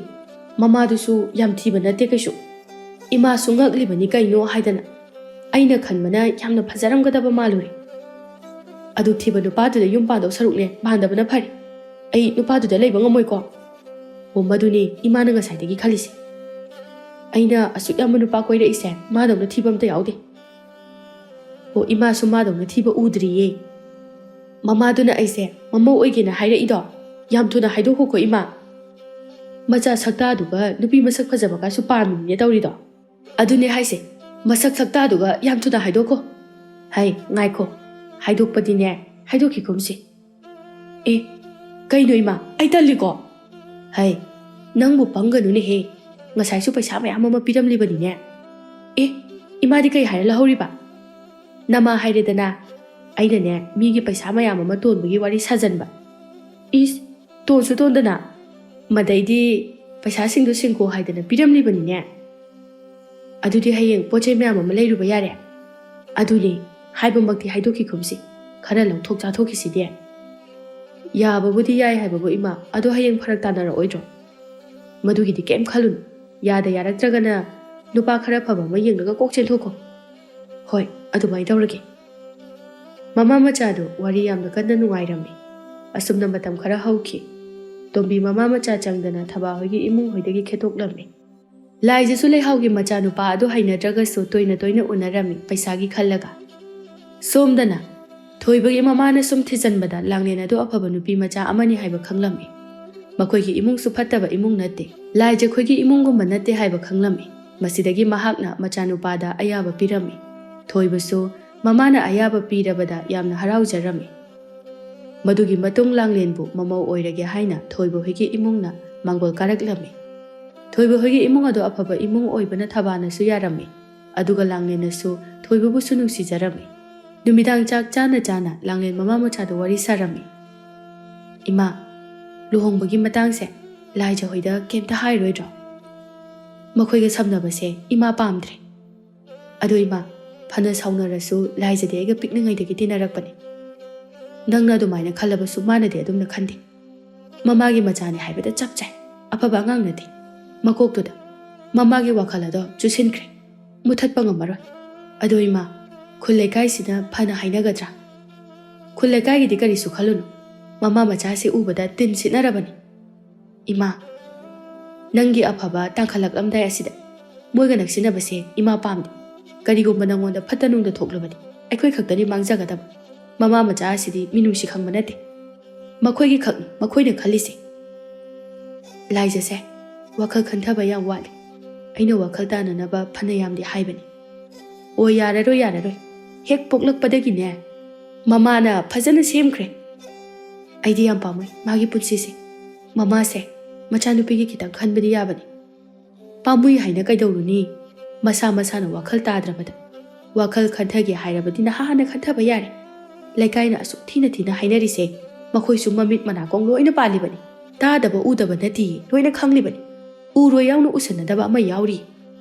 ꯃꯃꯥꯗꯨꯁꯨ ꯌꯥꯝ ꯊꯤꯕ ꯅꯠꯇꯦ ꯀꯩꯁꯨ. ꯏꯃꯥꯁꯨ ꯉꯛꯂꯤꯕꯅꯤ ꯀꯩꯅꯣ ꯍꯥꯏꯗꯅ ꯑꯩꯅ ꯈꯟꯕꯅ ꯌꯥꯝꯅ ꯐꯖꯔꯝꯒꯗꯕ ꯃꯥꯜꯂꯨꯔꯦ꯫ ꯑꯗꯨ ꯊꯤꯕ ꯅꯨꯄꯥꯗꯨꯗ ꯌꯨꯝ ꯄꯥꯟꯗꯧ ꯁꯔꯨꯛꯅꯦ ꯄꯥꯟꯗꯕꯅ ꯐꯔꯦ꯫ ꯑꯩ ꯅꯨꯄꯥꯗꯨꯗ ꯂꯩꯕ ꯉꯝꯃꯣꯏꯀꯣ꯫ ꯑꯣ, ꯃꯗꯨꯅꯦ ꯏꯃꯥꯅ ꯉꯁꯥꯏꯗꯒꯤ ꯈꯜꯂꯤꯁꯦ꯫ ꯑꯩꯅ ꯑꯁꯨꯛ ꯌꯥꯝꯕ ꯅꯨꯄꯥ ꯀꯣꯏꯔꯛꯏꯁꯦ ꯃꯥꯗꯧꯅ ꯊꯤꯕ ꯑꯝꯇ ꯌꯥꯎꯗꯦ꯫ ꯑꯣ, ꯏꯃꯥꯁꯨ ꯃꯥꯗꯧꯅ ꯊꯤꯕ ꯎꯗ꯭ꯔꯤꯌꯦ꯫ ꯃꯃꯥꯗꯨꯅ ꯑꯩꯁꯦ ꯃꯃꯧ ꯑꯣꯏꯒꯦꯅ ꯍꯥꯏꯔꯛꯏꯗꯣ ꯌꯥꯝ ꯊꯨꯅ ꯍꯥꯏꯗꯣꯛꯈꯣꯀꯣ ꯏꯃꯥ꯫ ꯃꯆꯥ ꯁꯛꯇꯥꯗꯨꯒ ꯅꯨꯄꯤ ꯃꯁꯛ ꯐꯖꯕꯒꯁꯨ ꯄꯥꯝꯃꯤꯅꯦ ꯇꯧꯔꯤꯗꯣ꯫ ꯑꯗꯨꯅꯦ ꯍꯥꯏꯁꯦ, ꯃꯁꯛ ꯁꯛꯇꯥꯗꯨꯒ ꯌꯥꯝ ꯊꯨꯅ ꯍꯥꯏꯗꯣꯛꯈꯣ꯫ ꯍꯩ, ꯉꯥꯏꯈꯣ, ꯍꯥꯏꯗꯣꯛꯄꯗꯤꯅꯦ ꯍꯥꯏꯗꯣꯛꯈꯤꯒꯨꯝꯁꯤ꯫ ꯀꯩꯅꯣ ꯏꯃꯥ, ꯑꯩ ꯇꯜꯂꯤꯀꯣ꯫ ꯍꯩ, ꯅꯪꯕꯨ ꯄꯪꯒꯅꯨꯅꯦꯍꯦ꯫ ꯉꯁꯥꯏꯁꯨ ꯄꯩꯁꯥ ꯃꯌꯥꯝ ꯑꯃ ꯄꯤꯔꯝꯂꯤꯕꯅꯤꯅꯦ. ꯑꯦ, ꯏꯃꯥꯗꯤ ꯀꯩ ꯍꯥꯏꯔ ꯂꯧꯍꯧꯔꯤꯕ? ꯅꯃꯥ ꯍꯥꯏꯔꯦꯗꯅ ꯑꯩꯅꯅꯦ ꯃꯤꯒꯤ ꯄꯩꯁꯥ ꯃꯌꯥꯝ ꯑꯃ ꯇꯣꯟꯕꯒꯤ ꯋꯥꯔꯤ ꯁꯥꯖꯟꯕ. ꯏꯁ, ꯇꯣꯟꯁꯨ ꯇꯣꯟꯗꯅ ꯃꯗꯩꯗꯤ ꯄꯩꯁꯥꯁꯤꯡꯗꯣ ꯁꯤꯡꯀꯣ ꯍꯥꯏꯗꯅ ꯄꯤꯔꯝꯂꯤꯕꯅꯤꯅꯦ. ꯑꯗꯨꯗꯤ ꯍꯌꯦꯡ ꯄꯣꯠ ꯆꯩ ꯃꯌꯥꯝ ꯑꯃ ꯂꯩꯔꯨꯕ ꯌꯥꯔꯦ. ꯑꯗꯨꯅꯤ ꯍꯥꯏꯕꯃꯛꯇꯤ ꯍꯥꯏꯗꯣꯛꯈꯤꯈꯨꯝꯁꯤ, ꯈꯔ ꯂꯧꯊꯣꯛ ꯆꯥꯊꯣꯛꯈꯤꯁꯤꯗꯤ. ꯌꯥꯕꯕꯨꯗꯤ ꯌꯥꯏ ꯍꯥꯏꯕꯕꯨ ꯏꯃꯥ, ꯑꯗꯣ ꯍꯌꯦꯡ ꯐꯔꯛ ꯇꯥꯅꯔꯛꯑꯣꯏꯗ꯭ꯔꯣ? ꯃꯗꯨꯒꯤꯗꯤ ꯀꯩꯝ ꯈꯜꯂꯨꯅꯨ. ꯌꯥꯗ ꯌꯥꯔꯛꯇ꯭ꯔꯒꯅ ꯅꯨꯄꯥ ꯈꯔ ꯐꯕ ꯑꯃ ꯌꯦꯡꯂꯒ ꯀꯣꯛ ꯆꯦꯟꯊꯣꯛꯈꯣ. ꯍꯣꯏ, ꯑꯗꯨꯃꯥꯏꯅ ꯇꯧꯔꯒꯦ. ꯃꯃꯥ ꯃꯆꯥꯗꯣ ꯋꯥꯔꯤ ꯌꯥꯝꯅ ꯀꯟꯅ ꯅꯨꯡꯉꯥꯏꯔꯝꯃꯤ. ꯑꯁꯨꯝꯅ ꯃꯇꯝ ꯈꯔ ꯍꯧꯈꯤ. ꯇꯣꯝꯕꯤ ꯃꯃꯥ ꯃꯆꯥ ꯆꯪꯗꯅ ꯊꯕꯥꯍꯣꯏꯒꯤ ꯏꯃꯨꯡ ꯍꯣꯏꯗꯒꯤ ꯈꯦꯠꯇꯣꯛꯂꯝꯃꯤ. ꯂꯥꯏꯖꯁꯨ ꯂꯩꯍꯥꯎꯒꯤ ꯃꯆꯥꯅꯨꯄꯥ ꯑꯗꯨ ꯍꯩꯅꯗ꯭ꯔꯒꯁꯨ ꯇꯣꯏꯅ ꯇꯣꯏꯅ ꯎꯅꯔꯝꯃꯤ ꯄꯩꯁꯥꯒꯤ ꯈꯜꯂꯒ. ꯁꯣꯝꯗꯅ ꯊꯣꯏꯕꯒꯤ ꯃꯃꯥꯅ ꯁꯨꯝ ꯊꯤꯖꯟꯕꯗ ꯂꯥꯡꯂꯦꯟ ꯑꯗꯨ ꯑꯐꯕ ꯅꯨꯄꯤ ꯃꯆꯥ ꯑꯃꯅꯤ ꯍꯥꯏꯕ ꯈꯪꯂꯝꯃꯤ. ꯃꯈꯣꯏꯒꯤ ꯏꯃꯨꯡꯁꯨ ꯐꯠꯇꯕ ꯏꯃꯨꯡ ꯅꯠꯇꯦ, ꯂꯥꯏꯖꯈꯣꯏꯒꯤ ꯏꯃꯨꯡꯒꯨꯝꯕ ꯅꯠꯇꯦ ꯍꯥꯏꯕ ꯈꯪꯂꯝꯃꯤ. ꯃꯁꯤꯗꯒꯤ ꯃꯍꯥꯛꯅ ꯃꯆꯥꯅꯨꯄꯥꯗ ꯑꯌꯥꯕ ꯄꯤꯔꯝꯃꯤ. ꯊꯣꯏꯕꯁꯨ ꯃꯃꯥꯅ ꯑꯌꯥꯕ ꯄꯤꯔꯕꯗ ꯌꯥꯝꯅ ꯍꯔꯥꯎꯖꯔꯝꯃꯤ. ꯃꯗꯨꯒꯤ ꯃꯇꯨꯡ ꯂꯥꯡꯂꯦꯟꯕꯨ ꯃꯃꯧ ꯑꯣꯏꯔꯒꯦ ꯍꯥꯏꯅ ꯊꯣꯏꯕ ꯍꯣꯏꯒꯤ ꯏꯃꯨꯡꯅ ꯃꯥꯡꯒꯣꯜ ꯀꯥꯔꯛꯂꯝꯃꯤ. ꯊꯣꯏꯕ ꯍꯣꯏꯒꯤ ꯏꯃꯨꯡ ꯑꯗꯨ ꯑꯐꯕ ꯏꯃꯨꯡ ꯑꯣꯏꯕꯅ ꯊꯕꯥꯅꯁꯨ ꯌꯥꯔꯝꯃꯤ. ꯑꯗꯨꯒ ꯂꯥꯡꯂꯦꯟꯅꯁꯨ ꯊꯣꯏꯕꯕꯨꯁꯨ ꯅꯨꯡꯁꯤꯖꯔꯝꯃꯤ. ꯅꯨꯃꯤꯗꯥꯡ ꯆꯥꯛ ꯆꯥꯅ ꯆꯥꯅ ꯂꯥꯡꯂꯦꯟ ꯃꯃꯥ ꯃꯆꯥꯗ ꯋꯥꯔꯤ ꯁꯥꯔꯝꯃꯤ. ꯏꯃꯥ, ꯂꯨꯍꯣꯡꯕꯒꯤ ꯃꯇꯥꯡꯁꯦ ꯂꯥꯏꯖ ꯍꯣꯏꯗ ꯀꯩꯝꯇ ꯍꯥꯏꯔꯣꯏꯗ꯭ꯔꯣ? ꯃꯈꯣꯏꯒ ꯁꯝꯅꯕꯁꯦ ꯏꯃꯥ ꯄꯥꯝꯗ꯭ꯔꯦ. ꯑꯗꯣ ꯏꯃꯥ, ꯐꯅ ꯁꯥꯎꯅꯔꯁꯨ ꯂꯥꯏꯖꯗꯤ ꯑꯩꯒ ꯄꯤꯛꯂꯤꯉꯩꯗꯒꯤ ꯇꯤꯟꯅꯔꯛꯄꯅꯤ. ꯅꯪꯅ ꯑꯗꯨꯃꯥꯏꯅ ꯈꯜꯂꯕꯁꯨ ꯃꯥꯅꯗꯤ ꯑꯗꯨꯝꯅ ꯈꯟꯗꯦ. ꯃꯃꯥꯒꯤ ꯃꯆꯥꯅꯤ ꯍꯥꯏꯕꯗ ꯆꯞ ꯆꯥꯏ. ꯑꯐꯕ ꯑꯉꯥꯡ ꯅꯠꯇꯦ. ꯃꯀꯣꯛꯇꯨꯗ ꯃꯃꯥꯒꯤ ꯋꯥꯈꯜ ꯑꯗꯣ ꯆꯨꯁꯤꯟꯈ꯭ꯔꯦ. ꯃꯨꯊꯠꯄ ꯉꯝꯃꯔꯣꯏ. ꯑꯗꯣ ꯏꯃꯥ, ꯈꯨꯜ ꯂꯩꯀꯥꯏꯁꯤꯅ ꯐꯅ ꯍꯥꯏꯅꯒꯗ꯭ꯔꯥ? ꯈꯨꯜ ꯂꯩꯀꯥꯏꯒꯤꯗꯤ ꯀꯔꯤꯁꯨ ꯈꯜꯂꯨꯅꯨ. ꯃꯃꯥ ꯃꯆꯥꯁꯤ ꯎꯕꯗ ꯇꯤꯟ ꯁꯤꯠꯅꯔꯕꯅꯤ. ꯏꯃꯥ, ꯅꯪꯒꯤ ꯑꯐꯕ ꯇꯥꯡꯈꯠꯂꯛꯂꯝꯗꯥꯏ ꯑꯁꯤꯗ ꯃꯣꯏꯒ ꯅꯛꯁꯤꯟꯅꯕꯁꯦ ꯏꯃꯥ ꯄꯥꯝꯗꯦ. ꯀꯔꯤꯒꯨꯝꯕ ꯅꯪꯉꯣꯟꯗ ꯐꯠꯇ ꯅꯨꯡꯗ ꯊꯣꯛꯂꯕꯗꯤ ꯑꯩꯈꯣꯏ ꯈꯛꯇꯅꯤ ꯃꯥꯡꯖꯒꯗꯕ. ꯃꯃꯥ ꯃꯆꯥ ꯑꯁꯤꯗꯤ ꯃꯤꯅꯨꯡꯁꯤ ꯈꯪꯕ ꯅꯠꯇꯦ. ꯃꯈꯣꯏꯒꯤ ꯈꯛꯅꯤ ꯃꯈꯣꯏꯅ ꯈꯜꯂꯤꯁꯦ. ꯂꯥꯏꯖꯁꯦ ꯋꯥꯈꯜ ꯈꯟꯊꯕ ꯌꯥꯝ ꯋꯥꯠꯂꯤ. ꯑꯩꯅ ꯋꯥꯈꯜ ꯇꯥꯅꯅꯕ ꯐꯅ ꯌꯥꯝꯗꯤ ꯍꯥꯏꯕꯅꯤ. ꯑꯣ, ꯌꯥꯔꯔꯣꯏ ꯌꯥꯔꯔꯣꯏ. ꯍꯦꯛ ꯄꯣꯛꯂꯛꯄꯗꯒꯤꯅꯦ ꯃꯃꯥꯅ ꯐꯖꯅ ꯁꯦꯝꯈ꯭ꯔꯦ. ꯑꯩꯗꯤ ꯌꯥꯝ ꯄꯥꯝꯃꯣꯏ ꯃꯥꯒꯤ ꯄꯨꯟꯁꯤꯁꯦ. ꯃꯃꯥꯁꯦ ꯃꯆꯥꯅꯨꯄꯤꯒꯤ ꯈꯤꯇꯪ ꯈꯟꯕꯗꯤ ꯌꯥꯕꯅꯤ. ꯄꯥꯝꯃꯨꯏ ꯍꯥꯏꯅ ꯀꯩꯗꯧꯔꯨꯅꯤ? ꯃꯁꯥ ꯃꯁꯥꯅ ꯋꯥꯈꯜ ꯇꯥꯗ꯭ꯔꯕꯗ. ꯋꯥꯈꯜ ꯈꯟꯊꯒꯦ ꯍꯥꯏꯔꯕꯗꯤ ꯅꯍꯥꯟꯅ ꯈꯟꯊꯕ ꯌꯥꯔꯦ. ꯂꯩꯀꯥꯏꯅ ꯑꯁꯨꯛ ꯊꯤꯅ ꯊꯤꯅ ꯍꯥꯏꯅꯔꯤꯁꯦ ꯃꯈꯣꯏꯁꯨ ꯃꯃꯤꯠ ꯃꯅꯥꯀꯣꯡ ꯂꯣꯏꯅ ꯄꯥꯜꯂꯤꯕꯅꯤ. ꯇꯥꯗꯕ ꯎꯗꯕ ꯅꯠꯇꯤꯌꯦ, ꯂꯣꯏꯅ ꯈꯪꯂꯤꯕꯅꯤ. ꯎꯔꯣꯏ ꯌꯥꯎꯅ ꯎꯁꯟꯅꯗꯕ ꯑꯃ ꯌꯥꯎꯔꯤ.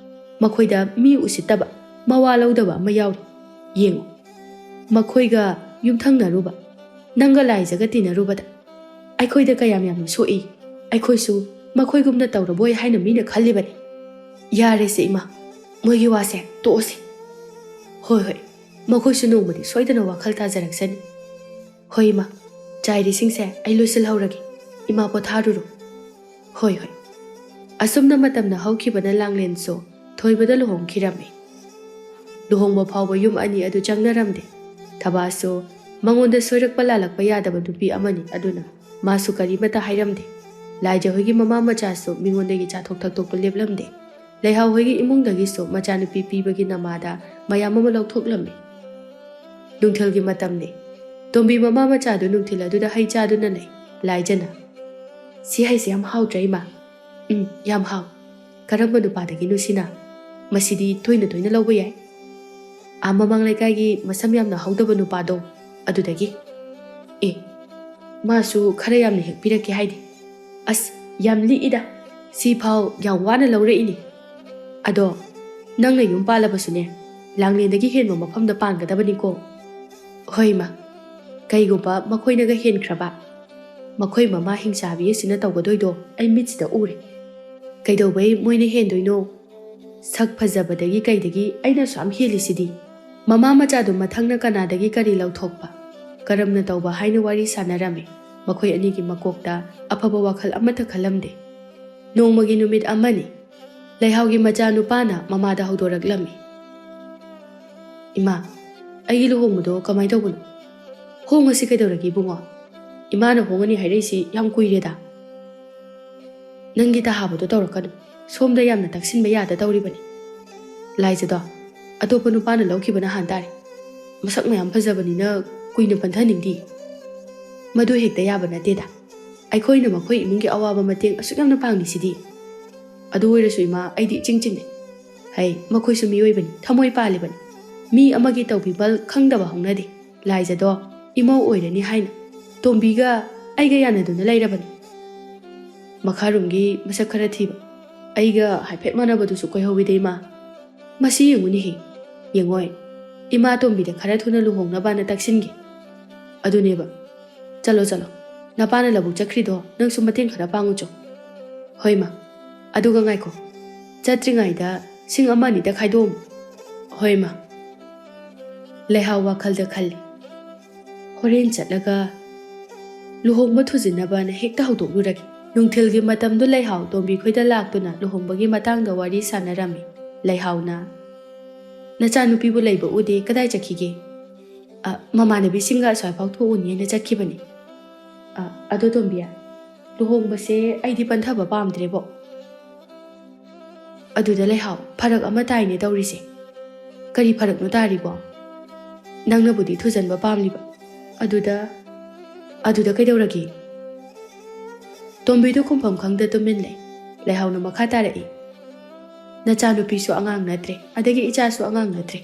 ꯃꯈꯣꯏꯗ ꯃꯤ ꯎꯁꯤꯠꯇꯕ, ꯃꯋꯥ ꯂꯧꯗꯕ ꯑꯃ ꯌꯥꯎꯔꯤ. ꯌꯦꯡꯉꯨ, ꯃꯈꯣꯏꯒ ꯌꯨꯝꯊꯪꯅꯔꯨꯕ, ꯅꯪꯒ ꯂꯥꯏꯖꯒ ꯇꯤꯟꯅꯔꯨꯕꯗ ꯑꯩꯈꯣꯏꯗ ꯀꯌꯥꯝ ꯌꯥꯝꯅ ꯁꯣꯛꯏ. ꯑꯩꯈꯣꯏꯁꯨ ꯃꯈꯣꯏꯒꯨꯝꯅ ꯇꯧꯔꯕꯣꯏ ꯍꯥꯏꯅ ꯃꯤꯅ ꯈꯜꯂꯤꯕꯅꯤ. ꯌꯥꯔꯦꯁꯦ ꯏꯃꯥ, ꯃꯣꯏꯒꯤ ꯋꯥꯁꯦ ꯇꯣꯛꯑꯁꯤ. ꯍꯣꯏ ꯍꯣꯏ, ꯃꯈꯣꯏꯁꯨ ꯅꯣꯡꯃꯗꯤ ꯁꯣꯏꯗꯅ ꯋꯥꯈꯜ ꯇꯥꯖꯔꯛꯁꯅꯤ. ꯍꯣꯏ ꯏꯃꯥ, ꯆꯥꯏꯔꯤꯁꯤꯡꯁꯦ ꯑꯩ ꯂꯣꯏꯁꯤꯜꯍꯧꯔꯒꯦ. ꯏꯃꯥ ꯄꯣꯊꯥꯔꯨꯔꯣ. ꯍꯣꯏ ꯍꯣꯏ. ꯑꯁꯨꯝꯅ ꯃꯇꯝꯅ ꯍꯧꯈꯤꯕꯅ ꯂꯥꯡꯂꯦꯟꯁꯨ ꯊꯣꯏꯕꯗ ꯂꯨꯍꯣꯡꯈꯤꯔꯝꯃꯤ. ꯂꯨꯍꯣꯡꯕ ꯐꯥꯎꯕ ꯌꯨꯝ ꯑꯅꯤ ꯑꯗꯨ ꯆꯪꯅꯔꯝꯗꯦ. ꯊꯕꯥꯁꯨ ꯃꯉꯣꯟꯗ ꯁꯣꯏꯔꯛꯄ ꯂꯥꯜꯂꯛꯄ ꯌꯥꯗꯕ ꯅꯨꯄꯤ ꯑꯃꯅꯤ. ꯑꯗꯨꯅ ꯃꯥꯁꯨ ꯀꯔꯤꯃꯇ ꯍꯥꯏꯔꯝꯗꯦ. ꯂꯥꯏꯖ ꯍꯣꯏꯒꯤ ꯃꯃꯥ ꯃꯆꯥꯁꯨ ꯃꯤꯉꯣꯟꯗꯒꯤ ꯆꯥꯊꯣꯛ ꯊꯛꯇꯣꯛꯄ ꯂꯦꯞꯂꯝꯗꯦ. ꯂꯩꯍꯥꯎ ꯍꯣꯏꯒꯤ ꯏꯃꯨꯡꯗꯒꯤꯁꯨ ꯃꯆꯥꯅꯨꯄꯤ ꯄꯤꯕꯒꯤ ꯅꯃꯥꯗ ꯃꯌꯥꯝ ꯑꯃ ꯂꯧꯊꯣꯛꯂꯝꯃꯤ. ꯅꯨꯡꯊꯤꯜꯒꯤ ꯃꯇꯝꯅꯤ. ꯇꯣꯝꯕꯤ ꯃꯃꯥ ꯃꯆꯥꯗꯨ ꯅꯨꯡꯊꯤꯜ ꯑꯗꯨꯗ ꯍꯩ ꯆꯥꯗꯨꯅ ꯂꯩ. ꯂꯥꯏꯖꯅ, ꯁꯤ ꯍꯩꯁꯦ ꯌꯥꯝ ꯍꯥꯎꯗ꯭ꯔꯥ ꯏꯃꯥ? ꯌꯥꯝ ꯍꯥꯎ. ꯀꯔꯝꯕ ꯅꯨꯄꯥꯗꯒꯤꯅꯣ ꯁꯤꯅ? ꯃꯁꯤꯗꯤ ꯇꯣꯏꯅ ꯇꯣꯏꯅ ꯂꯧꯕ ꯌꯥꯏ. ꯃꯃꯥꯡ ꯂꯩꯀꯥꯏꯒꯤ ꯃꯁꯝ ꯌꯥꯝꯅ ꯍꯧꯗꯕ ꯅꯨꯄꯥꯗꯣ ꯑꯗꯨꯗꯒꯤ. ꯑꯦ, ꯃꯥꯁꯨ ꯈꯔ ꯌꯥꯝꯅ ꯍꯦꯛ ꯄꯤꯔꯛꯀꯦ ꯍꯥꯏꯗꯤ. ꯑꯁ, ꯌꯥꯝ ꯂꯤꯛꯏꯗ. ꯁꯤꯐꯥꯎ ꯌꯥꯝ ꯋꯥꯅ ꯂꯧꯔꯛꯏꯅꯤ. ꯑꯗꯣ ꯅꯪꯅ ꯌꯨꯝ ꯄꯥꯜꯂꯕꯁꯨꯅꯦ ꯂꯥꯡꯂꯦꯟꯗꯒꯤ ꯍꯦꯟꯕ ꯃꯐꯝꯗ ꯄꯥꯟꯒꯗꯕꯅꯤꯀꯣ. ꯍꯣꯏ ꯏꯃꯥ. ꯀꯩꯒꯨꯝꯕ ꯃꯈꯣꯏꯅꯒ ꯍꯦꯟꯈ꯭ꯔꯕ, ꯃꯈꯣꯏ ꯃꯃꯥ ꯍꯤꯡꯆꯥꯕꯤ ꯑꯁꯤꯅ ꯇꯧꯒꯗꯣꯏꯗꯣ ꯑꯩ ꯃꯤꯠꯁꯤꯗ ꯎꯔꯦ. ꯀꯩꯗꯧꯕꯩ ꯃꯣꯏꯅ ꯍꯦꯟꯗꯣꯏꯅೋ? ꯁꯛ ꯐꯖꯕꯗꯒꯤ ꯀꯩꯗꯒꯤ ꯑꯩꯅꯁꯨ ꯌꯥꯝ ꯍꯦꯜꯂꯤꯁꯤꯗꯤ. ꯃꯃꯥ ꯃꯆꯥꯗꯨ ꯃꯊꯪꯅ ꯀꯅꯥꯗꯒꯤ ꯀꯔꯤ ꯂꯧꯊꯣꯛꯄ, ꯀꯔꯝꯅ ꯇꯧꯕ ꯍꯥꯏꯅ ꯋꯥꯔꯤ ꯁꯥꯟꯅꯔꯝꯃꯤ. ꯃꯈꯣꯏ ꯑꯅꯤꯒꯤ ꯃꯀꯣꯛꯇ ꯑꯐꯕ ꯋꯥꯈꯜ ꯑꯃꯠꯇ ꯈꯜꯂꯝꯗꯦ. ꯅꯣꯡꯃꯒꯤ ꯅꯨꯃꯤꯠ ꯑꯃꯅꯤ. ꯂꯩꯍꯥꯎꯒꯤ ꯃꯆꯥꯅꯨꯄꯥꯅ ꯃꯃꯥꯗ ꯍꯧꯗꯣꯔꯛꯂꯝꯃꯤ. ꯏꯃꯥ, ꯑꯩꯒꯤ ꯂꯨꯍꯣꯡꯕꯗꯣ ꯀꯃꯥꯏꯅ ꯇꯧꯕꯅꯣ? ꯍꯣꯡꯉꯁꯤ ꯀꯩꯗꯧꯔꯒꯦ ꯏꯕꯨꯡꯉꯣ? ꯏꯃꯥꯅ ꯍꯣꯡꯉꯅꯤ ꯍꯥꯏꯔꯛꯏꯁꯤ ꯌꯥꯝ ꯀꯨꯏꯔꯦꯗ. ꯅꯪꯒꯤ ꯇꯥꯍꯥꯕꯗꯣ ꯇꯧꯔꯛꯀꯅꯨ. ꯁꯣꯝꯗ ꯌꯥꯝꯅ ꯇꯛꯁꯤꯟꯕ ꯌꯥꯗ ꯇꯧꯔꯤꯕꯅꯤ. ꯂꯥꯏꯖꯗꯣ ꯑꯇꯣꯞꯄ ꯅꯨꯄꯥꯅ ꯂꯧꯈꯤꯕꯅ ꯍꯥꯟ ꯇꯥꯔꯦ. ꯃꯁꯛ ꯃꯌꯥꯝ ꯐꯖꯕꯅꯤꯅ ꯀꯨꯏꯅ ꯄꯟꯊꯅꯤꯡꯗꯦ. ꯃꯗꯨ ꯍꯦꯛꯇ ꯌꯥꯕ ꯅꯠꯇꯦꯗ. ꯑꯩꯈꯣꯏꯅ ꯃꯈꯣꯏ ꯏꯃꯨꯡꯒꯤ ꯑꯋꯥꯕ ꯃꯇꯦꯡ ꯑꯁꯨꯛ ꯌꯥꯝꯅ ꯄꯥꯡꯂꯤꯁꯤꯗꯤ. ꯑꯗꯨ ꯑꯣꯏꯔꯁꯨ ꯏꯃꯥ ꯑꯩꯗꯤ ꯏꯆꯤꯡ ꯆꯤꯡꯅꯩ ꯍꯩ ꯃꯈꯣꯏꯁꯨ ꯃꯤꯑꯣꯏꯕꯅꯤ ꯊꯃꯣꯏ ꯄꯥꯜꯂꯤꯕꯅꯤ ꯃꯤ ꯑꯃꯒꯤ ꯇꯧꯕꯤꯕꯜ ꯈꯪꯗꯕ ꯍꯧꯅꯗꯦ ꯂꯥꯏꯖꯗꯣ ꯏꯃꯧ ꯑꯣꯏꯔꯅꯤ ꯍꯥꯏꯅ ꯇꯣꯝꯕꯤꯒ ꯑꯩꯒ ꯌꯥꯅꯗꯨꯅ ꯂꯩꯔꯕꯅꯤ ꯃꯈꯥꯔꯣꯝꯒꯤ ꯃꯁꯛ ꯈꯔ ꯊꯤꯕ ꯑꯩꯒ ꯍꯥꯏꯐꯦꯠ ꯃꯥꯟꯅꯕꯗꯨꯁꯨ ꯀꯣꯏꯍꯧꯋꯤꯗ ꯏꯃꯥ ꯃꯁꯤ ꯌꯦꯡꯉꯨꯅꯤꯍꯦ ꯌꯦꯡꯉꯣꯏ ꯏꯃꯥ ꯇꯣꯝꯕꯤꯗ ꯈꯔ ꯊꯨꯅ ꯂꯨꯍꯣꯡꯅꯕꯅ ꯇꯛꯁꯤꯟꯒꯦ ꯑꯗꯨꯅꯦꯕ ꯆꯠꯂꯣ ꯆꯠꯂꯣ ꯅꯄꯥꯅ ꯂꯧꯕꯨꯛ ꯆꯠꯈ꯭ꯔꯤꯗꯣ ꯅꯪꯁꯨ ꯃꯇꯦꯡ ꯈꯔ ꯄꯥꯡꯉꯨꯆꯣ ꯍꯣꯏ ꯃꯥ ꯑꯗꯨꯒ ꯉꯥꯏꯈꯣ ꯆꯠꯇ꯭ꯔꯤꯉꯩꯗ ꯁꯤꯡ ꯑꯃ ꯑꯅꯤꯗ ꯈꯥꯏꯗꯣꯛꯑꯝꯃꯨ ꯍꯣꯏ ꯃꯥ ꯂꯩꯍꯥꯎ ꯋꯥꯈꯜꯗ ꯈꯜꯂꯤ ꯍꯣꯔꯦꯟ ꯆꯠꯂꯒ ꯂꯨꯍꯣꯡꯕ ꯊꯨꯖꯤꯟꯅꯕꯅ ꯍꯦꯛꯇ ꯍꯧꯗꯣꯛꯂꯨꯔꯒꯦ ꯅꯨꯡꯊꯤꯜꯒꯤ ꯃꯇꯝꯗꯨ ꯂꯩꯍꯥꯎ ꯇꯣꯝꯕꯤꯈꯣꯏꯗ ꯂꯥꯛꯇꯨꯅ ꯂꯨꯍꯣꯡꯕꯒꯤ ꯃꯇꯥꯡꯗ ꯋꯥꯔꯤ ꯁꯥꯟꯅꯔꯝꯃꯤ ꯂꯩꯍꯥꯎꯅ ꯅꯆꯥꯅꯨꯄꯤꯕꯨ ꯂꯩꯕ ꯎꯗꯦ ꯀꯗꯥꯏ ꯆꯠꯈꯤꯒꯦ ꯃꯃꯥꯟꯅꯕꯤꯁꯤꯡꯒ ꯑꯁ꯭ꯋꯥꯏꯐꯥꯎ ꯊꯣꯛꯎꯅꯦꯅ ꯆꯠꯈꯤꯕꯅꯤ ꯑꯗꯣ ꯇꯣꯝꯕꯤ ꯂꯨꯍꯣꯡꯕꯁꯦ ꯑꯩꯗꯤ ꯄꯟꯊꯕ ꯄꯥꯝꯗ꯭ꯔꯦꯕꯣ ꯑꯗꯨꯗ ꯂꯩꯍꯥꯎ ꯐꯔꯛ ꯑꯃ ꯇꯥꯏꯅꯦ ꯇꯧꯔꯤꯁꯦ ꯀꯔꯤ ꯐꯔꯛꯅꯣ ꯇꯥꯔꯤꯕꯣ ꯅꯪꯅꯕꯨꯗꯤ ꯊꯨꯖꯟꯕ ꯄꯥꯝꯂꯤꯕ ꯑꯗꯨꯗ ꯀꯩꯗꯧꯔꯒꯦ ꯇꯣꯝꯕꯤꯗꯨ ꯈꯨꯝꯐꯝ ꯈꯪꯗ ꯇꯨꯃꯤꯟ ꯂꯩ ꯂꯩꯍꯥꯎꯅ ꯃꯈꯥ ꯇꯥꯔꯛꯏ ꯅꯆꯥꯅꯨꯄꯤꯁꯨ ꯑꯉꯥꯡ ꯅꯠꯇ꯭ꯔꯦ ꯑꯗꯒꯤ ꯏꯆꯥꯁꯨ ꯑꯉꯥꯡ ꯅꯠꯇ꯭ꯔꯦ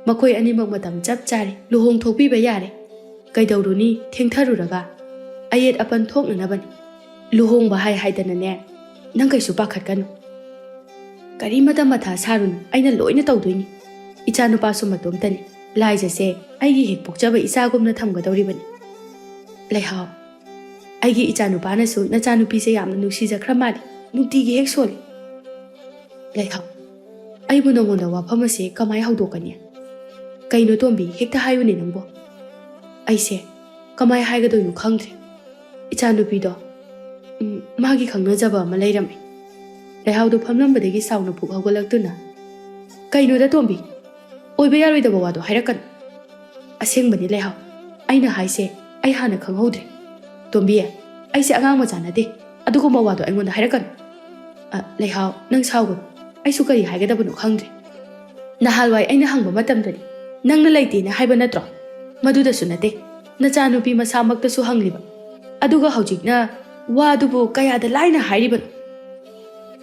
ꯃꯈꯣꯏ ꯑꯅꯤꯃꯛ ꯃꯇꯝ ꯆꯞ ꯆꯥꯔꯦ ꯂꯨꯍꯣꯡꯊꯣꯛꯄꯤꯕ ꯌꯥꯔꯦ ꯀꯩꯗꯧꯔꯨꯅꯤ ꯊꯦꯡꯊꯔꯨꯔꯒ ꯑꯌꯦꯠ ꯑꯄꯟ ꯊꯣꯛꯅꯅꯕꯅꯤ ꯂꯨꯍꯣꯡꯕ ꯍꯥꯏꯗꯅꯅꯦ ꯅꯪ ꯀꯩꯁꯨ ꯄꯥꯈꯠꯀꯅꯨ ꯀꯔꯤꯃꯇ ꯃꯊꯥ ꯁꯥꯔꯨꯅꯨ ꯑꯩꯅ ꯂꯣꯏꯅ ꯇꯧꯗꯣꯏꯅꯤ ꯏꯆꯥꯅꯨꯄꯥꯁꯨ ꯃꯇꯣꯝꯇꯅꯤ ꯂꯥꯏꯖꯁꯦ ꯑꯩꯒꯤ ꯍꯦꯛ ꯄꯣꯛꯆꯕ ꯏꯆꯥꯒꯨꯝꯅ ꯊꯝꯒꯗꯧꯔꯤꯕꯅꯤ ꯂꯩꯍꯥꯎ ꯑꯩꯒꯤ ꯏꯆꯥꯅꯨꯄꯥꯅꯁꯨ ꯅꯆꯥꯅꯨꯄꯤꯁꯦ ꯌꯥꯝꯅ ꯅꯨꯡꯁꯤꯖꯈ꯭ꯔ ꯃꯥꯜꯂꯤ ꯅꯨꯡꯇꯤꯒꯤ ꯍꯦꯛ ꯁꯣꯜꯂꯤ ꯂꯩꯍꯥꯎ ꯑꯩꯕꯨ ꯅꯉꯣꯟꯗ ꯋꯥꯐꯝ ꯑꯁꯦ ꯀꯃꯥꯏ ꯍꯧꯗꯣꯛꯀꯅꯤ ꯀꯩꯅꯣ ꯇꯣꯝꯕꯤ ꯍꯦꯛꯇ ꯍꯥꯏꯌꯨꯅꯦ ꯅꯪꯕꯣ ꯑꯩꯁꯦ ꯀꯃꯥꯏ ꯍꯥꯏꯒꯗꯣꯏꯅꯣ ꯈꯪꯗ꯭ꯔꯦ ꯏꯆꯥꯅꯨꯄꯤꯗꯣ ꯃꯥꯒꯤ ꯈꯪꯅꯖꯕ ꯑꯃ ꯂꯩꯔꯝꯃꯤ ꯂꯩꯍꯥꯎꯗꯨ ꯐꯝꯂꯝꯕꯗꯒꯤ ꯁꯥꯎꯅ ꯐꯨꯛ ꯍꯧꯒꯠꯂꯛꯇꯨꯅ ꯀꯩꯅꯣꯗ ꯇꯣꯝꯕꯤ ꯑꯣꯏꯕ ꯌꯥꯔꯣꯏꯗꯕ ꯋꯥꯗꯣ ꯍꯥꯏꯔꯛꯀꯅꯨ ꯑꯁꯦꯡꯕꯅꯤ ꯂꯩꯍꯥꯎ ꯑꯩꯅ ꯍꯥꯏꯁꯦ ꯑꯩ ꯍꯥꯟꯅ ꯈꯪꯍꯧꯗ꯭ꯔꯦ ꯇꯣꯝꯕꯤ ꯑꯩꯁꯦ ꯑꯉꯥꯡ ꯃꯆꯥ ꯅꯠꯇꯦ ꯑꯗꯨꯒꯨꯝꯕ ꯋꯥꯗꯣ ꯑꯩꯉꯣꯟꯗ ꯍꯥꯏꯔꯛꯀꯅꯨ ꯂꯩꯍꯥꯎ ꯅꯪ ꯁꯥꯎꯒꯅꯨ ꯑꯩꯁꯨ ꯀꯔꯤ ꯍꯥꯏꯒꯗꯕꯅꯣ ꯈꯪꯗ꯭ꯔꯦ ꯅꯍꯥꯟꯋꯥꯏ ꯑꯩꯅ ꯍꯪꯕ ꯃꯇꯝꯗꯗꯤ ꯅꯪꯅ ꯂꯩꯇꯦꯅ ꯍꯥꯏꯕ ꯅꯠꯇ꯭ꯔꯣ ꯃꯗꯨꯗꯁꯨ ꯅꯠꯇꯦ ꯅꯆꯥꯅꯨꯄꯤ ꯃꯁꯥꯃꯛꯇꯁꯨ ꯍꯪꯂꯤꯕ ꯑꯗꯨꯒ ꯍꯧꯖꯤꯛꯅ ꯋꯥꯗꯨꯕꯨ ꯀꯌꯥꯗ ꯂꯥꯏꯅ ꯍꯥꯏꯔꯤꯕꯅꯣ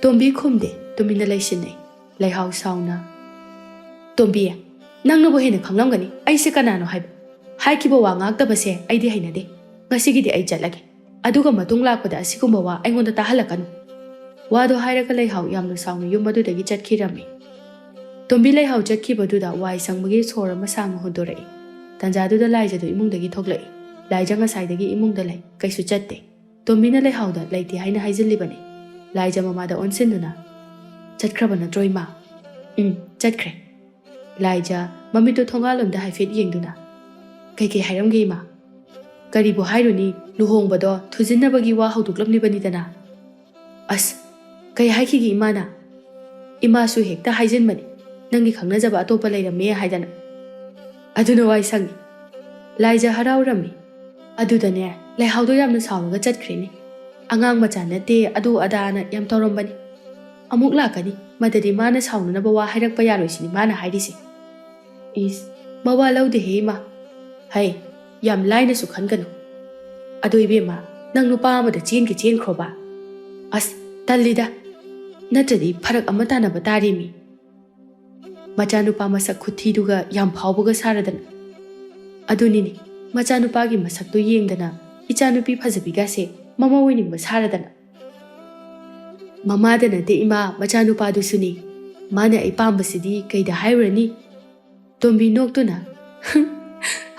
ꯇꯣꯝꯕꯤ ꯈꯨꯝꯗꯦ ꯇꯨꯃꯤꯟꯅ ꯂꯩꯁꯤꯟꯅꯩ ꯂꯩꯍꯥꯎ ꯁꯥꯎꯅ ꯇꯣꯝꯕꯤ ꯅꯪꯅꯕꯨ ꯍꯦꯟꯅ ꯈꯪꯂꯝꯒꯅꯤ ꯑꯩꯁꯦ ꯀꯅꯥꯅꯣ ꯍꯥꯏꯕ ꯍꯥꯏꯈꯤꯕ ꯋꯥ ꯉꯥꯛꯇꯕꯁꯦ ꯑꯩꯗꯤ ꯍꯩꯅꯗꯦ ꯉꯁꯤꯒꯤꯗꯤ ꯑꯩ ꯆꯠꯂꯒꯦ ꯑꯗꯨꯒ ꯃꯇꯨꯡ ꯂꯥꯛꯄꯗ ꯑꯁꯤꯒꯨꯝꯕ ꯋꯥ ꯑꯩꯉꯣꯟꯗ ꯇꯥꯍꯜꯂꯛꯀꯅꯨ ꯋꯥꯗꯣ ꯍꯥꯏꯔꯒ ꯂꯩꯍꯥꯎ ꯌꯥꯝꯅ ꯁꯥꯎꯅ ꯌꯨꯝ ꯑꯗꯨꯗꯒꯤ ꯆꯠꯈꯤꯔꯝꯃꯤ ꯇꯣꯝꯕꯤ ꯂꯩꯍꯥꯎ ꯆꯠꯈꯤꯕꯗꯨꯗ ꯋꯥꯏ ꯁꯪꯕꯒꯤ ꯁꯣꯔ ꯑꯃ ꯁꯥꯡꯅ ꯍꯣꯟꯗꯣꯔꯛꯏ ꯇꯟꯖꯥꯗꯨꯗ ꯂꯥꯏꯖꯗꯨ ꯏꯃꯨꯡꯗꯒꯤ ꯊꯣꯛꯂꯛꯏ ꯂꯥꯏꯖ ꯉꯁꯥꯏꯗꯒꯤ ꯏꯃꯨꯡꯗ ꯂꯩ ꯀꯩꯁꯨ ꯆꯠꯇꯦ ꯇꯣꯝꯕꯤꯅ ꯂꯩꯍꯥꯎꯗ ꯂꯩꯇꯦ ꯍꯥꯏꯅ ꯍꯥꯏꯖꯤꯜꯂꯤꯕꯅꯤ ꯂꯥꯏꯖ ꯃꯃꯥꯗ ꯑꯣꯟꯁꯤꯟꯗꯨꯅ ꯆꯠꯈ꯭ꯔꯕ ꯅꯠꯇ꯭ꯔꯣ ꯏꯃꯥ ꯆꯠꯈ꯭ꯔꯦ ꯂꯥꯏꯖ ꯃꯃꯤꯠꯇꯨ ꯊꯣꯡꯒꯥꯜꯂꯣꯝꯗ ꯍꯥꯏꯐꯦꯠ ꯌꯦꯡꯗꯨꯅ ꯀꯩꯀꯩ ꯍꯥꯏꯔꯝꯒꯦ ꯏꯃꯥ ꯀꯔꯤꯕꯨ ꯍꯥꯏꯔꯨꯅꯤ ꯂꯨꯍꯣꯡꯕꯗꯣ ꯊꯨꯖꯤꯟꯅꯕꯒꯤ ꯋꯥ ꯍꯧꯗꯣꯛꯂꯝꯂꯤꯕꯅꯤꯗꯅ ꯑꯁ ꯀꯩ ꯍꯥꯏꯈꯤꯒꯦ ꯏꯃꯥꯅ ꯏꯃꯥꯁꯨ ꯍꯦꯛꯇ ꯍꯥꯏꯖꯤꯟꯕꯅꯤ ꯅꯪꯒꯤ ꯈꯪꯅꯖꯕ ꯑꯇꯣꯞꯄ ꯂꯩꯔꯝꯃꯦ ꯍꯥꯏꯗꯅ ꯑꯗꯨꯅ ꯋꯥꯏ ꯁꯪꯉꯤ ꯂꯥꯏꯖ ꯍꯔꯥꯎꯔꯝꯃꯤ ꯑꯗꯨꯗꯅꯦ ꯂꯩꯍꯥꯎꯗꯣ ꯌꯥꯝꯅ ꯁꯥꯎꯔꯒ ꯆꯠꯈ꯭ꯔꯦꯅꯦ ꯑꯉꯥꯡ ꯃꯆꯥ ꯅꯠꯇꯦ ꯑꯗꯨ ꯑꯗꯥꯅ ꯌꯥꯝ ꯇꯧꯔꯝꯕꯅꯤ ꯑꯃꯨꯛ ꯂꯥꯛꯀꯅꯤ ꯃꯗꯗꯤ ꯃꯥꯅ ꯁꯥꯎꯅꯅꯕ ꯋꯥ ꯍꯥꯏꯔꯛꯄ ꯌꯥꯔꯣꯏꯁꯤꯅꯤ ꯃꯥꯅ ꯍꯥꯏꯔꯤꯁꯦ ꯏꯁ ꯃꯋꯥ ꯂꯧꯗꯦꯍꯦ ꯏꯃꯥ ꯍꯩ ꯌꯥꯝ ꯂꯥꯏꯅꯁꯨ ꯈꯟꯒꯅꯨ ꯑꯗꯣ ꯏꯕꯦꯝꯃ ꯅꯪ ꯅꯨꯄꯥ ꯑꯃꯗ ꯆꯦꯟꯈ꯭ꯔꯣꯕ ꯑꯁ ꯇꯜꯂꯤꯗ ꯅꯠꯇ꯭ꯔꯗꯤ ꯐꯔꯛ ꯑꯃ ꯇꯥꯅꯕ ꯇꯥꯔꯤꯃꯤ ꯃꯆꯥꯅꯨꯄꯥ ꯃꯁꯛ ꯈꯨꯊꯤꯗꯨꯒ ꯌꯥꯝ ꯐꯥꯎꯕꯒ ꯁꯥꯔꯗꯅ ꯑꯗꯨꯅꯤꯅꯦ ꯃꯆꯥꯅꯨꯄꯥꯒꯤ ꯃꯁꯛꯇꯨ ꯌꯦꯡꯗꯅ ꯏꯆꯥꯅꯨꯄꯤ ꯐꯖꯕꯤꯒꯁꯦ ꯃꯃꯥ ꯑꯣꯏꯅꯤꯡꯕ ꯁꯥꯔꯗꯅ ꯃꯃꯥꯗ ꯅꯠꯇꯦ ꯏꯃꯥ ꯃꯆꯥꯅꯨꯄꯥꯗꯨꯁꯨꯅꯤ ꯃꯥꯅ ꯑꯩ ꯄꯥꯝꯕꯁꯤꯗꯤ ꯀꯩꯗ ꯍꯥꯏꯔꯨꯔꯅꯤ ꯇꯣꯝꯕꯤ ꯅꯣꯛꯇꯨꯅ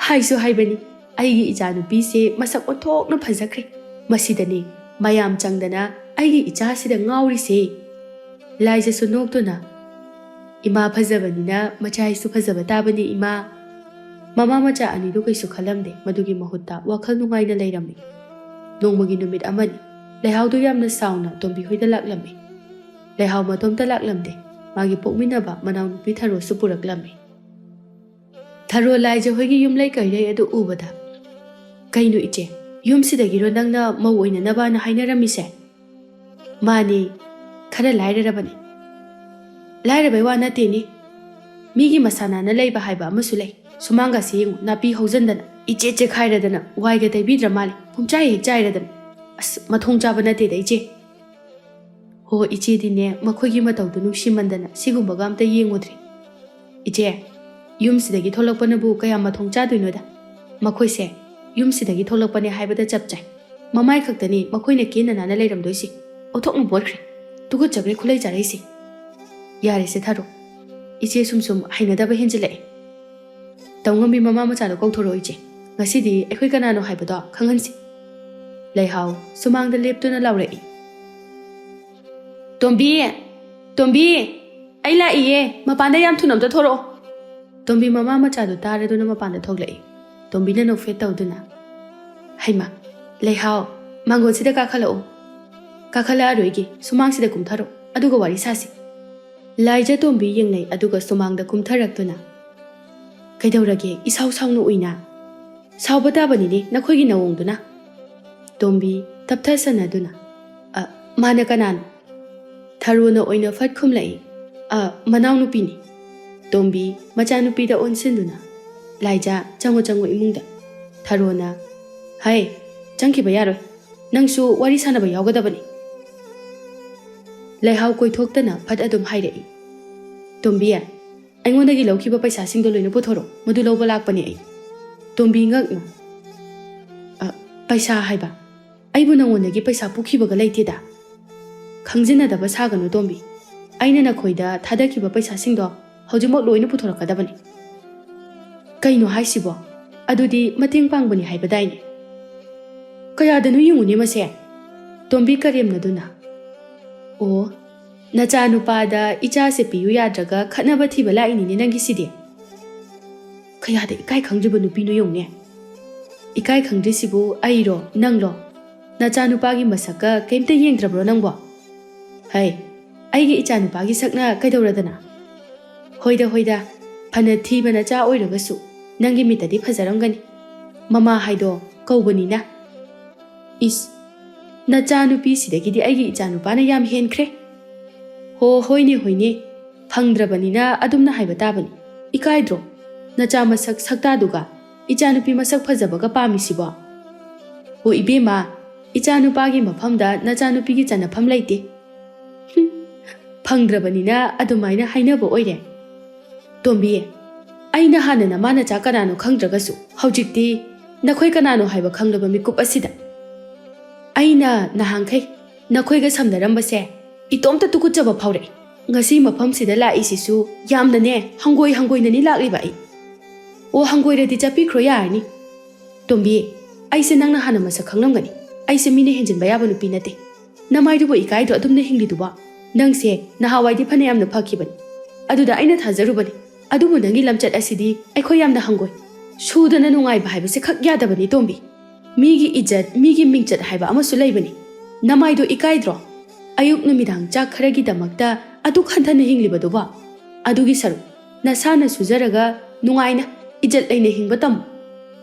ꯍꯥꯏꯁꯨ ꯍꯥꯏꯕꯅꯤ ꯑꯩꯒꯤ ꯏꯆꯥꯅꯨꯄꯤꯁꯦ ꯃꯁꯛ ꯑꯣꯟꯊꯣꯛꯅ ꯐꯖꯈ꯭ꯔꯦ ꯃꯁꯤꯗꯅꯤ ꯃꯌꯥꯝ ꯆꯪꯗꯅ ꯑꯩꯒꯤ ꯏꯆꯥꯁꯤꯗ ꯉꯥꯎꯔꯤꯁꯦ ꯂꯥꯏꯖꯁꯨ ꯅꯣꯛꯇꯨꯅ ꯏꯃꯥ ꯐꯖꯕꯅꯤꯅ ꯃꯆꯥꯏꯁꯨ ꯐꯖꯕ ꯇꯥꯕꯅꯤ ꯏꯃꯥ ꯃꯃꯥ ꯃꯆꯥ ꯑꯅꯤꯗꯨ ꯀꯩꯁꯨ ꯈꯜꯂꯝꯗꯦ ꯃꯗꯨꯒꯤ ꯃꯍꯨꯠꯇ ꯋꯥꯈꯜ ꯅꯨꯡꯉꯥꯏꯅ ꯂꯩꯔꯝꯃꯤ ꯅꯣꯡꯃꯒꯤ ꯅꯨꯃꯤꯠ ꯑꯃꯅꯤ ꯂꯩꯍꯥꯎꯗꯨ ꯌꯥꯝꯅ ꯁꯥꯎꯅ ꯇꯣꯝꯕꯤꯍꯣꯏꯗ ꯂꯥꯛꯂꯝꯃꯤ ꯂꯩꯍꯥꯎ ꯃꯇꯣꯝꯇ ꯂꯥꯛꯂꯝꯗꯦ ꯃꯥꯒꯤ ꯄꯣꯛꯃꯤꯟꯅꯕ ꯃꯅꯥꯎꯅꯨꯄꯤ ꯊꯔꯣꯁꯨ ꯄꯨꯔꯛꯂꯝꯃꯤ ꯊꯔꯣ ꯂꯥꯏꯖ ꯍꯣꯏꯒꯤ ꯌꯨꯝꯂꯩ ꯀꯩꯔꯩ ꯑꯗꯨ ꯎꯕꯗ ꯀꯩꯅꯣ ꯏꯆꯦ ꯌꯨꯝꯁꯤꯗꯒꯤꯔꯣ ꯅꯪꯅ ꯃꯧ ꯑꯣꯏꯅꯅꯕꯅ ꯍꯥꯏꯅꯔꯝꯃꯤꯁꯦ ꯃꯥꯅꯤ ꯈꯔ ꯂꯥꯏꯔꯔꯕꯅꯤ ꯂꯥꯏꯔꯕꯩ ꯋꯥ ꯅꯠꯇꯦꯅꯤ ꯃꯤꯒꯤ ꯃꯁꯥꯅꯥꯅ ꯂꯩꯕ ꯍꯥꯏꯕ ꯑꯃꯁꯨ ꯂꯩ ꯁꯨꯃꯥꯡꯒꯁꯤ ꯌꯦꯡꯉꯨ ꯅꯥꯄꯤ ꯍꯧꯖꯤꯟꯗꯅ ꯏꯆꯦ ꯆꯦꯈꯥꯏꯔꯗꯅ ꯋꯥꯏꯒ ꯇꯩꯕꯤꯗ꯭ꯔ ꯃꯥꯜꯂꯤ ꯄꯨꯡꯆꯥꯏ ꯍꯦꯛ ꯆꯥꯏꯔꯗꯅ ꯑꯁ ꯃꯊꯣꯡ ꯆꯥꯕ ꯅꯠꯇꯦꯗ ꯏꯆꯦ ꯍꯣ ꯏꯆꯦꯗꯤꯅꯦ ꯃꯈꯣꯏꯒꯤ ꯃꯇꯧꯗꯨ ꯅꯨꯡꯁꯤꯃꯟꯗꯅ ꯁꯤꯒꯨꯝꯕꯒ ꯑꯝꯇ ꯌꯦꯡꯉꯨꯗ꯭ꯔꯤ ꯏꯆꯦ ꯌꯨꯝꯁꯤꯗꯒꯤ ꯊꯣꯛꯂꯛꯄꯅꯕꯨ ꯀꯌꯥꯝ ꯃꯊꯣꯡ ꯆꯥꯗꯣꯏꯅꯣꯗ ꯃꯈꯣꯏꯁꯦ ꯌꯨꯝꯁꯤꯗꯒꯤ ꯊꯣꯛꯂꯛꯄꯅꯦ ꯍꯥꯏꯕꯗ ꯆꯞ ꯆꯥꯏ ꯃꯃꯥꯏ ꯈꯛꯇꯅꯤ ꯃꯈꯣꯏꯅ ꯀꯦꯟꯅ ꯅꯥꯟꯅ ꯂꯩꯔꯝꯗꯣꯏꯁꯤ ꯑꯣꯊꯣꯛꯅ ꯕꯣꯠꯈ꯭ꯔꯦ ꯇꯨꯀꯠꯆꯈ꯭ꯔꯦ ꯈꯨꯂꯩ ꯆꯥꯔꯛꯏꯁꯤ ꯌꯥꯔꯦꯁꯦ ꯊꯥꯔꯣ ꯏꯆꯦ ꯁꯨꯝ ꯍꯩꯅꯗꯕ ꯍꯦꯟꯖꯤꯜꯂꯛꯑꯦ ꯇꯧꯉꯝꯕꯤ ꯃꯃꯥ ꯃꯆꯥꯗꯣ ꯀꯧꯊꯣꯔꯛꯑꯣ ꯏꯆꯦ ꯉꯁꯤꯗꯤ ꯑꯩꯈꯣꯏ ꯀꯅꯥꯅꯣ ꯍꯥꯏꯕꯗꯣ ꯈꯪꯍꯟꯁꯤ ꯂꯩꯍꯥꯎ ꯁꯨꯃꯥꯡꯗ ꯂꯦꯞꯇꯨꯅ ꯂꯥꯎꯔꯛꯏ ꯇꯣꯝꯕꯤ ꯇꯣꯝꯕꯤ ꯑꯩ ꯂꯥꯛꯏꯌꯦ ꯃꯄꯥꯟꯗ ꯌꯥꯝ ꯊꯨꯅ ꯑꯝꯇ ꯊꯣꯔꯛꯑꯣ ꯇꯣꯝꯕꯤ ꯃꯃꯥ ꯃꯆꯥꯗꯨ ꯇꯥꯔꯗꯨꯅ ꯃꯄꯥꯟꯗ ꯊꯣꯛꯂꯛꯏ ꯇꯣꯝꯕꯤꯅ ꯅꯣꯛꯐꯦꯠ ꯇꯧꯗꯨꯅ ꯍꯩꯃ ꯂꯩꯍꯥꯎ ꯃꯥꯡꯒꯣꯟꯁꯤꯗ ꯀꯥꯈꯠꯂꯛꯑꯣ ꯀꯥꯈꯠꯂꯛꯑꯔꯣꯏꯒꯦ ꯁꯨꯃꯥꯡꯁꯤꯗ ꯀꯨꯝꯊꯔꯣ ꯑꯗꯨꯒ ꯋꯥꯔꯤ ꯁꯥꯁꯤ ꯂꯥꯏꯖ ꯇꯣꯝꯕꯤ ꯌꯦꯡꯅꯩ ꯑꯗꯨꯒ ꯁꯨꯃꯥꯡꯗ ꯀꯨꯝꯊꯔꯛꯇꯨꯅ ꯀꯩꯗꯧꯔꯒꯦ ꯏꯁꯥꯎ ꯁꯥꯎꯅ ꯎꯏꯅ ꯁꯥꯎꯕ ꯇꯥꯕꯅꯤꯅꯦ ꯅꯈꯣꯏꯒꯤ ꯅꯑꯣꯡꯗꯨꯅ ꯇꯣꯝꯕꯤ ꯇꯞꯊꯁꯟꯅꯗꯨꯅ ꯃꯥꯅ ꯀꯅꯥꯅꯣ ꯊꯔꯣꯅ ꯑꯣꯏꯅ ꯐꯠ ꯈꯨꯝꯂꯛꯏ ꯃꯅꯥꯎꯅꯨꯄꯤꯅꯤ ꯇꯣꯝꯕꯤ ꯃꯆꯥꯅꯨꯄꯤꯗ ꯑꯣꯟꯁꯤꯟꯗꯨꯅ ꯂꯥꯏꯖꯥ ꯆꯪꯉꯣ ꯏꯃꯨꯡꯗ ꯊꯔꯣꯅ ꯍꯩ ꯆꯪꯈꯤꯕ ꯌꯥꯔꯣꯏ ꯅꯪꯁꯨ ꯋꯥꯔꯤ ꯁꯥꯟꯅꯕ ꯌꯥꯎꯒꯗꯕꯅꯤ ꯂꯩꯍꯥꯎ ꯀꯣꯏꯊꯣꯛꯇꯅ ꯐꯠ ꯑꯗꯨꯝ ꯍꯥꯏꯔꯛꯏ ꯇꯣꯝꯕꯤ ꯑꯩꯉꯣꯟꯗꯒꯤ ꯂꯧꯈꯤꯕ ꯄꯩꯁꯥꯁꯤꯡꯗꯣ ꯂꯣꯏꯅ ꯄꯨꯊꯣꯔꯛꯑꯣ ꯃꯗꯨ ꯂꯧꯕ ꯂꯥꯛꯄꯅꯤ ꯑꯩ ꯇꯣꯝꯕꯤ ꯉꯛꯅ ꯄꯩꯁꯥ ꯍꯥꯏꯕ ꯑꯩꯕꯨ ꯅꯉꯣꯟꯗꯒꯤ ꯄꯩꯁꯥ ꯄꯨꯈꯤꯕꯒ ꯂꯩꯇꯦꯗ ꯈꯪꯖꯤꯟꯅꯗꯕ ꯁꯥꯒꯅꯨ ꯇꯣꯝꯕꯤ ꯑꯩꯅ ꯅꯈꯣꯏꯗ ꯊꯥꯗꯈꯤꯕ ꯄꯩꯁꯥꯁꯤꯡꯗꯣ ꯍꯧꯖꯤꯛꯃꯛ ꯂꯣꯏꯅ ꯄꯨꯊꯣꯔꯛꯀꯗꯕꯅꯤ ꯀꯩꯅꯣ ꯍꯥꯏꯁꯤꯕꯣ ꯑꯗꯨꯗꯤ ꯃꯇꯦꯡ ꯄꯥꯡꯕꯅꯤ ꯍꯥꯏꯕꯗꯥꯏꯅꯦ ꯀꯌꯥꯗꯅꯣ ꯌꯦꯡꯉꯨꯅꯦ ꯃꯁꯦ ꯇꯣꯝꯕꯤ ꯀꯔꯦꯝꯅꯗꯨꯅ ꯑꯣ ꯅꯆꯥꯅꯨꯄꯥꯗ ꯏꯆꯥꯁꯦ ꯄꯤꯌꯨ ꯌꯥꯗ꯭ꯔꯒ ꯈꯠꯅꯕ ꯊꯤꯕ ꯂꯥꯛꯏꯅꯤꯅꯦ ꯅꯪꯒꯤꯁꯤꯗꯤ ꯀꯌꯥꯗ ꯏꯀꯥꯏ ꯈꯪꯗ꯭ꯔꯤꯕ ꯅꯨꯄꯤꯅꯣ ꯌꯦꯡꯉꯨꯅꯦ ꯏꯀꯥꯏ ꯈꯪꯗ꯭ꯔꯤꯁꯤꯕꯨ ꯑꯩꯔꯣ ꯅꯪꯂꯣ ꯅꯆꯥꯅꯨꯄꯥꯒꯤ ꯃꯁꯛꯀ ꯀꯩꯝꯇ ꯌꯦꯡꯗ꯭ꯔꯕ꯭ꯔꯣ ꯅꯪꯕꯣ ꯍꯩ ꯑꯩꯒꯤ ꯏꯆꯥꯅꯨꯄꯥꯒꯤ ꯁꯛꯅ ꯀꯩꯗꯧꯔꯗꯅ ꯍꯣꯏꯗ ꯐꯅ ꯊꯤꯕ ꯅꯆꯥ ꯑꯣꯏꯔꯒꯁꯨ ꯅꯪꯒꯤ ꯃꯤꯠꯇꯗꯤ ꯐꯖꯔꯝꯒꯅꯤ ꯃꯃꯥ ꯍꯥꯏꯗꯣ ꯀꯧꯕꯅꯤꯅ ꯏꯁ ꯅꯆꯥꯅꯨꯄꯤꯁꯤꯗꯒꯤꯗꯤ ꯑꯩꯒꯤ ꯏꯆꯥꯅꯨꯄꯥꯅ ꯌꯥꯝ ꯍꯦꯟꯈ꯭ꯔꯦ ꯍꯣꯏꯅꯦ ꯐꯪꯗ꯭ꯔꯕꯅꯤꯅ ꯑꯗꯨꯝꯅ ꯍꯥꯏꯕ ꯇꯥꯕꯅꯤ ꯏꯀꯥꯏꯗ꯭ꯔꯣ ꯅꯆꯥ ꯃꯁꯛ ꯁꯛꯇꯥꯗꯨꯒ ꯏꯆꯥꯅꯨꯄꯤ ꯃꯁꯛ ꯐꯖꯕꯒ ꯄꯥꯝꯃꯤꯁꯤꯕꯣ ꯍꯣ ꯏꯕꯦꯝꯃ ꯏꯆꯥꯅꯨꯄꯥꯒꯤ ꯃꯐꯝꯗ ꯅꯆꯥꯅꯨꯄꯤꯒꯤ ꯆꯟꯅꯐꯝ ꯂꯩꯇꯦ ꯐꯪꯗ꯭ꯔꯕꯅꯤꯅ ꯑꯗꯨꯃꯥꯏꯅ ꯍꯥꯏꯅꯕ ꯑꯣꯏꯔꯦ ꯇꯣꯝꯕꯤ ꯑꯩꯅ ꯍꯥꯟꯅ ꯅꯃꯥ ꯅꯆꯥ ꯀꯅꯥꯅꯣ ꯈꯪꯗ꯭ꯔꯒꯁꯨ ꯍꯧꯖꯤꯛꯇꯤ ꯅꯈꯣꯏ ꯀꯅꯥꯅꯣ ꯍꯥꯏꯕ ꯈꯪꯂꯕ ꯃꯤꯀꯨꯞ ꯑꯁꯤꯗ ꯑꯩꯅ ꯅꯍꯥꯟꯈꯩ ꯅꯈꯣꯏꯒ ꯁꯝꯅꯔꯝꯕꯁꯦ ꯏꯇꯣꯝꯇ ꯇꯨꯀꯨꯠꯆꯕ ꯐꯥꯎꯔꯛꯏ ꯉꯁꯤ ꯃꯐꯝꯁꯤꯗ ꯂꯥꯛꯏꯁꯤꯁꯨ ꯌꯥꯝꯅꯅꯦ ꯍꯪꯒꯣꯏꯅꯅꯤ ꯂꯥꯛꯂꯤꯕ ꯑꯩ ꯑꯣ ꯍꯪꯒꯣꯏꯔꯗꯤ ꯆꯠꯄꯤꯈ꯭ꯔꯣ ꯌꯥꯔꯅꯤ ꯇꯣꯝꯕꯤ ꯑꯩꯁꯦ ꯅꯪꯅ ꯍꯥꯟꯅ ꯃꯁꯛ ꯈꯪꯂꯝꯒꯅꯤ ꯑꯩꯁꯦ ꯃꯤꯅ ꯍꯦꯟꯖꯤꯟꯕ ꯌꯥꯕ ꯅꯨꯄꯤ ꯅꯠꯇꯦ ꯅꯃꯥꯏꯗꯨꯕꯨ ꯏꯀꯥꯏꯗ꯭ꯔꯣ ꯑꯗꯨꯝꯅ ꯍꯤꯡꯂꯤꯗꯨꯕ ꯅꯪꯁꯦ ꯅꯍꯥꯟꯋꯥꯏꯗꯤ ꯐꯅ ꯌꯥꯝꯅ ꯐꯈꯤꯕꯅꯤ ꯑꯗꯨꯗ ꯑꯩꯅ ꯊꯥꯖꯔꯨꯕꯅꯤ ꯑꯗꯨꯕꯨ ꯅꯪꯒꯤ ꯂꯝꯆꯠ ꯑꯁꯤꯗꯤ ꯑꯩꯈꯣꯏ ꯌꯥꯝꯅ ꯍꯪꯒꯣꯏ ꯁꯨꯗꯅ ꯅꯨꯡꯉꯥꯏꯕ ꯍꯥꯏꯕꯁꯦ ꯈꯛ ꯌꯥꯗꯕꯅꯤ ꯇꯣꯝꯕꯤ ꯃꯤꯒꯤ ꯏज्ꯖꯠ ꯃꯤꯒꯤ ꯃꯤꯡꯆꯠ ꯍꯥꯏꯕ ꯑꯃꯁꯨ ꯂꯩꯕꯅꯤ ꯅꯃꯥꯏꯗꯣ ꯏꯀꯥꯏꯗ꯭ꯔꯣ ꯑꯌꯨꯛ ꯅꯨꯃꯤꯗꯥꯡ ꯆꯥꯛ ꯈꯔꯒꯤꯗꯃꯛꯇ ꯑꯗꯨꯛ ꯍꯟꯊꯅ ꯍꯤꯡꯂꯤꯕꯗꯨꯕꯣ ꯑꯗꯨꯒꯤ ꯁꯔꯨꯛ ꯅꯁꯥꯅ ꯁꯨꯖꯔꯒ ꯅꯨꯡꯉꯥꯏꯅ ꯏज्ꯖꯠ ꯂꯩꯅ ꯍꯤꯡꯕ ꯇꯝꯃꯨ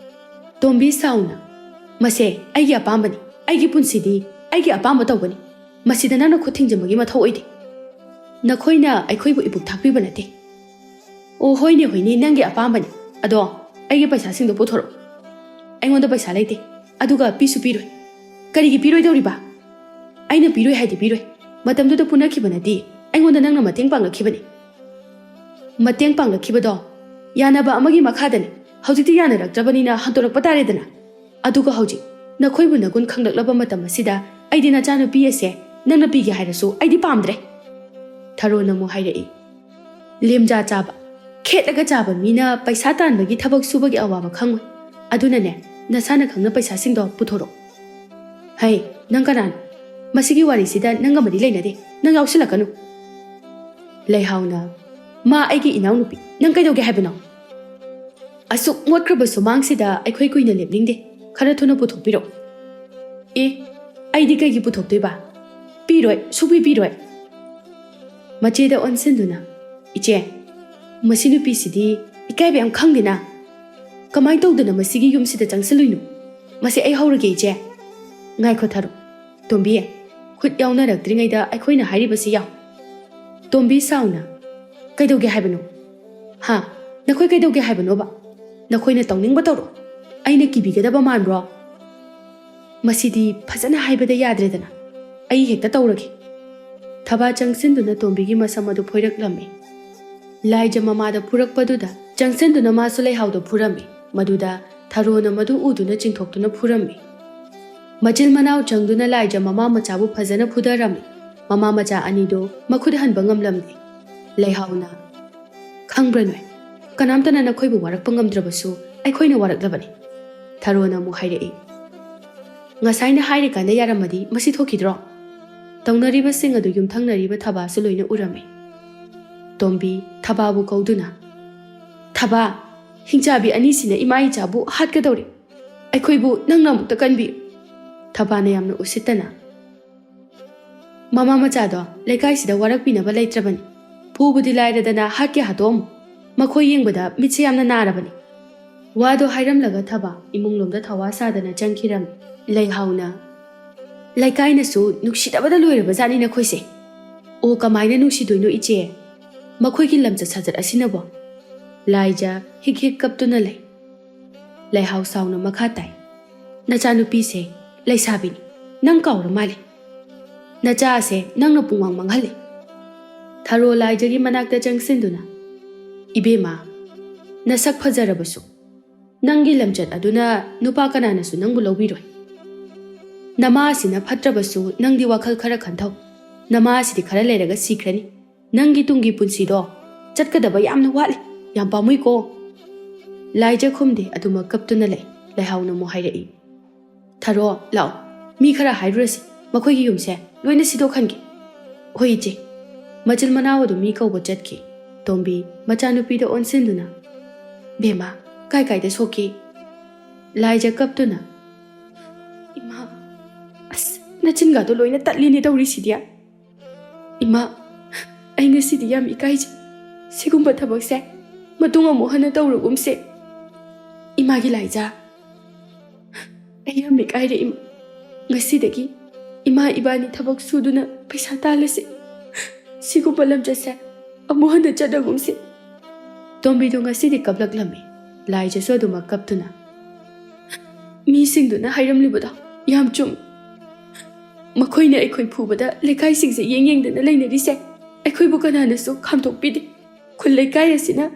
ꯇꯣꯝꯕꯤ ꯁꯥꯎꯅ ꯃꯁꯦ ꯑꯩꯒꯤ ꯑꯄꯥꯝꯕꯅꯤ ꯑꯩꯒꯤ ꯄꯨꯟꯁꯤꯗꯤ ꯑꯩꯒꯤ ꯑꯄꯥꯝꯕ ꯇꯧꯒꯅꯤ ꯃꯁꯤꯗ ꯅꯪꯅ ꯈꯨꯠ ꯊꯤꯡꯖꯤꯟꯕꯒꯤ ꯃꯊꯧ ꯑꯣꯏꯗꯦ ꯅꯈꯣꯏꯅ ꯑꯩꯈꯣꯏꯕꯨ ꯏꯕꯨꯛ ꯊꯥꯛꯄꯤꯕ ꯅꯠꯇꯦ ꯑꯣ ꯍꯣꯏꯅꯦ ꯅꯪꯒꯤ ꯑꯄꯥꯝꯕꯅꯤ ꯑꯗꯣ ꯑꯩꯒꯤ ꯄꯩꯁꯥꯁꯤꯡꯗꯣ ꯄꯨꯊꯣꯔꯛꯑꯣ ꯑꯩꯉꯣꯟꯗ ꯄꯩꯁꯥ ꯂꯩꯇꯦ ꯑꯗꯨꯒ ꯄꯤꯁꯨ ꯄꯤꯔꯣꯏ ꯀꯔꯤꯒꯤ ꯄꯤꯔꯣꯏꯗꯧꯔꯤꯕ ꯑꯩꯅ ꯄꯤꯔꯣꯏ ꯍꯥꯏꯗꯤ ꯄꯤꯔꯣꯏ ꯃꯇꯝꯗꯨꯗ ꯄꯨꯅꯈꯤꯕ ꯅꯠꯇꯦ ꯑꯩꯉꯣꯟꯗ ꯅꯪꯅ ꯃꯇꯦꯡ ꯄꯥꯡꯂꯛꯈꯤꯕꯅꯤ ꯃꯇꯦꯡ ꯄꯥꯡꯂꯛꯈꯤꯕꯗꯣ ꯌꯥꯅꯕ ꯑꯃꯒꯤ ꯃꯈꯥꯗꯅꯤ ꯍꯧꯖꯤꯛꯇꯤ ꯌꯥꯅꯔꯛꯇ꯭ꯔꯕꯅꯤꯅ ꯍꯟꯗꯣꯔꯛꯄ ꯇꯥꯔꯦꯗꯅ ꯑꯗꯨꯒ ꯍꯧꯖꯤꯛ ꯅꯈꯣꯏꯕꯨ ꯅꯒꯨꯟ ꯈꯪꯂꯛꯂꯕ ꯃꯇꯝ ꯑꯁꯤꯗ ꯑꯩꯗꯤ ꯅꯆꯥꯅꯨꯄꯤ ꯑꯁꯦ ꯅꯪꯅ ꯄꯤꯒꯦ ꯍꯥꯏꯔꯁꯨ ꯑꯩꯗꯤ ꯄꯥꯝꯗ꯭ꯔꯦ ꯊꯔꯣꯅ ꯑꯃꯨꯛ ꯍꯥꯏꯔꯛꯏ ꯂꯦꯝꯖꯥ ꯆꯥꯕ ꯈꯦꯠꯂꯒ ꯆꯥꯕ ꯃꯤꯅ ꯄꯩꯁా ꯇꯥꯟꯕꯒꯤ ꯊꯕꯛ ꯁꯨꯕꯒꯤ ꯑꯋꯥꯕ ꯈꯪꯉꯣꯏ ꯑꯗꯨꯅꯅꯦ ꯅꯁꯥꯅ ꯈꯪꯅ ꯄꯩꯁꯥꯁꯤꯡꯗꯣ ꯄꯨꯊꯣꯔꯛꯑꯣ ꯍꯩ ꯅꯪ ꯀꯅꯥꯅꯣ ꯃꯁꯤꯒꯤ ꯋꯥꯔꯤꯁꯤꯗ ꯅꯪꯒ ꯃꯔꯤ ꯂꯩꯅꯗꯦ ꯅꯪ ꯌꯥꯎꯁꯤꯜꯂꯛꯀꯅꯨ ꯂꯩꯍꯥꯎꯅ ꯃꯥ ꯑꯩꯒꯤ ꯏꯅꯥꯎꯅꯨꯄꯤ ꯅꯪ ꯀꯩꯗꯧꯒꯦ ꯍꯥꯏꯕꯅꯣ ꯑꯁꯨꯛ ꯃꯣꯠꯈ꯭ꯔꯕ ꯁꯨꯃꯥꯡꯁꯤꯗ ꯑꯩꯈꯣꯏ ꯀꯨꯏꯅ ꯂꯦꯞꯅꯤꯡꯗꯦ ꯈꯔ ꯊꯨꯅ ꯄꯨꯊꯣꯛꯄꯤꯔꯛꯑꯣ ꯑꯩꯗꯤ ꯀꯩꯒꯤ ꯄꯨꯊꯣꯛꯇꯣꯏꯕ ꯄꯤꯔꯣꯏ ꯁꯨꯄꯤ ꯄꯤꯔꯣꯏ ꯃꯆꯦꯗ ꯑꯣꯟꯁꯤꯟꯗꯨꯅ ꯏꯆꯦ ꯃꯁꯤ ꯅꯨꯄꯤꯁꯤꯗꯤ ꯏꯀꯥꯏꯕ ꯌꯥꯝ ꯈꯪꯗꯦꯅ ꯀꯃꯥꯏꯅ ꯇꯧꯗꯅ ꯃꯁꯤꯒꯤ ꯌꯨꯝꯁꯤꯗ ꯆꯪꯁꯤꯜꯂꯨꯏꯅꯣ ꯃꯁꯤ ꯑꯩ ꯍꯧꯔꯒꯦ ꯏꯆꯦ ꯉꯥꯏꯈꯣ ꯊꯥꯔꯣ ꯇꯣꯝꯕꯤ ꯈꯨꯠ ꯌꯥꯎꯅꯔꯛꯇ꯭ꯔꯤꯉꯩꯗ ꯑꯩꯈꯣꯏꯅ ꯍꯥꯏꯔꯤꯕꯁꯤ ꯌꯥꯎ ꯇꯣꯝꯕꯤ ꯁꯥꯎꯅ ꯀꯩꯗꯧꯒꯦ ꯍꯥꯏꯕꯅꯣ ꯅꯈꯣꯏ ꯀꯩꯗꯧꯒꯦ ꯍꯥꯏꯕꯅꯣꯕ ꯅꯈꯣꯏꯅ ꯇꯧꯅꯤꯡꯕ ꯇꯧꯔꯣ ꯑꯩꯅ ꯀꯤꯕꯤꯒꯗꯕ ꯃꯥꯟꯕ꯭ꯔꯣ ꯃꯁꯤꯗꯤ ꯐꯖꯅ ꯍꯥꯏꯕꯗ ꯌꯥꯗ꯭ꯔꯦꯗꯅ ꯑꯩ ꯍꯦꯛꯇ ꯇꯧꯔꯒꯦ Thaba changsindu Tombi masam adu phoiraklammi. Laija mamada purakpaduda changsindu masu leihaudo phurammi. Maduda Tharona madu uduna chingthoktuna phurammi. Machil manau changduna Laija mama machabu phajana phudarammi. Mama macha anido makhud hanba ngamlamni. Leihauna Khangbra noi kanamtana nakhoibu warakpa ngamdrabasu aikhoina waraklabani. Tharona mu hairei. Ngasaina hairi kanda yaramadi masi thokidro. Taunariba sing adu yumthangnariba thaba su loina urami. Tombi thababu kauduna. Thaba hingchabi anisina imai chabu hatkadori. Aikhoibu nangna mukta kanbi. Thabana yamna usitana. Mama machado lekaisida warakpinaba leitrabani. Phubudi lairadana hatke hatom. Makhoi yengbada mitse yamna narabani. Wado hairamlaga thaba imunglomda thawa sadana changkhiram. Leihauna Laikaina su nuksidabada loiraba zani na khoise. O kamaina nuksidoino iche. Makhoi ki lamcha sajat asinabo. Laija hik hik kaptuna lei. Leihau sauna makhatai. Nacha nupi se leisabini. Nang kaura mali. Nacha se nang na pungwang manghali. Tharo Laija gi manakta changsinduna. Ibema nasak phajarabasu. Nangi lamchat aduna nupa kanana su nangbu lobiroi. Nama asina phatrabasu nangdi wakhal khara khanthau. Nama asidi khara leiraga sikrani. Nangi tungi punsido chatkadaba yamna wali yam pamui ko. Laija khumde aduma kaptuna lei. Leihauna mu hairei. Tharo lao mi khara hairurasi makhoi gi yumse loina sido khangi. Hoi je Machil manaw adu mi kauba chatki. Tombi machanupi da onsinduna. Bema kai kai da soki. Laija kaptuna. Ima as nachinga do loina tatlini dawri sidia. Ima ainga sidia mi kaija. Sigumba thabakse matunga mohana dawrugumse. Ima gi Laija. Aya mi kaire ima. Ngasidagi ima ibani thabak suduna paisa talase. Sigumba lamjase amuhana chadagumse. Tombi do ngasidi kablaklammi. Laija so duma kaptuna. Mi singduna hairamlibada yam chum. Makhoina aikhoi phubada lekai singse yengdana leinarise. Aikhoi bu kanana su khamthokpidi. Khul lekai asina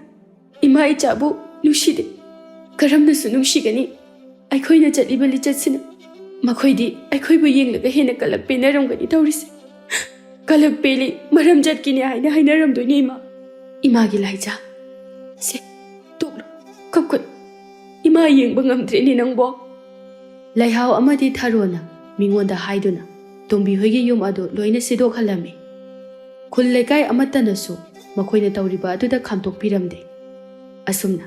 ima ichabu nushide. Karamna su nushigani. Aikhoina chaliba lichatsina. Makhoidi aikhoi bu yenglaga hena kalak penaramgani tawrise. Kalak peli maram jatkini haina hainaramdoni ima. Ima gi Laija. Se toklo kapkut. Ima yengba ngamdreni nangbo. Leihau amadi Tharona mingonda haiduna. Tombi hoigi yum adu loina sidok halami. Khul lekai amatanasu makhoina tawriba aduda khamtok piramde. Asumna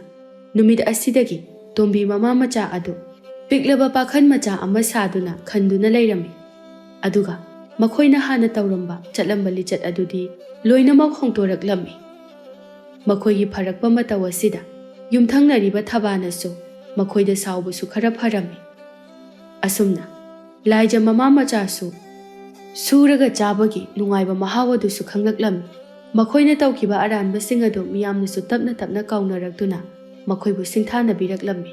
numid asidagi Tombi mama macha adu piklaba pakhan macha ama saduna khanduna leirami. Aduga makhoina hana tawramba chatlamba lichat adudi loinamak hongtoraklami. Makhoigi pharakpa mataw asida yumthangnariba thabanasu makhoida saubusu khara pharami. Asumna Laija mama macha su suraga chabagi nungaiba mahawadusu khanglaklami. Makhoina tawkiba aranba singadu miyamnasu tapna tapna kaunaraktuna makhoibu singthana biraklami.